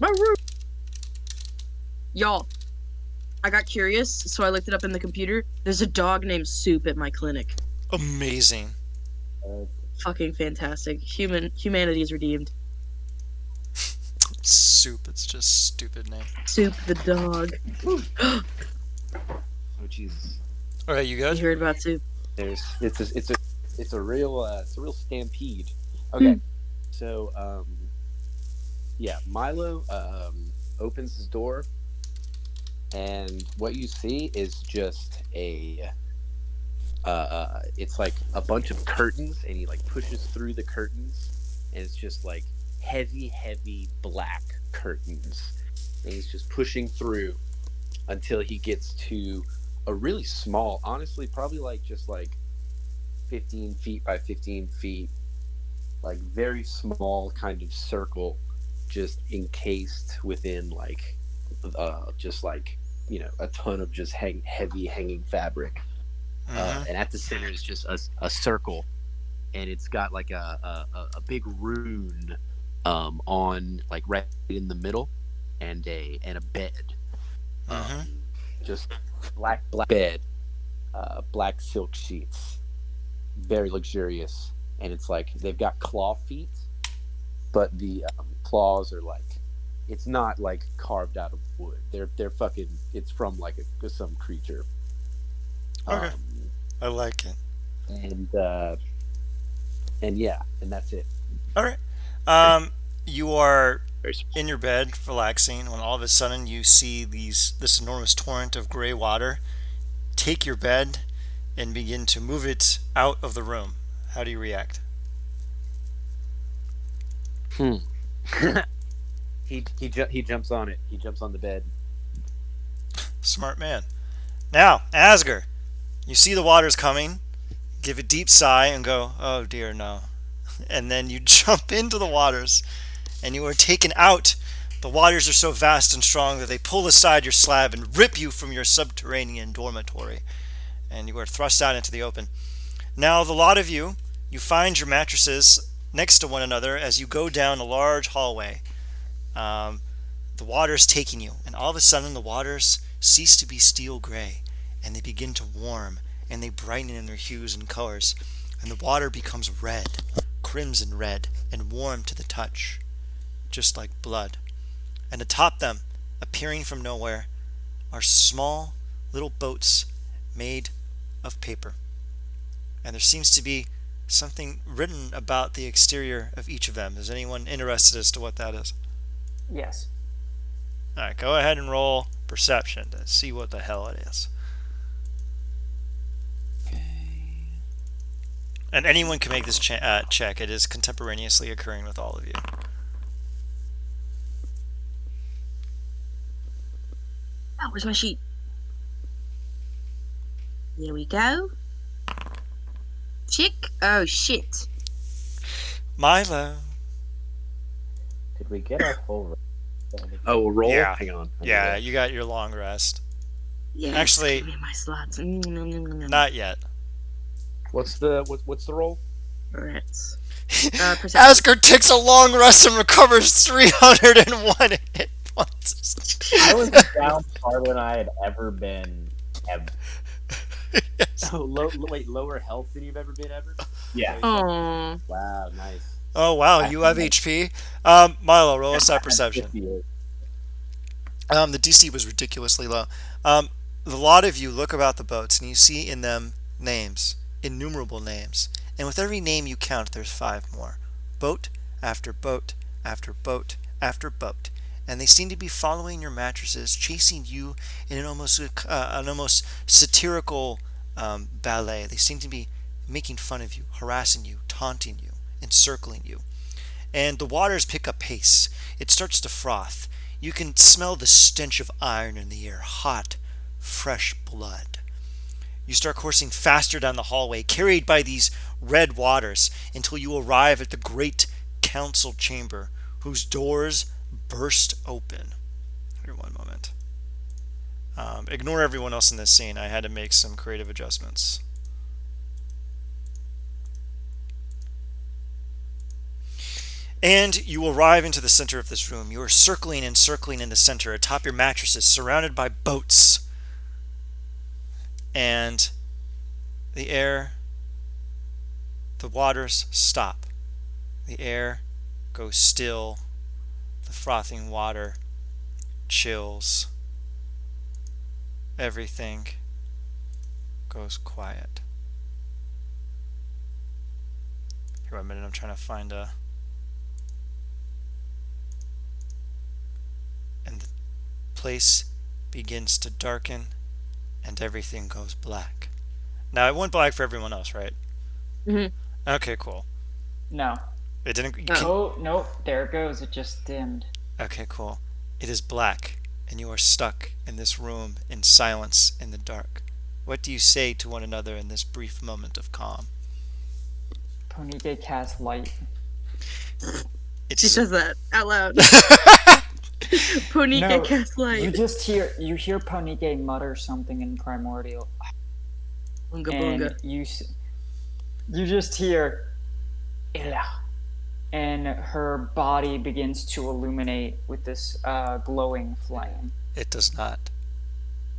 My room. Y'all, I got curious, so I looked it up in the computer. There's a dog named Soup at my clinic. Amazing. Fucking fantastic. Humanity is redeemed. Soup, it's just stupid name. Soup the dog. Oh Jesus! All right, you You good? heard about Soup? It's a real stampede. Okay, so yeah, Milo opens his door, and what you see is just it's like a bunch of curtains, and he like pushes through the curtains, and it's just like heavy black curtains, and he's just pushing through until he gets to a really small, honestly, probably like just like 15 feet by 15 feet, like very small kind of circle, just encased within like just like, you know, a ton of just heavy hanging fabric. And at the center is just a circle, and it's got like a big rune on like right in the middle, and a bed, just black bed, black silk sheets, very luxurious, and it's like they've got claw feet, but the claws are like, it's not like carved out of wood. They're fucking. It's from like some creature. Okay. I like it. and yeah, and that's it. All right. Um, you are Very small. in your bed, relaxing, when all of a sudden you see this enormous torrent of gray water take your bed and begin to move it out of the room. How do you react? Hmm. He jumps on it. He jumps on the bed. Smart man. Now, Asger, you see the waters coming, give a deep sigh and go, oh dear, no. And then you jump into the waters and you are taken out. The waters are so vast and strong that they pull aside your slab and rip you from your subterranean dormitory. And you are thrust out into the open. Now, the lot of you, you find your mattresses next to one another as you go down a large hallway. Um, the water's taking you, and all of a sudden the waters cease to be steel gray, and they begin to warm, and they brighten in their hues and colors, and the water becomes red, crimson red, and warm to the touch, just like blood. And atop them, appearing from nowhere, are small little boats made of paper. And there seems to be something written about the exterior of each of them. Is anyone interested as to what that is? Yes. All right, go ahead and roll perception to see what the hell it is. Okay. And anyone can make this check. It is contemporaneously occurring with all of you. Oh, where's my sheet? Here we go. Chick. Oh, shit. Milo. Did we get our full? Oh, a roll. Yeah. Hang on. Yeah, you got your long rest. Yes, Actually- give me my slots. Not yet. What's the roll? Rats. Perception. Asgard takes a long rest and recovers 301 hit points. I was down farther than I had ever been. Ever. Yes. Oh, wait, lower health than you've ever been ever. Yeah. Oh. Wow, nice. Oh, wow, you have HP? Milo, roll a stat perception. 58. The DC was ridiculously low. The lot of you look about the boats and you see in them names, innumerable names. And with every name you count, there's 5 more. Boat after boat after boat after boat. And they seem to be following your mattresses, chasing you in an almost satirical ballet. They seem to be making fun of you, harassing you, taunting you, encircling you. And the waters pick up pace. It starts to froth. You can smell the stench of iron in the air, hot, fresh blood. You start coursing faster down the hallway, carried by these red waters, until you arrive at the great council chamber, whose doors burst open. Here, one moment. Ignore everyone else in this scene. I had to make some creative adjustments. And you arrive into the center of this room. You are circling and circling in the center, atop your mattresses, surrounded by boats. And the air, the waters stop. The air goes still. The frothing water chills. Everything goes quiet. Here, one minute, I'm trying to find a... And the place begins to darken and everything goes black. Now, it went black for everyone else, right? Mhm. Okay, cool. No. It didn't... Oh, nope. There it goes. It just dimmed. Okay, cool. It is black, and you are stuck in this room in silence in the dark. What do you say to one another in this brief moment of calm? Ponike cast light. It's She says that out loud. Ponika No, cast light. You hear Ponike mutter something in primordial, Bunga and bunga. you just hear Illa, and her body begins to illuminate with this glowing flame. It does not.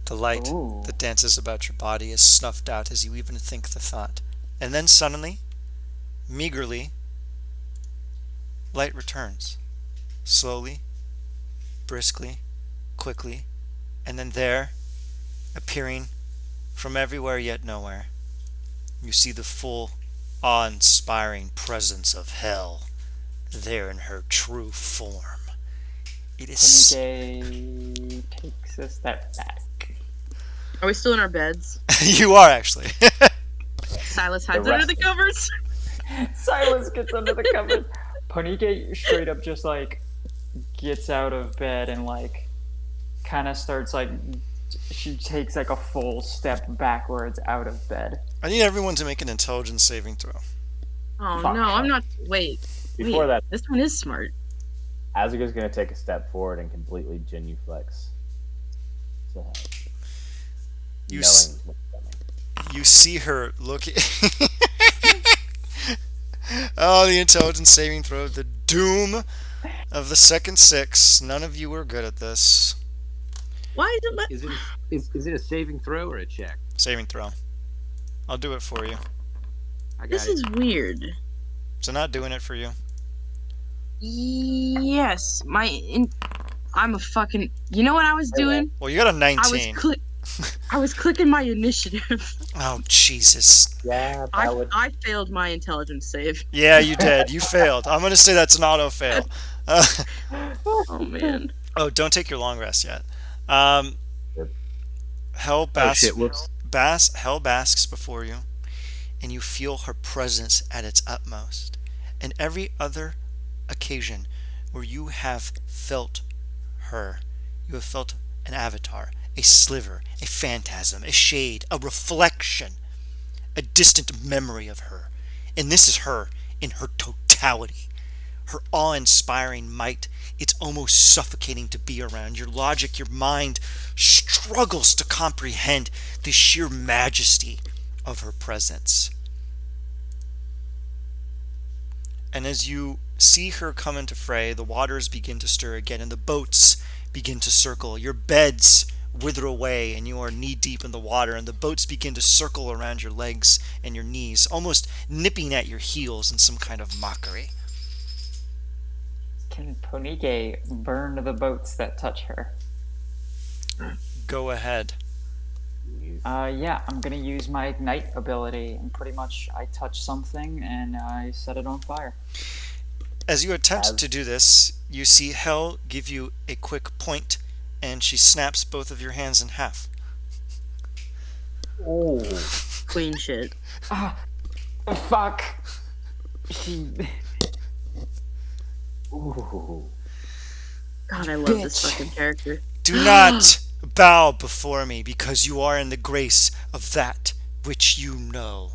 The light Ooh. that dances about your body is snuffed out as you even think the thought. And then suddenly, meagerly, light returns. Slowly, briskly, quickly, and then there, appearing from everywhere yet nowhere, You see the full, awe-inspiring presence of hell there in her true form. It is. Panike takes a step back. Are we still in our beds? You are actually. Silas hides The under the rest- covers. Silas gets under the covers. Panike straight up just like gets out of bed and like kind of starts like she takes like a full step backwards out of bed. I need everyone to make an intelligence saving throw. Oh Fuck. no, I'm not. Wait. Before that, This one is smart. Azur's going to take a step forward and completely genuflex to help. You Knowing s- what's coming. You see her looking. Oh, the intelligence saving throw. The doom of the second six. None of you are good at this. Why is it? Is it a saving throw or a check? Saving throw. I'll do it for you. I got This it. is weird. So not doing it for you. Yes, I'm a fucking. You know what I was doing? Well, you got a I was 19. I was clicking my initiative. Oh, Jesus. Yeah, that would. I failed my intelligence save. Yeah, you did. You failed. I'm going to say that's an auto fail. Oh man. Oh, don't take your long rest yet. Hell Oh basks, shit! Whoops. Hell basks before you, and you feel her presence at its utmost. And every other occasion where you have felt her, you have felt an avatar, a sliver, a phantasm, a shade, a reflection, a distant memory of her. And this is her in her totality. Her awe-inspiring might, it's almost suffocating to be around. Your logic, your mind struggles to comprehend the sheer majesty of her presence. And as you see her come into fray, the waters begin to stir again, and the boats begin to circle. Your beds wither away, and you are knee-deep in the water, and the boats begin to circle around your legs and your knees, almost nipping at your heels in some kind of mockery. Can Panike burn the boats that touch her? Go ahead. Yeah, I'm gonna use my ignite ability, and pretty much I touch something and I set it on fire. As you attempt to do this, you see Hell give you a quick point, and she snaps both of your hands in half. Oh. Queen shit. Fuck. She. Ooh. God, I love this Bitch. fucking character. Do not bow before me, because you are in the grace of that which you know.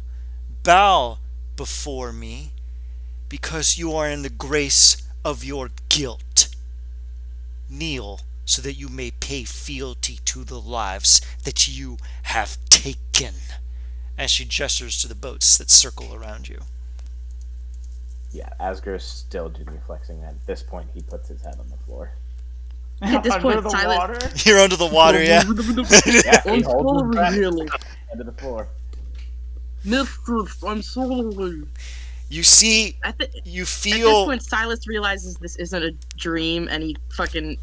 Bow before me, because you are in the grace of your guilt. Kneel, so that you may pay fealty to the lives that you have taken. As she gestures to the boats that circle around you. Yeah, Asger's still genuflexing. At this point, he puts his head on the floor. At this Under point, the Silas. water? You're under the water, yeah? Yeah, he I'm holds his breath sorry, really. into the floor. Mistress, I'm sorry. You see, At this feel... point, Silas realizes this isn't a dream, and he fucking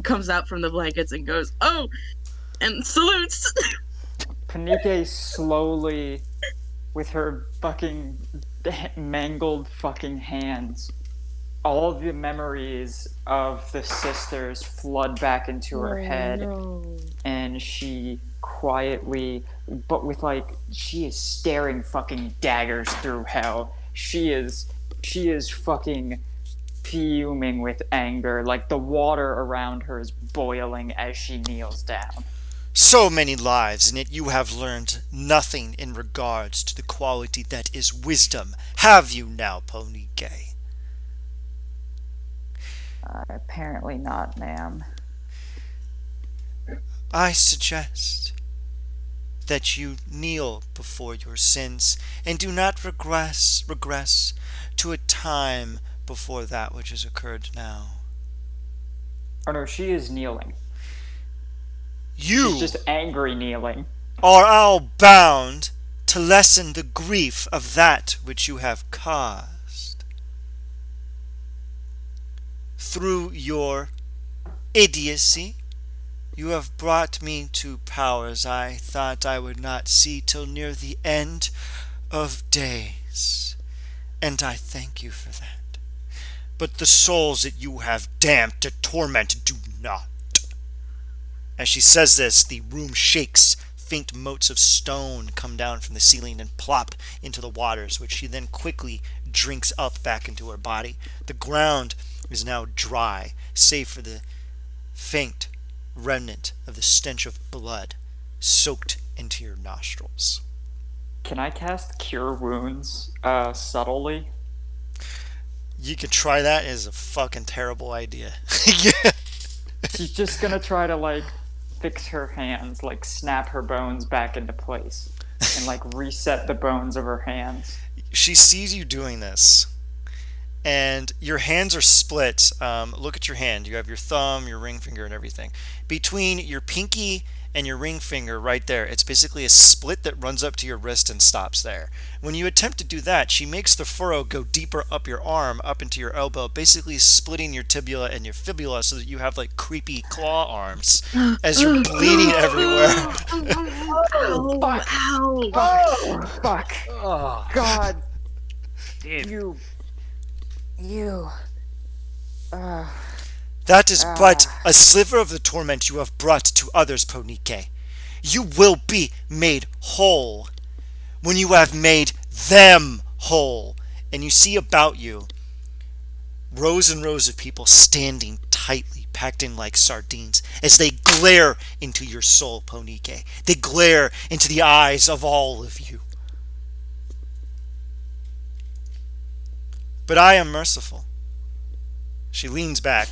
comes out from the blankets and goes, "Oh," and salutes. Panike slowly, with her fucking mangled fucking hands, all the memories of the sisters flood back into her head, No. and she quietly, but with like, she is staring fucking daggers through Hell. She is fucking fuming with anger. Like, the water around her is boiling as she kneels down. So many lives, and yet you have learned nothing in regards to the quality that is wisdom. Have you now, Pony Gay? Apparently not, ma'am. I suggest that you kneel before your sins and do not regress to a time before that which has occurred now. Oh no, she is kneeling. You She's just angry kneeling. are all bound to lessen the grief of that which you have caused. Through your idiocy, you have brought me to powers I thought I would not see till near the end of days, and I thank you for that. But the souls that you have damned to torment do not. As she says this, the room shakes. Faint motes of stone come down from the ceiling and plop into the waters, which she then quickly drinks up back into her body. The ground is now dry, save for the faint remnant of the stench of blood soaked into your nostrils. Can I cast Cure Wounds subtly? You could try that. It is a fucking terrible idea. Yeah. She's just gonna try to, like, fix her hands, like, snap her bones back into place, and, like, reset the bones of her hands. She sees you doing this, and your hands are split. Look at your hand. You have your thumb, your ring finger, and everything. Between your pinky and your ring finger right there, it's basically a split that runs up to your wrist and stops there. When you attempt to do that, she makes the furrow go deeper up your arm, up into your elbow, basically splitting your tibia and your fibula so that you have like creepy claw arms as you're bleeding everywhere. Ow, Fuck. ow. Fuck. Oh, God, damn. you. That is but a sliver of the torment you have brought to others, Ponike. You will be made whole when you have made them whole. And you see about you rows and rows of people standing tightly, packed in like sardines, as they glare into your soul, Ponike. They glare into the eyes of all of you. But I am merciful. She leans back,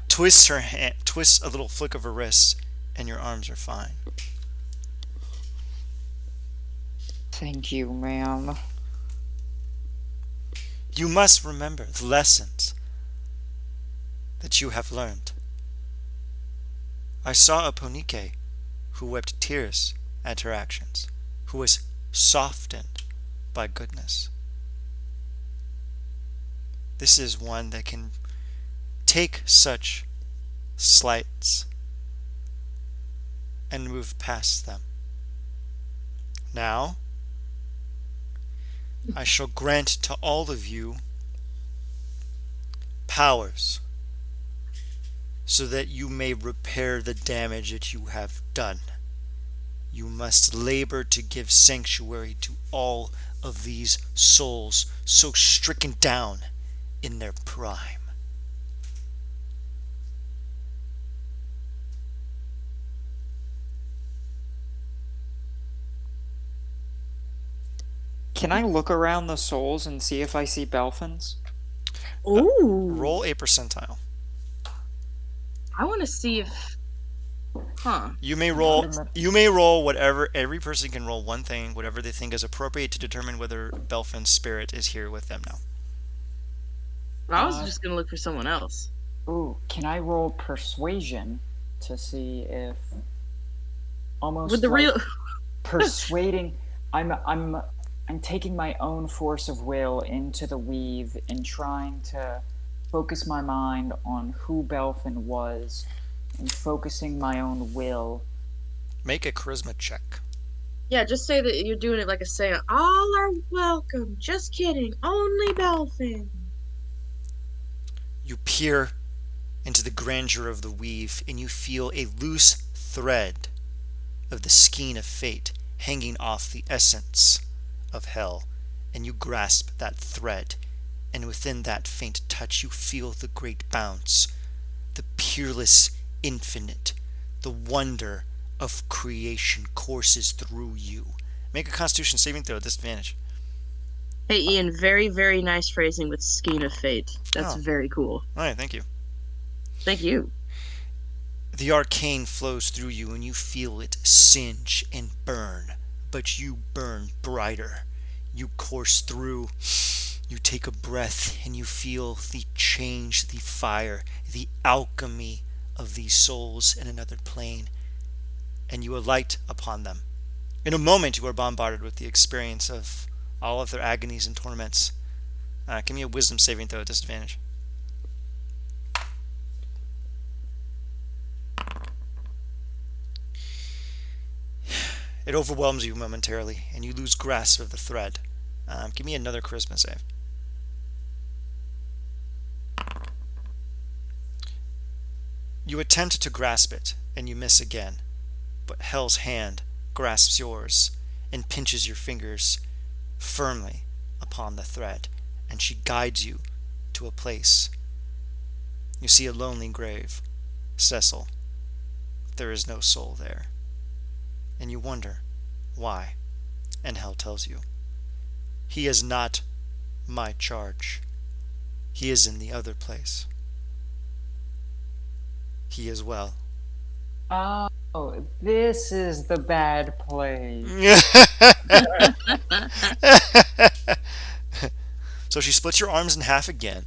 twists her hand, twists a little flick of her wrist, and your arms are fine. Thank you, ma'am. You must remember the lessons that you have learned. I saw a Ponike who wept tears at her actions, who was softened by goodness. This is one that can take such slights and move past them. Now, I shall grant to all of you powers so that you may repair the damage that you have done. You must labor to give sanctuary to all of these souls so stricken down in their prime. Can I look around the souls and see if I see Belfins? Ooh. Roll a percentile. I want to see if. Huh. You may roll whatever. Every person can roll one thing, whatever they think is appropriate to determine whether Belfin's spirit is here with them now. I was just gonna look for someone else. Ooh, can I roll Persuasion to see if almost With the like real. persuading? I'm taking my own force of will into the weave and trying to focus my mind on who Belfin was and focusing my own will. Make a charisma check. Yeah, just say that you're doing it like a saying. All are welcome. Just kidding. Only Belfin. You peer into the grandeur of the weave, and you feel a loose thread of the skein of fate hanging off the essence of hell, and you grasp that thread, and within that faint touch you feel the great bounce, the peerless infinite, the wonder of creation courses through you. Make a Constitution saving throw at disadvantage. Hey, Ian, very, very nice phrasing with skein of fate. That's Oh. very cool. Alright, thank you. Thank you. The arcane flows through you, and you feel it singe and burn, but you burn brighter. You course through, you take a breath, and you feel the change, the fire, the alchemy of these souls in another plane, and you alight upon them. In a moment, you are bombarded with the experience of all of their agonies and torments. Give me a wisdom saving throw at disadvantage. It overwhelms you momentarily, and you lose grasp of the thread. Give me another charisma save. You attempt to grasp it, and you miss again, but Hell's hand grasps yours and pinches your fingers firmly upon the thread, and she guides you to a place. You see a lonely grave, Cecil. There is no soul there, and you wonder why, and Hell tells you. He is not my charge. He is in the other place. He is well. Oh, this is the bad place. So she splits your arms in half again.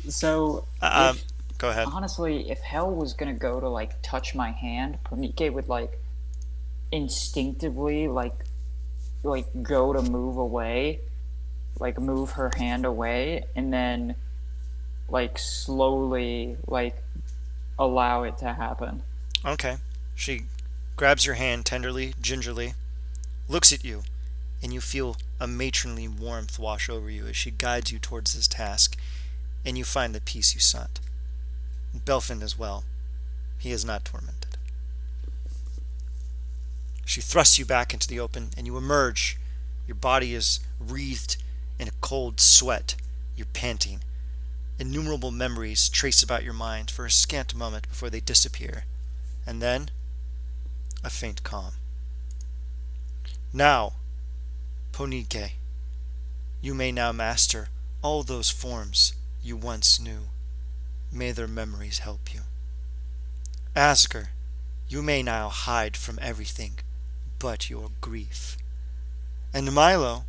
So, Um, if Go ahead. honestly, if Hell was gonna go to like touch my hand, Pronike would like instinctively like go to move away, like move her hand away, and then like slowly like allow it to happen. Okay. She grabs your hand tenderly, gingerly, looks at you, and you feel a matronly warmth wash over you as she guides you towards this task, and you find the peace you sought. Belfin as well. He is not tormented. She thrusts you back into the open, and you emerge. Your body is wreathed in a cold sweat. You're panting. Innumerable memories trace about your mind for a scant moment before they disappear, and then a faint calm. Now, Ponike, you may now master all those forms you once knew. May their memories help you. Asger, you may now hide from everything but your grief. And Milo,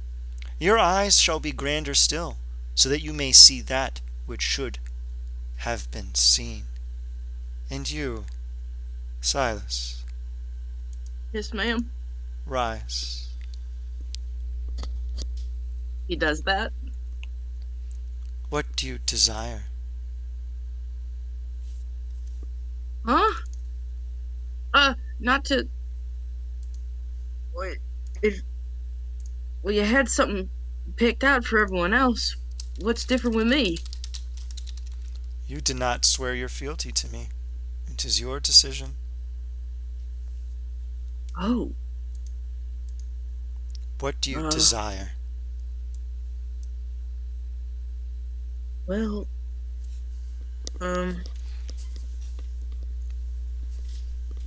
your eyes shall be grander still, so that you may see that which should have been seen. And you, Silas, Yes, ma'am. rise. He does that. What do you desire? Huh? Not to. Wait. If. Well, you had something picked out for everyone else. What's different with me? You did not swear your fealty to me. It is your decision. Oh. What do you desire? Well.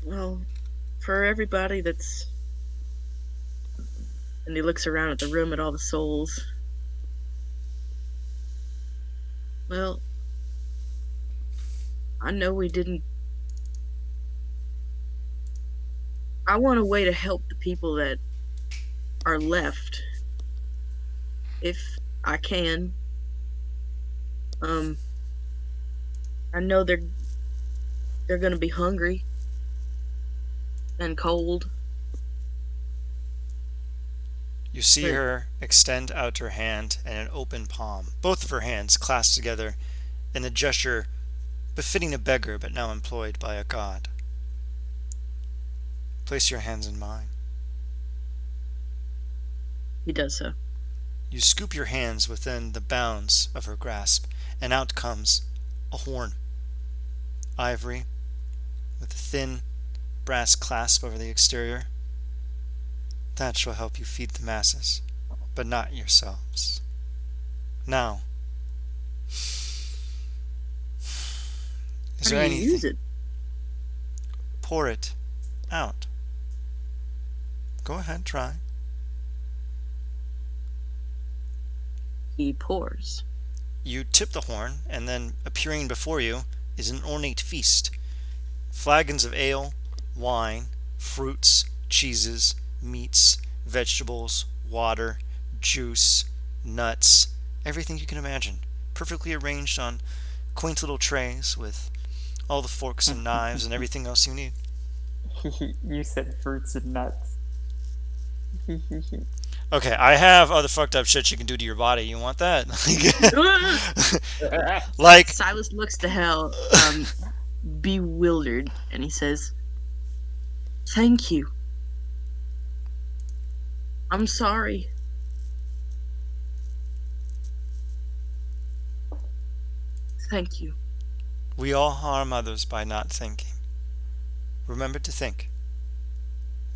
Well, for everybody that's. And he looks around at the room at all the souls. Well, I know we didn't. I want a way to help the people that are left. If I can. I know they're gonna be hungry and cold. You see Right. her extend out her hand and an open palm, both of her hands clasped together in a gesture befitting a beggar but now employed by a god. Place your hands in mine. He does so. You scoop your hands within the bounds of her grasp, and out comes a horn. Ivory, with a thin brass clasp over the exterior. That shall help you feed the masses, but not yourselves. Now, is How there do you anything? use it? Pour it out. Go ahead, try. He pours. You tip the horn, and then appearing before you is an ornate feast. Flagons of ale, wine, fruits, cheeses, meats, vegetables, water, juice, nuts, everything you can imagine. Perfectly arranged on quaint little trays with all the forks and knives and everything else you need. You said fruits and nuts. Okay, I have other fucked up shit you can do to your body. You want that? Like, Silas looks to Hell, bewildered, and he says, Thank you. I'm sorry. Thank you. We all harm others by not thinking. Remember to think.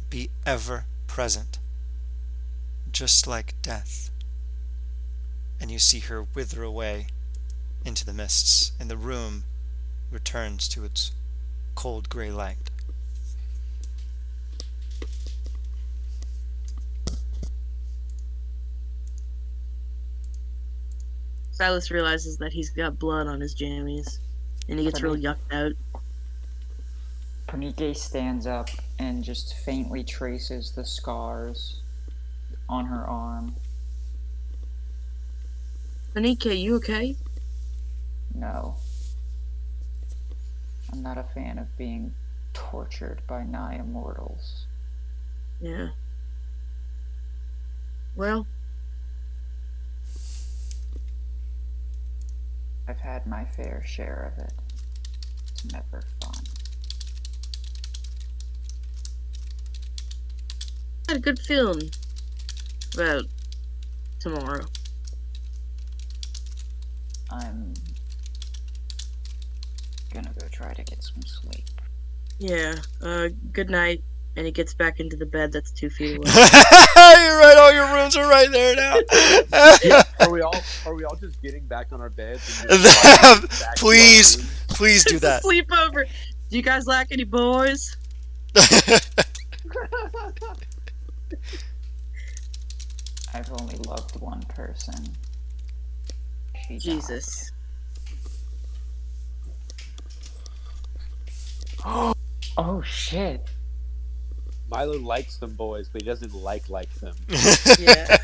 Be ever present, just like death. And you see her wither away into the mists, and the room returns to its cold gray light. Silas realizes that he's got blood on his jammies, and he gets real yucked out. Panike stands up and just faintly traces the scars on her arm. Panike, you okay? No. I'm not a fan of being tortured by nigh immortals. Yeah. Well, I've had my fair share of it. It's never fun. I had a good feeling about tomorrow. I'm gonna go try to get some sleep. Yeah, good night. And he gets back into the bed that's 2 feet away. You're right, all your rooms are right there now. Are we all just getting back on our beds? And just back to our Please, rooms? please do It's a that. sleepover. Do you guys lack any boys? I've only loved one person. She Jesus. died. Oh shit. Milo likes them boys, but he doesn't like them. Yeah.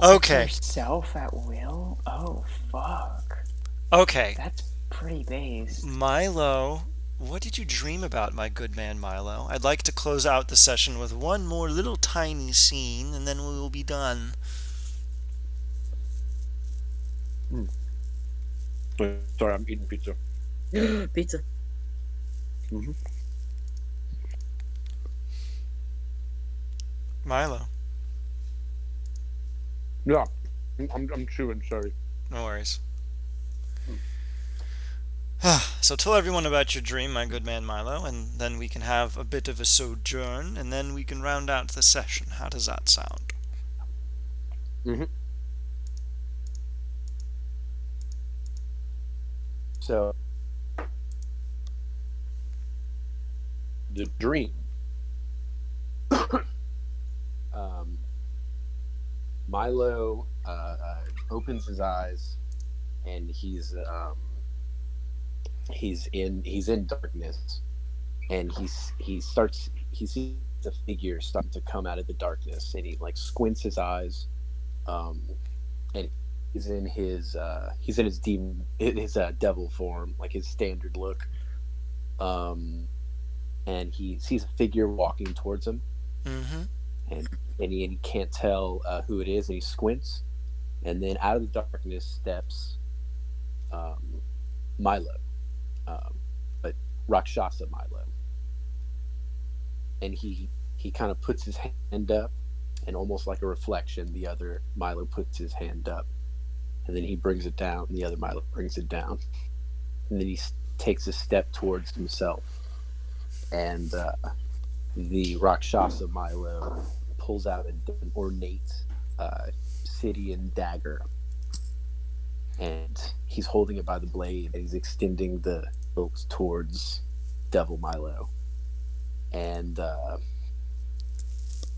Okay. Yourself at will? Oh fuck. Okay. That's pretty based. Milo, what did you dream about, my good man Milo? I'd like to close out the session with one more little tiny scene, and then we will be done. Sorry, I'm eating pizza. Pizza. Mm-hmm. Milo, Yeah, I'm chewing. Sorry. no worries. So tell everyone about your dream, my good man Milo, and then we can have a bit of a sojourn, and then we can round out the session. How does that sound? Mm-hmm. So, the dream. Milo opens his eyes, and he's in darkness, and he sees a figure starting to come out of the darkness, and he like squints his eyes, and he's in his demon his devil form, like his standard look, and he sees a figure walking towards him, Mm-hmm. and he can't tell who it is, and he squints, and then out of the darkness steps Milo, but Rakshasa Milo, and he kind of puts his hand up, and almost like a reflection, the other Milo puts his hand up, and then he brings it down, and the other Milo brings it down, and then he takes a step towards himself, and the Rakshasa Milo pulls out an ornate Sidian dagger, and he's holding it by the blade, and he's extending the hilt towards Devil Milo, and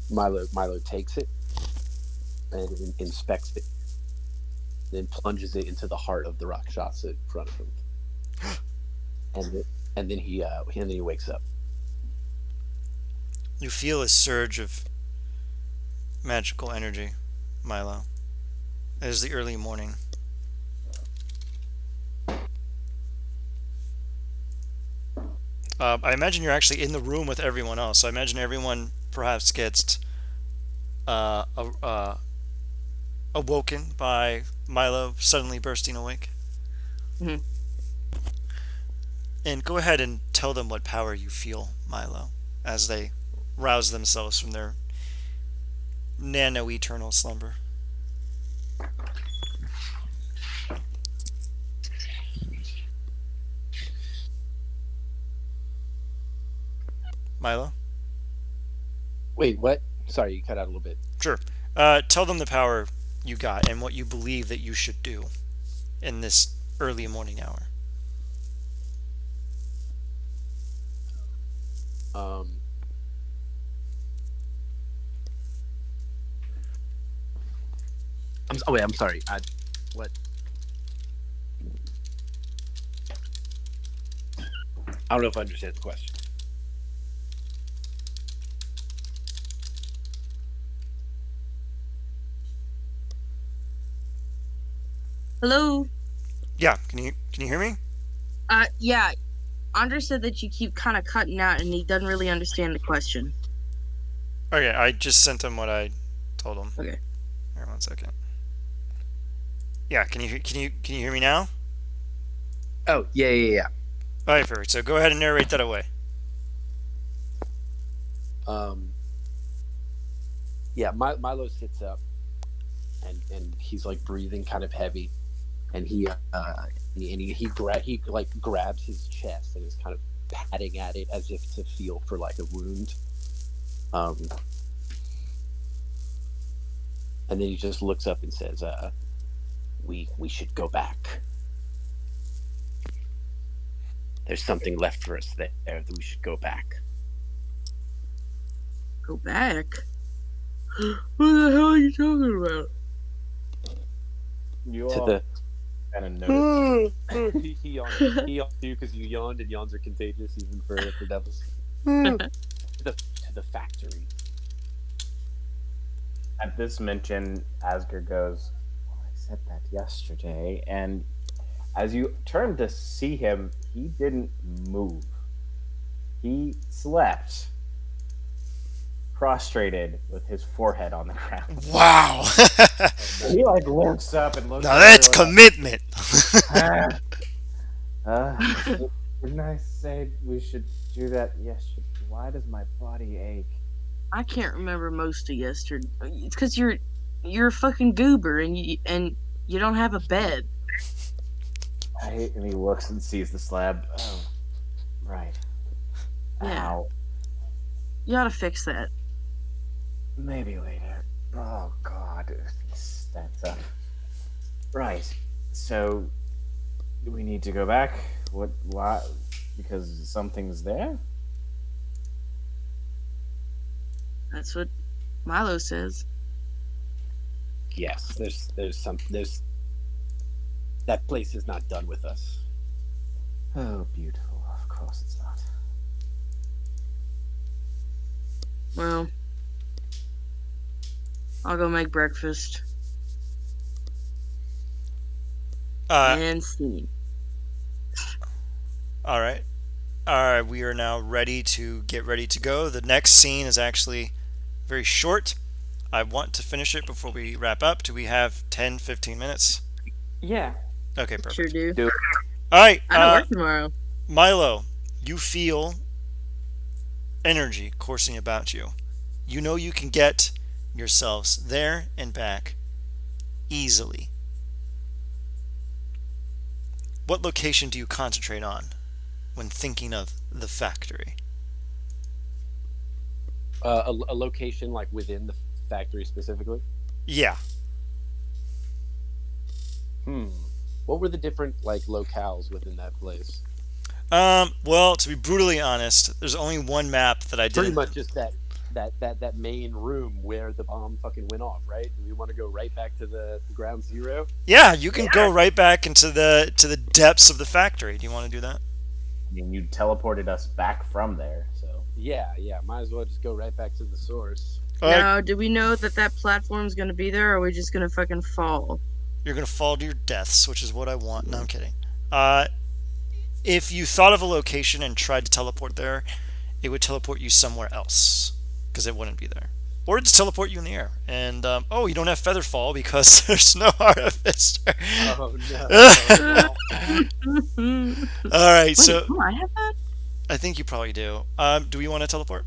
Milo takes it and inspects it, then plunges it into the heart of the Rakshasa in front of him, and then he wakes up. You feel a surge of magical energy, Milo. It is the early morning. I imagine you're actually in the room with everyone else. So I imagine everyone perhaps gets awoken by Milo suddenly bursting awake. Mhm. And go ahead and tell them what power you feel, Milo, as they rouse themselves from their nano-eternal slumber. Milo? Wait, what? Sorry, you cut out a little bit. Sure. Tell them the power you got and what you believe that you should do in this early morning hour. Um, wait, I'm sorry. What? I don't know if I understand the question. Hello? Yeah, can you hear me? Yeah. Andre said that you keep kind of cutting out and he doesn't really understand the question. Okay, I just sent him what I told him. Okay. Here, 1 second. Yeah, can you hear me now? Oh, yeah. All right, perfect. So go ahead and narrate that away. Yeah. Milo sits up, and he's like breathing kind of heavy, and he like grabs his chest and is kind of patting at it as if to feel for like a wound. And then he just looks up and says, "We should go back. There's something left for us there that we should go back." Go back? What the hell are you talking about? You To all the kind of notice. he yawned. He yawned too because you yawned, and yawns are contagious even for devils. to the factory. At this mention, Asger goes, "Well, I said that yesterday," and as you turn to see him, he didn't move. He slept, prostrated with his forehead on the ground. Wow. He like looks up and looks. Now at that's everyone commitment. like, didn't I say we should do that yesterday? Why does my body ache? I can't remember most of yesterday. It's because you're a fucking goober and you don't have a bed. And he looks and sees the slab. Oh, right. Yeah. Ow. You ought to fix that. Maybe later. Oh God, he stands up. Right. So, do we need to go back? What? Why? Because something's there. That's what Milo says. Yes, there's that place is not done with us. Oh, beautiful. Of course it's not. Well, I'll go make breakfast and see. All right. We are now ready to get ready to go. The next scene is actually very short. I want to finish it before we wrap up. Do we have 10, 15 minutes? Yeah. Okay, Sure perfect. do. Do it. All right. I don't work tomorrow. Milo, you feel energy coursing about you. You know you can get yourselves there and back easily. What location do you concentrate on when thinking of the factory? A location like within the factory specifically. Yeah. What were the different like locales within that place? Well, to be brutally honest, there's only one map that I Pretty didn't. much just that main room where the bomb fucking went off, right? Do we want to go right back to the ground zero? Yeah, you can go right back into the depths of the factory. Do you want to do that? I mean, you teleported us back from there, so. Yeah. Might as well just go right back to the source. Now, do we know that platform's gonna be there, or are we just gonna fucking fall? You're gonna fall to your deaths, which is what I want. No, I'm kidding. If you thought of a location and tried to teleport there, it would teleport you somewhere else because it wouldn't be there, or just teleport you in the air. And you don't have feather fall because there's no artificer. Oh no! All right, Wait, so do I have that? I think you probably do. Do we want to teleport?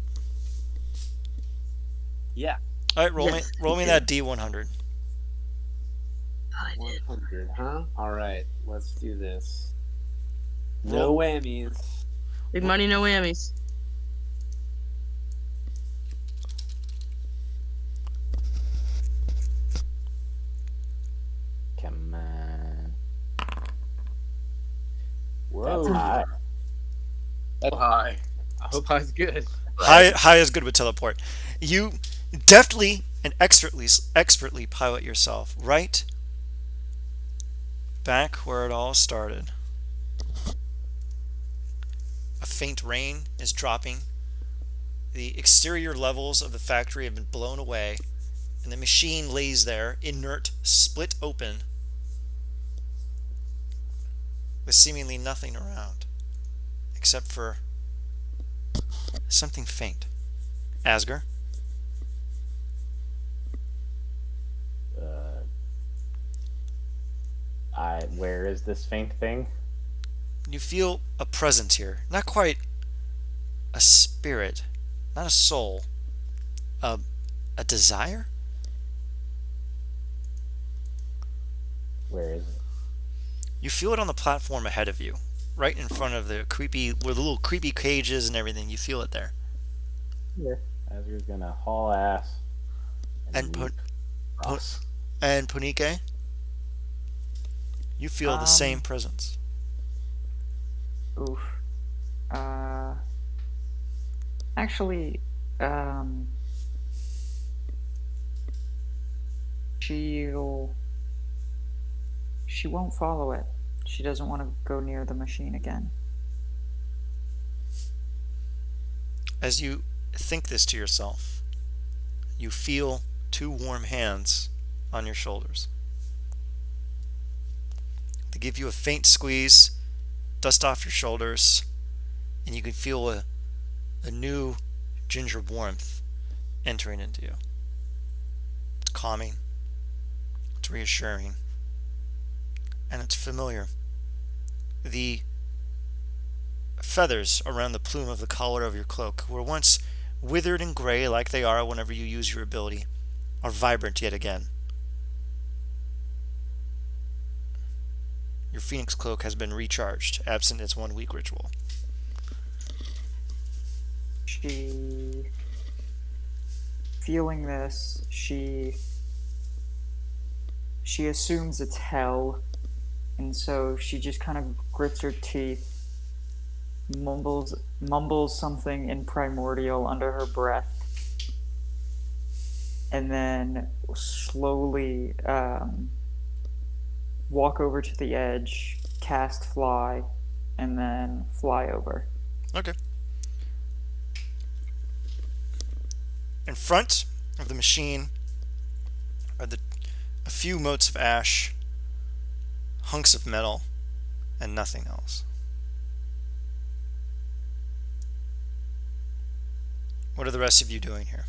Yeah. All right, Yes, roll we me do. that D100. I did. 100, huh? All right, let's do this. Roll. No whammies. Big money, no whammies. Come on. That's Whoa. high. That's high. I hope high's good. High is good with teleport. You deftly and expertly pilot yourself right back where it all started. A faint rain is dropping. The exterior levels of the factory have been blown away, and the machine lays there, inert, split open, with seemingly nothing around, except for something faint. Asger, Uh, where is this faint thing? you feel a presence here. Not quite a spirit, not a soul, a, a desire? Where is it? You feel it on the platform ahead of you, right in front of the creepy, where the little creepy cages and everything. You feel it there. Yeah. Azur's gonna haul ass And and Po- leap Po- across. and Punike, you feel the same Um, presence. Oof. Uh, actually, um, she'll she won't follow it. She doesn't want to go near the machine again. As you think this to yourself, you feel two warm hands on your shoulders. They give you a faint squeeze, dust off your shoulders, and you can feel a new ginger warmth entering into you. It's calming, it's reassuring, and it's familiar. The feathers around the plume of the collar of your cloak were once withered and gray like they are whenever you use your ability, are vibrant yet again. Your phoenix cloak has been recharged, absent its 1 week ritual. She, feeling this, she assumes it's hell, and so she just kind of grits her teeth, mumbles something in primordial under her breath, and then slowly walk over to the edge, cast fly, and then fly over. Okay. In front of the machine are a few motes of ash, hunks of metal, and nothing else. What are the rest of you doing here?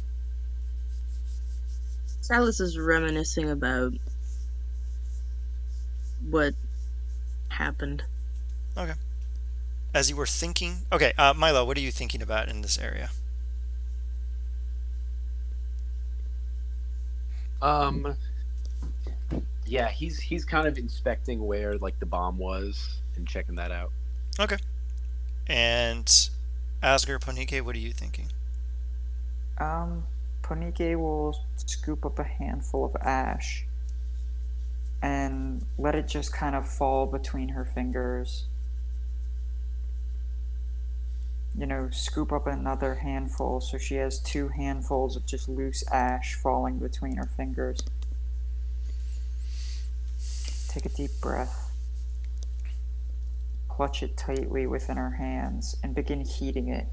Silas is reminiscing about what happened. Okay. As you were thinking, okay, Milo, what are you thinking about in this area? Um, yeah, he's kind of inspecting where like the bomb was and checking that out. Okay. And Asger, Ponike, what are you thinking? Ponike will scoop up a handful of ash and let it just kind of fall between her fingers. You know, scoop up another handful so she has 2 handfuls of just loose ash falling between her fingers. Take a deep breath. Clutch it tightly within her hands and begin heating it.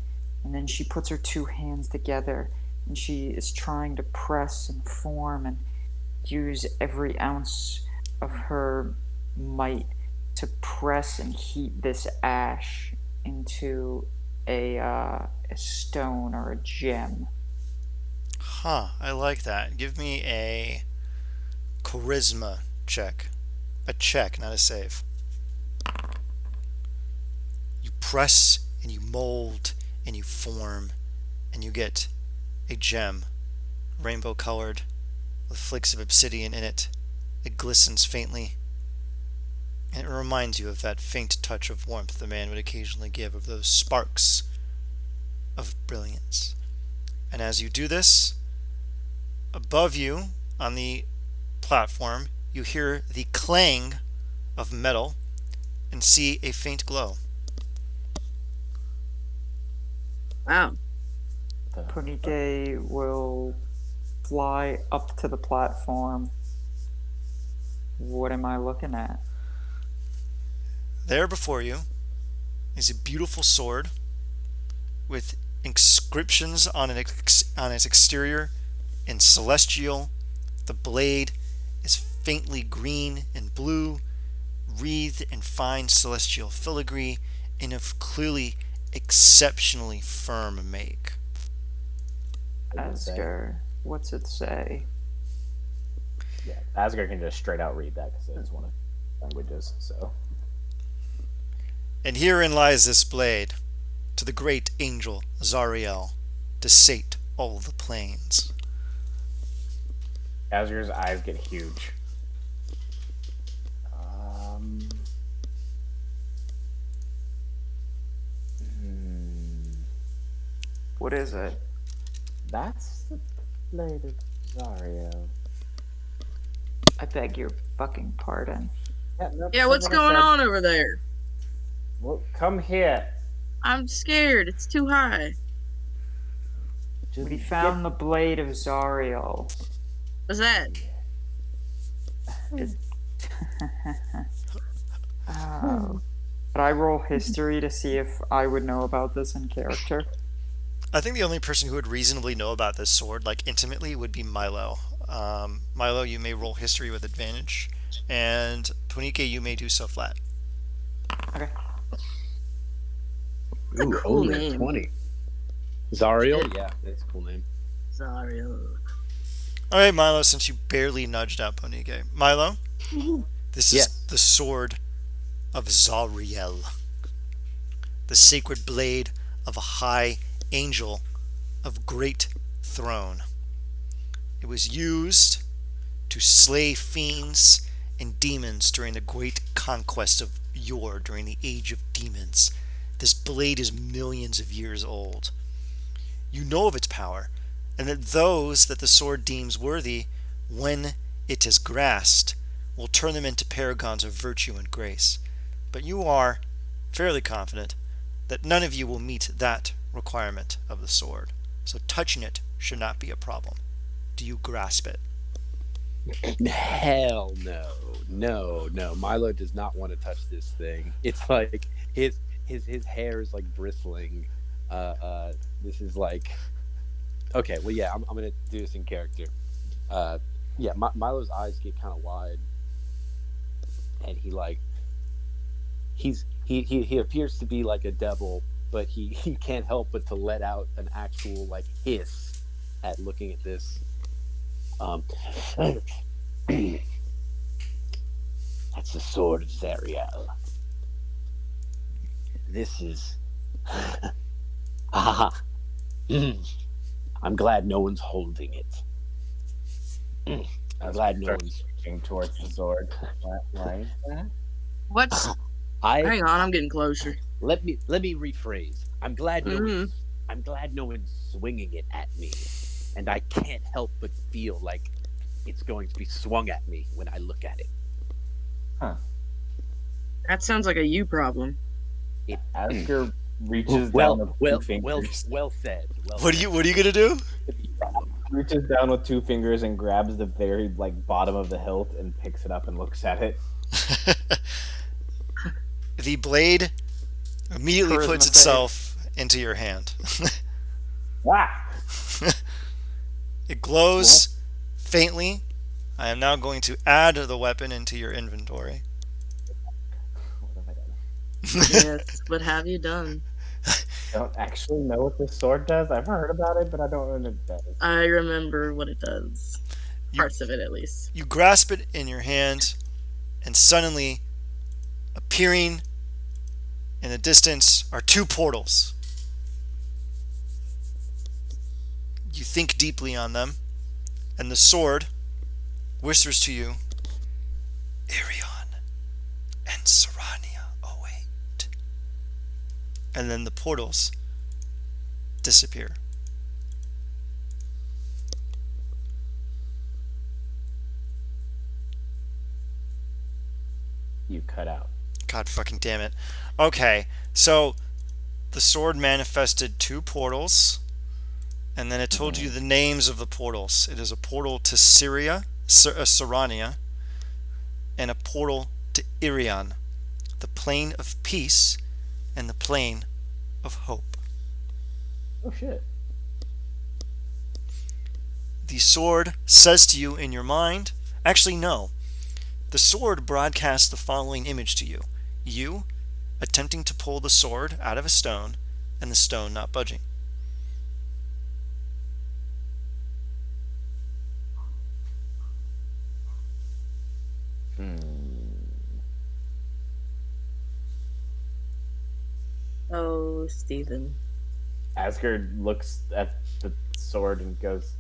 And then she puts her 2 hands together and she is trying to press and form and use every ounce of her might to press and heat this ash into a stone or a gem. Huh, I like that. Give me a charisma check. A check, not a save. You press and you mold and you form and you get a gem, rainbow colored, with flakes of obsidian in it. It glistens faintly, and it reminds you of that faint touch of warmth the man would occasionally give, of those sparks of brilliance. And as you do this, above you on the platform, you hear the clang of metal and see a faint glow. Wow. Punike will fly up to the platform. What am I looking at? There before you is a beautiful sword with inscriptions on its exterior in celestial. The blade is faintly green and blue, wreathed in fine celestial filigree, and of clearly exceptionally firm make. Asger, what's it say? Yeah, Asgard can just straight out read that because it's one of the languages. So, And herein lies this blade, to the great angel Zariel, to sate all the plains. Asger's eyes get huge. What is it? That's the blade of Zario. I beg your fucking pardon. Yeah, what's going on over there? Well, come here. I'm scared. It's too high. We found the blade of Zariel. What's that? Oh. Could I roll history to see if I would know about this in character? I think the only person who would reasonably know about this sword, like intimately, would be Milo. Milo, you may roll history with advantage, and Punike, you may do so flat. Okay. Ooh, Cool only name. 20. Zariel? Yeah, that's a cool name. Zario. All right, Milo, since you barely nudged out Punike. Milo, this is Yes. the sword of Zariel, the sacred blade of a high angel of great throne. It was used to slay fiends and demons during the great conquest of Yore, during the Age of Demons. This blade is millions of years old. You know of its power, and that those that the sword deems worthy, when it is grasped, will turn them into paragons of virtue and grace. But you are fairly confident that none of you will meet that requirement of the sword, so touching it should not be a problem. Do you grasp it? Hell no. No. Milo does not want to touch this thing. It's like his hair is like bristling. This is like, okay, well, yeah, I'm gonna do this in character. Yeah, Milo's eyes get kind of wide, and he appears to be like a devil, but he can't help but to let out an actual like hiss at looking at this. That's the sword of Zariel. This is I'm glad no one's holding it. I'm glad no one's reaching towards the sword. Why is that? What's... Hang on, I'm getting closer. Let me rephrase. I'm glad no one's swinging it at me, and I can't help but feel like it's going to be swung at me when I look at it. Huh. That sounds like a you problem. Asger reaches down with two fingers. Well said. What are you gonna do? Reaches down with two fingers and grabs the very like bottom of the hilt and picks it up and looks at it. The blade immediately Charisma puts save. itself into your hand. Ah! It glows faintly. I am now going to add the weapon into your inventory. What have I done? Yes, what have you done? I don't actually know what this sword does. I've heard about it, but I don't know what it does. I remember what it does. You- Parts of it, at least. You grasp it in your hand, and suddenly, appearing In the distance are two portals. You think deeply on them, and the sword whispers to you, Irion and Sarania await. And then the portals disappear. You cut out. God fucking damn it. Okay, so the sword manifested two portals, and then it told you the names of the portals. It is a portal to Sarania, and a portal to Irion, the plane of peace and the plane of hope. Oh shit. The sword says to you in your mind, actually, no. The sword broadcasts the following image to you. You attempting to pull the sword out of a stone, and the stone not budging. Oh, Stephen. Asgard looks at the sword and goes,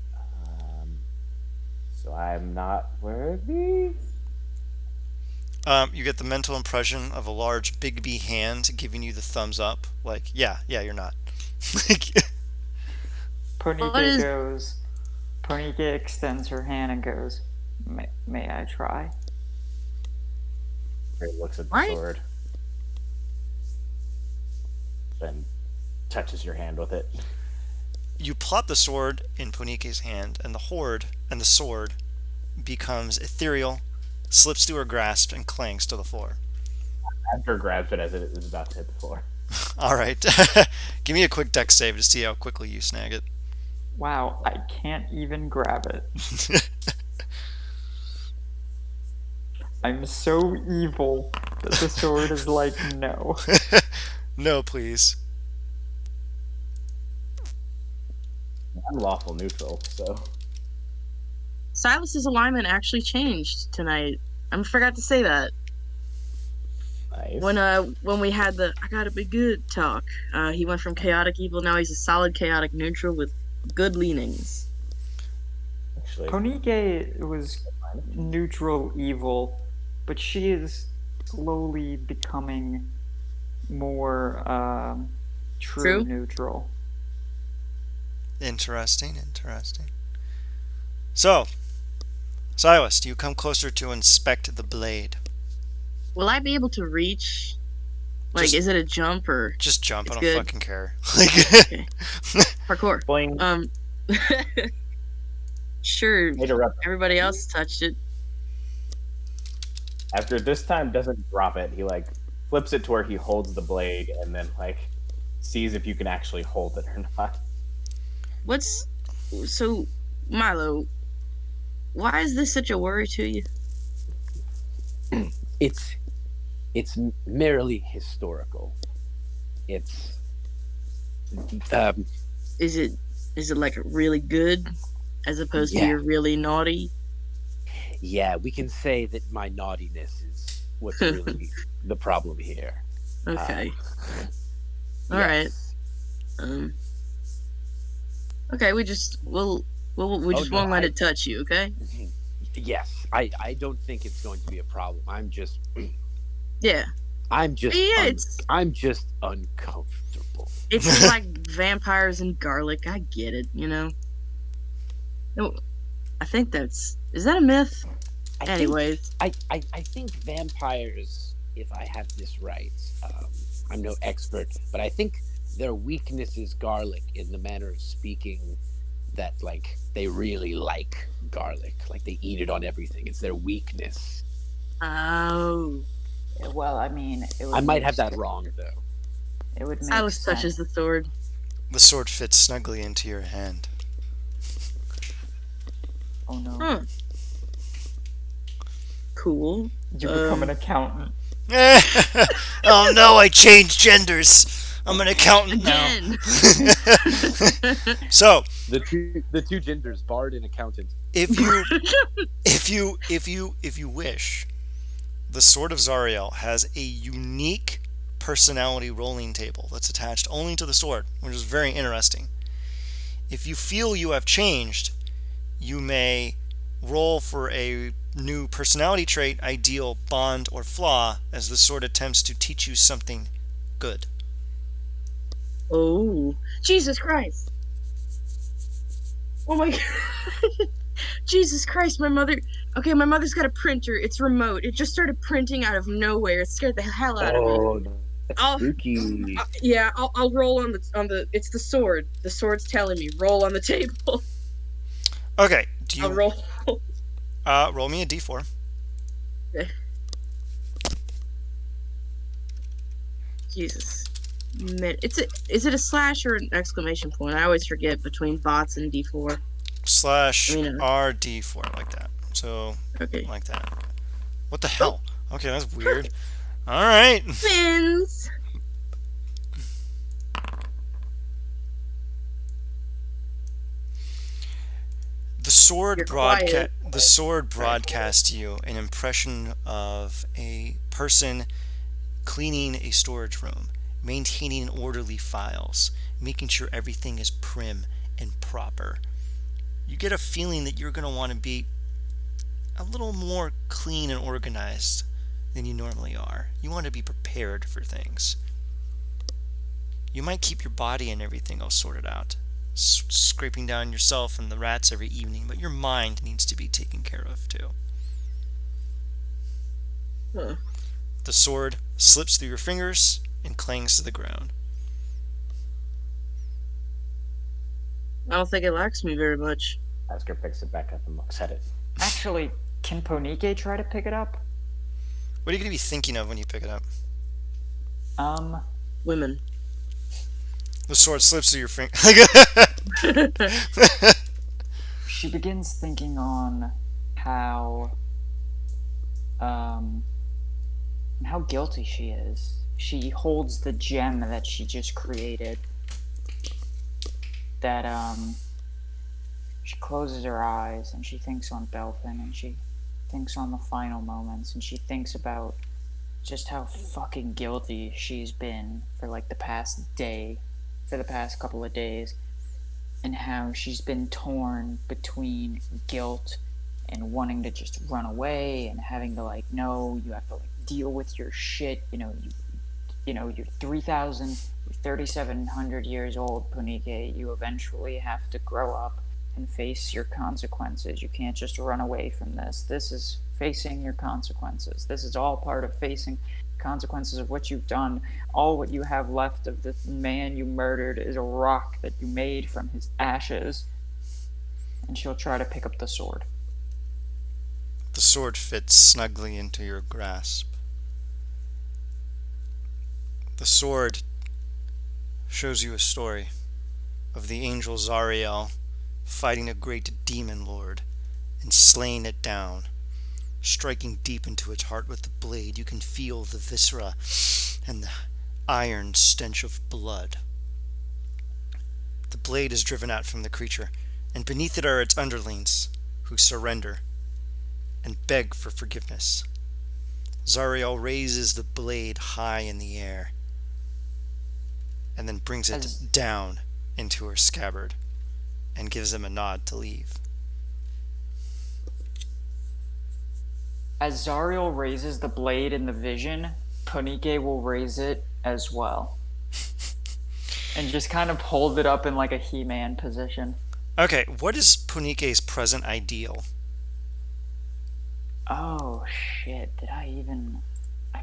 so I'm not worthy? You get the mental impression of a large Bigby hand giving you the thumbs up. Like, yeah, you're not. Ponike extends her hand and goes, may I try? He looks at the What? sword. Then touches your hand with it. You plot the sword in Ponike's hand, and the sword becomes ethereal, slips through her grasp, and clangs to the floor. Asgard grabs it as it is about to hit the floor. Alright. Give me a quick dex save to see how quickly you snag it. Wow, I can't even grab it. I'm so evil that the sword is like, no. No, please. I'm lawful neutral, so. Silas's alignment actually changed tonight. I forgot to say that. Nice. When we had the I gotta be good talk, he went from chaotic evil, now he's a solid chaotic neutral with good leanings. Actually, Ponike was neutral evil, but she is slowly becoming more true neutral. Interesting. So, Silas, do you come closer to inspect the blade? Will I be able to reach? Like, Just- is it a jump or Just jump, I It's don't good. fucking care. okay. Parkour? boing. Sure. Made a rep. Everybody else touched it. After this time doesn't drop it, he like flips it to where he holds the blade and then like sees if you can actually hold it or not. So, Milo? Why is this such a worry to you? It's merely historical. It's Is it like really good, as opposed to Yeah. you're really naughty? yeah, we can say that my naughtiness is what's really the problem here. Okay. All right. Yes. Okay, we just won't let it touch you, okay? Yes, I don't think it's going to be a problem. I'm just Yeah. I'm just Yeah, I'm just uncomfortable. it's like vampires and garlic. I get it, you know. No, I think is that a myth? I Anyways, think, I think vampires, if I have this right, I'm no expert, but I think their weakness is garlic in the manner of speaking, that like they really like garlic, like they eat it on everything. It's their weakness. oh, Well, I mean, it would I might make have that sense. wrong though. It would make Silas sense. touches the sword. The sword fits snugly into your hand. Oh no. Huh. Cool. You become an accountant. Oh no, I changed genders. I'm an accountant now. Again. So, The two genders, bard and accountant. if you wish, the Sword of Zariel has a unique personality rolling table that's attached only to the sword, which is very interesting. If you feel you have changed, you may roll for a new personality trait, ideal, bond, or flaw as the sword attempts to teach you something good. Oh, Jesus Christ! Oh my God. Jesus Christ, my mother. Okay, my mother's got a printer. It's remote. It just started printing out of nowhere. It scared the hell out of me. Oh, that's I'll, spooky. yeah, I'll roll on the. It's the sword. The sword's telling me roll on the table. Okay, do I'll you roll. roll me a d4? Jesus, man, is it a slash or an exclamation point? I always forget between bots and D4. I Slash mean, RD4 like that. So okay. like that. What the Oh, hell? Okay, that's weird. perfect. All right. Wins. You're quiet. The sword Sorry. broadcasts you an impression of a person cleaning a storage room, maintaining orderly files, making sure everything is prim and proper. You get a feeling that you're going to want to be a little more clean and organized than you normally are. You want to be prepared for things. You might keep your body and everything all sorted out, scraping down yourself and the rats every evening, but your mind needs to be taken care of too. Huh. The sword slips through your fingers and clangs to the ground. I don't think it likes me very much. Oscar picks it back up and looks at it. Actually, can Ponike try to pick it up? What are you going to be thinking of when you pick it up? Women. The sword slips through your finger. She begins thinking on how how guilty she is. She holds the gem that she just created. That she closes her eyes and she thinks on Belfin and she thinks on the final moments and she thinks about just how fucking guilty she's been for like the past day, for the past couple of days, and how she's been torn between guilt and wanting to just run away and having to like, no, you have to like deal with your shit. You're 3,000, you're 3,700 years old, Punike. You eventually have to grow up and face your consequences. You can't just run away from this. This is facing your consequences. This is all part of facing consequences of what you've done. All what you have left of the man you murdered is a rock that you made from his ashes. And she'll try to pick up the sword. The sword fits snugly into your grasp. The sword shows you a story of the angel Zariel fighting a great demon lord and slaying it down, striking deep into its heart with the blade. You can feel the viscera and the iron stench of blood. The blade is driven out from the creature, and beneath it are its underlings who surrender and beg for forgiveness. Zariel raises the blade high in the air and then brings it down into her scabbard and gives them a nod to leave. As Zariel raises the blade in the vision, Punike will raise it as well. And just kind of hold it up in like a He-Man position. Okay, what is Punike's present ideal? Oh, shit. I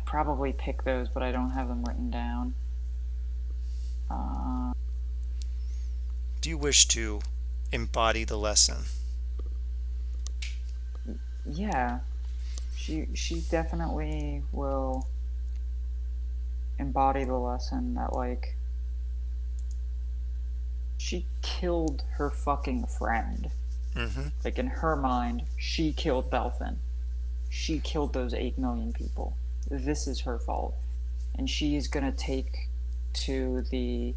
probably picked those, but I don't have them written down. Do you wish to embody the lesson? Yeah. She definitely will embody the lesson that, like, she killed her fucking friend. Mm-hmm. Like, in her mind, she killed Belfin. She killed those 8 million people. This is her fault. And she's gonna take to the,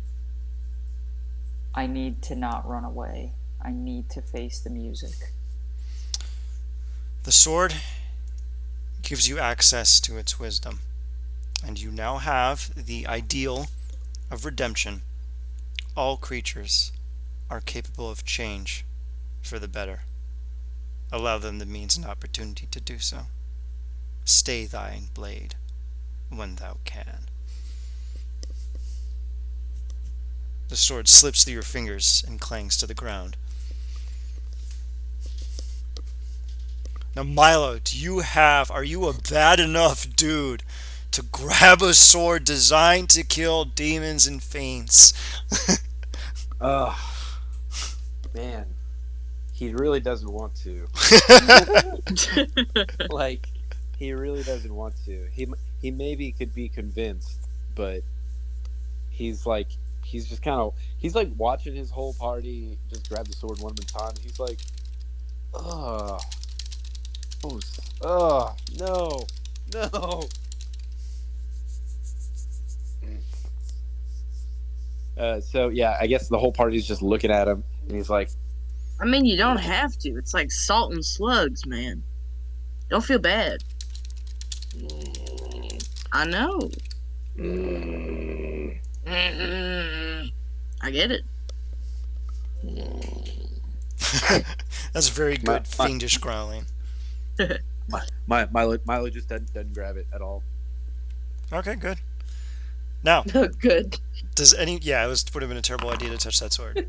I need to not run away. I need to face the music. The sword gives you access to its wisdom, And you now have the ideal of redemption. All creatures are capable of change for the better. Allow them the means and opportunity to do so. Stay thine blade when thou can. The sword slips through your fingers and clangs to the ground. Now, Milo, are you a bad enough dude to grab a sword designed to kill demons and fiends? Oh, man. He really doesn't want to. Like, he really doesn't want to. He maybe could be convinced, but he's just kind of he's like watching his whole party just grab the sword one at a time. He's like, oh, no, no. So yeah, I guess the whole party's just looking at him, and he's like, I mean, you don't have to. It's like salt and slugs, man. Don't feel bad. I know. I get it. That's very good fiendish growling. Milo just doesn't grab it at all. Okay, good. Now, Good. does any... Yeah, it would have been a terrible idea to touch that sword.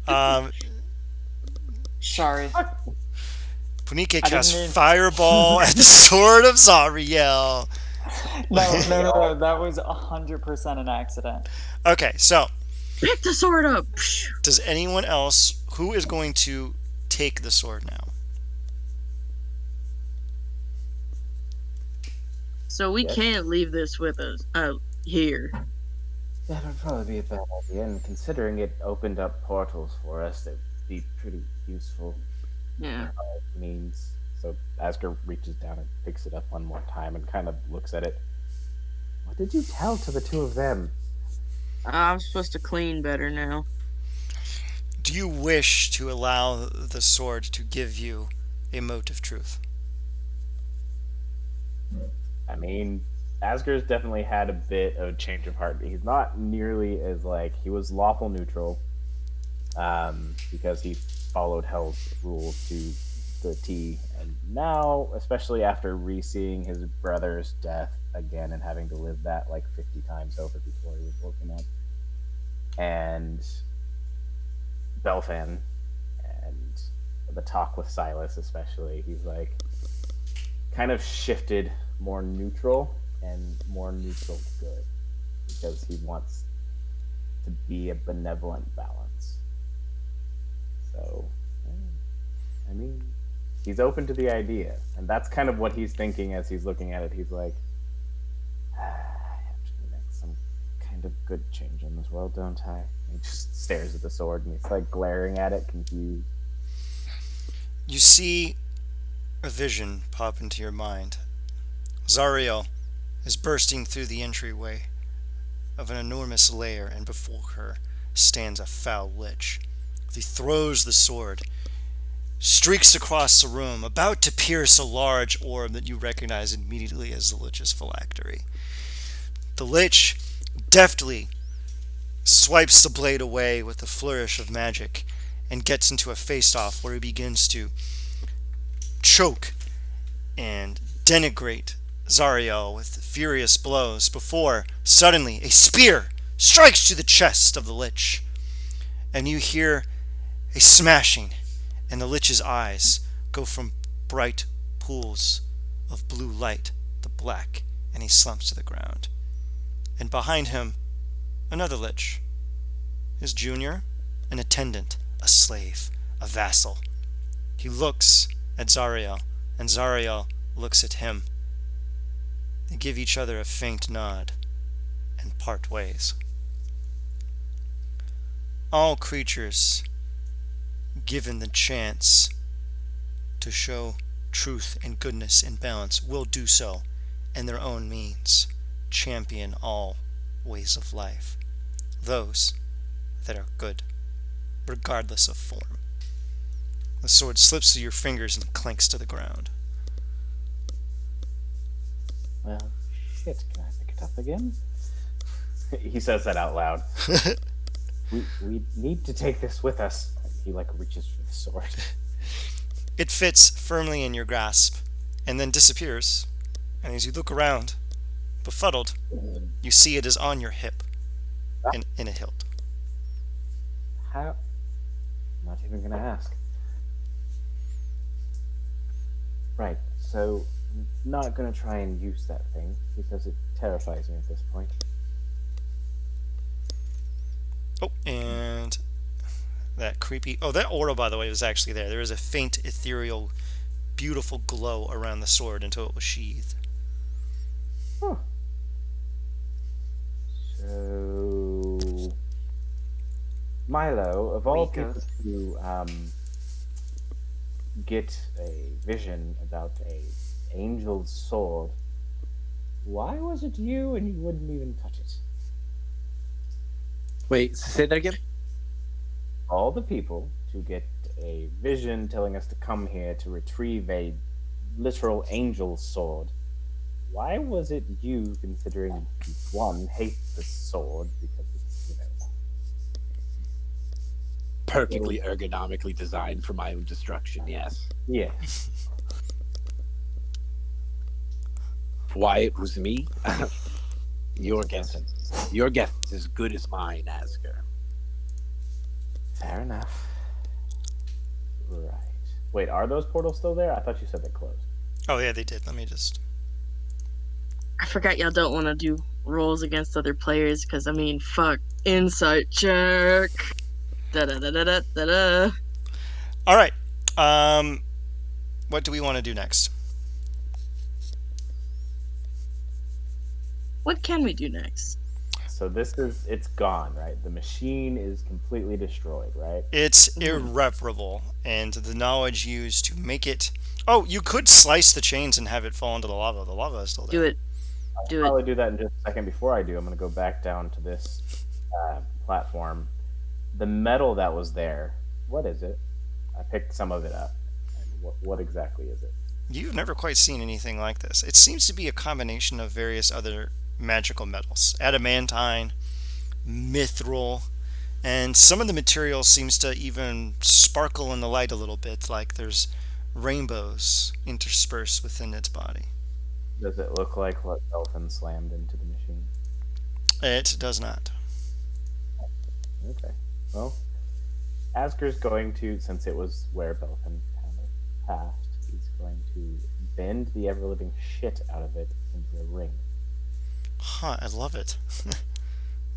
Sorry. Punike I casts didn't mean- Fireball at the sword of Zariel. No. That was 100% an accident. Okay, so Pick the sword up. does anyone else... Who is going to take the sword now? So we can't leave this with us. Here. That would probably be a bad idea, and considering it opened up portals for us, it'd be pretty useful Yeah. means. So Asger reaches down and picks it up one more time and kind of looks at it. What did you tell to the two of them? I'm supposed to clean better now. Do you wish to allow the sword to give you a mote of truth? I mean, Asger's definitely had a bit of change of heart. He's not nearly as he was lawful neutral, because he followed Hell's rules to the T, and now, especially after re-seeing his brother's death again and having to live that 50 times over before he was woken up, and Belfan and the talk with Silas especially, he's kind of shifted more neutral and more neutral good, because he wants to be a benevolent balance. So, I mean, he's open to the idea, and that's kind of what he's thinking as he's looking at it. He's like, I have to make some kind of good change in this world, don't I? And he just stares at the sword, and he's glaring at it, confused. You see a vision pop into your mind. Zariel is bursting through the entryway of an enormous lair, and before her stands a foul lich. He throws the sword, streaks across the room, about to pierce a large orb that you recognize immediately as the lich's phylactery. The lich deftly swipes the blade away with a flourish of magic and gets into a face-off where he begins to choke and denigrate Zariel with furious blows before suddenly a spear strikes through the chest of the lich, and you hear a smashing, and the lich's eyes go from bright pools of blue light to black, and he slumps to the ground. And behind him, another lich, his junior, an attendant, a slave, a vassal. He looks at Zariel, and Zariel looks at him. They give each other a faint nod and part ways. All creatures, given the chance to show truth and goodness and balance, will do so in their own means, champion all ways of life, those that are good, regardless of form. The sword slips through your fingers and clanks to the ground. Well, shit, can I pick it up again? He says that out loud. We need to take this with us. He like reaches for the sword. It fits firmly in your grasp and then disappears. And as you look around, befuddled, you see it is on your hip in a hilt. How? Not even gonna ask. Right. So, I'm not gonna try and use that thing because it terrifies me at this point. Oh, and that creepy. Oh, that aura, by the way, was actually there. There is a faint, ethereal, beautiful glow around the sword until it was sheathed. Huh. So, Milo, of all Rico. people to get a vision about a angel's sword, why was it you and you wouldn't even touch it? Wait, say that again. All the people to get a vision telling us to come here to retrieve a literal angel's sword. Why was it you, considering one, hate the sword because it's, Perfectly ergonomically designed for my own destruction. Yes. yeah. Why it was me? Your guess. Your guess is as good as mine, Asger. Fair enough. Right. Wait, are those portals still there? I thought you said they closed. Oh, yeah, they did. Let me just. I forgot y'all don't want to do rolls against other players because, I mean, fuck. Insight check. Da da da da da da da. All right. What do we want to do next? What can we do next? So it's gone, right? The machine is completely destroyed, right? It's irreparable, and the knowledge used to make it. Oh, you could slice the chains and have it fall into the lava. The lava is still there. Do it. Do I'll it. probably do that in just a second. Before I do, I'm going to go back down to this platform. The metal that was there, what is it? I picked some of it up. And what exactly is it? You've never quite seen anything like this. It seems to be a combination of various other magical metals. Adamantine, mithril, and some of the material seems to even sparkle in the light a little bit, like there's rainbows interspersed within its body. Does it look like what Elfin slammed into the machine? It does not. Okay. Well, Asker's going to, since it was where Belfin kind of passed, he's going to bend the ever-living shit out of it into a ring. Huh, I love it.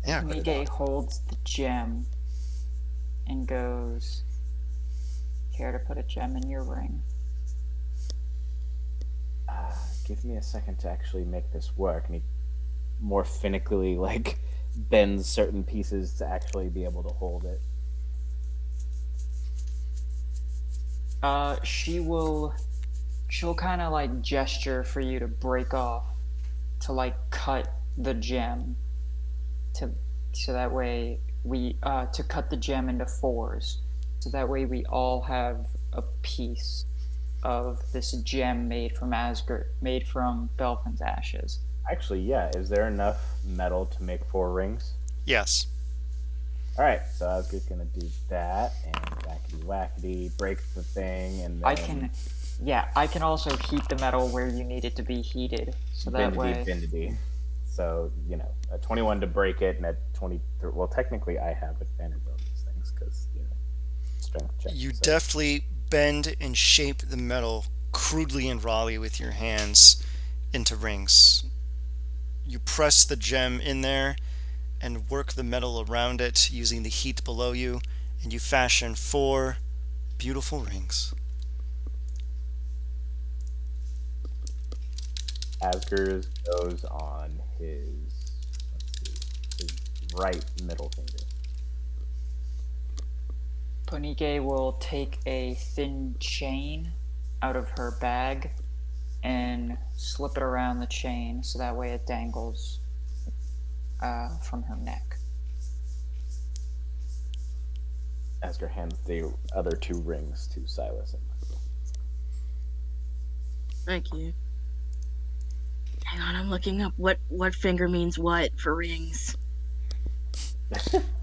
Yeah. Mige holds the gem and goes, care to put a gem in your ring? Give me a second to actually make this work. And he more finically, like, bends certain pieces to actually be able to hold it. She'll kind of like gesture for you to break off, to like cut the gem, so that way to cut the gem into fours, so that way we all have a piece of this gem made from Belfin's ashes. Actually, yeah. Is there enough metal to make 4 rings? Yes. All right, so Asger's gonna do that and whackety whackety, break the thing, and then I can also heat the metal where you need it to be heated, so that way. bendity. So a 21 to break it, and a 23. Well, technically, I have advantage on these things because strength check. You deftly bend and shape the metal crudely and rawly with your hands into rings. You press the gem in there and work the metal around it using the heat below you, and you fashion 4 beautiful rings. Asger goes on his right middle finger. Ponike will take a thin chain out of her bag and slip it around the chain so that way it dangles from her neck. Asger hands the other 2 rings to Silas and Michael. Thank you. Hang on, I'm looking up what finger means what for rings.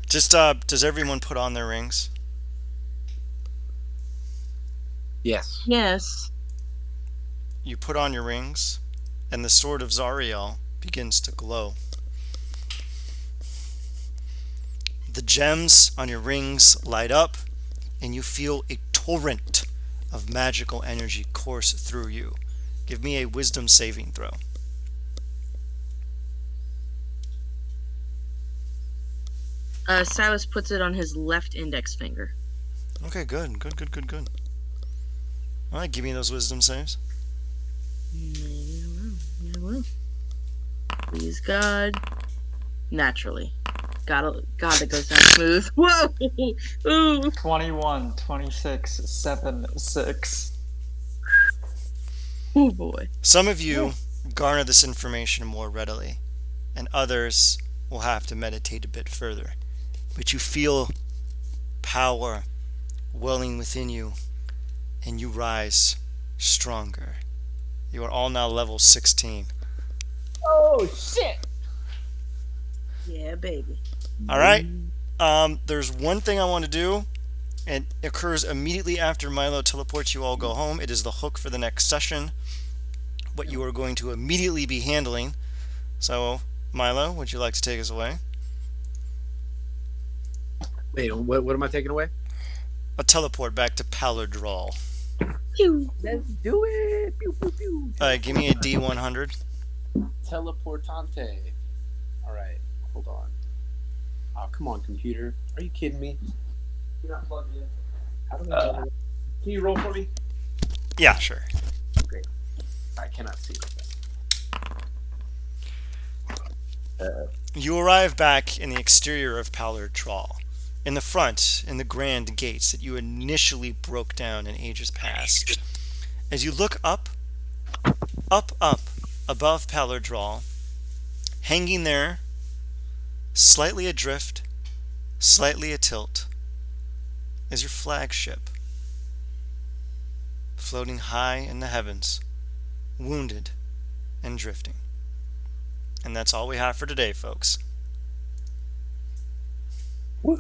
Just does everyone put on their rings? Yes. Yes. You put on your rings, and the sword of Zariel begins to glow. The gems on your rings light up, and you feel a torrent of magical energy course through you. Give me a wisdom saving throw. Silas puts it on his left index finger. Okay, good, good, good, good, good. All right, give me those wisdom saves. Maybe I will. Please, God. Naturally. God, that goes down smooth. Whoa! Ooh. 21, 26, 7, 6. Oh boy. Some of you garner this information more readily, and others will have to meditate a bit further. But you feel power welling within you, and you rise stronger. You are all now level 16. Oh shit! Yeah, baby. All right. There's one thing I want to do, and it occurs immediately after Milo teleports you all go home. It is the hook for the next session, what you are going to immediately be handling. So, Milo, would you like to take us away? Wait, what am I taking away? A teleport back to Paladral. Pew. Let's do it. Pew, pew, pew. Give me a D100. Teleportante. All right, hold on. Oh, come on, computer. Are you kidding me? You're not plugged in. How do I Can you roll for me? Yeah, sure. Great. I cannot see it. You arrive back in the exterior of Paladral. In the front, in the grand gates that you initially broke down in ages past. As you look up, above Paladral, hanging there, slightly adrift, slightly atilt, is your flagship, floating high in the heavens, wounded and drifting. And that's all we have for today, folks.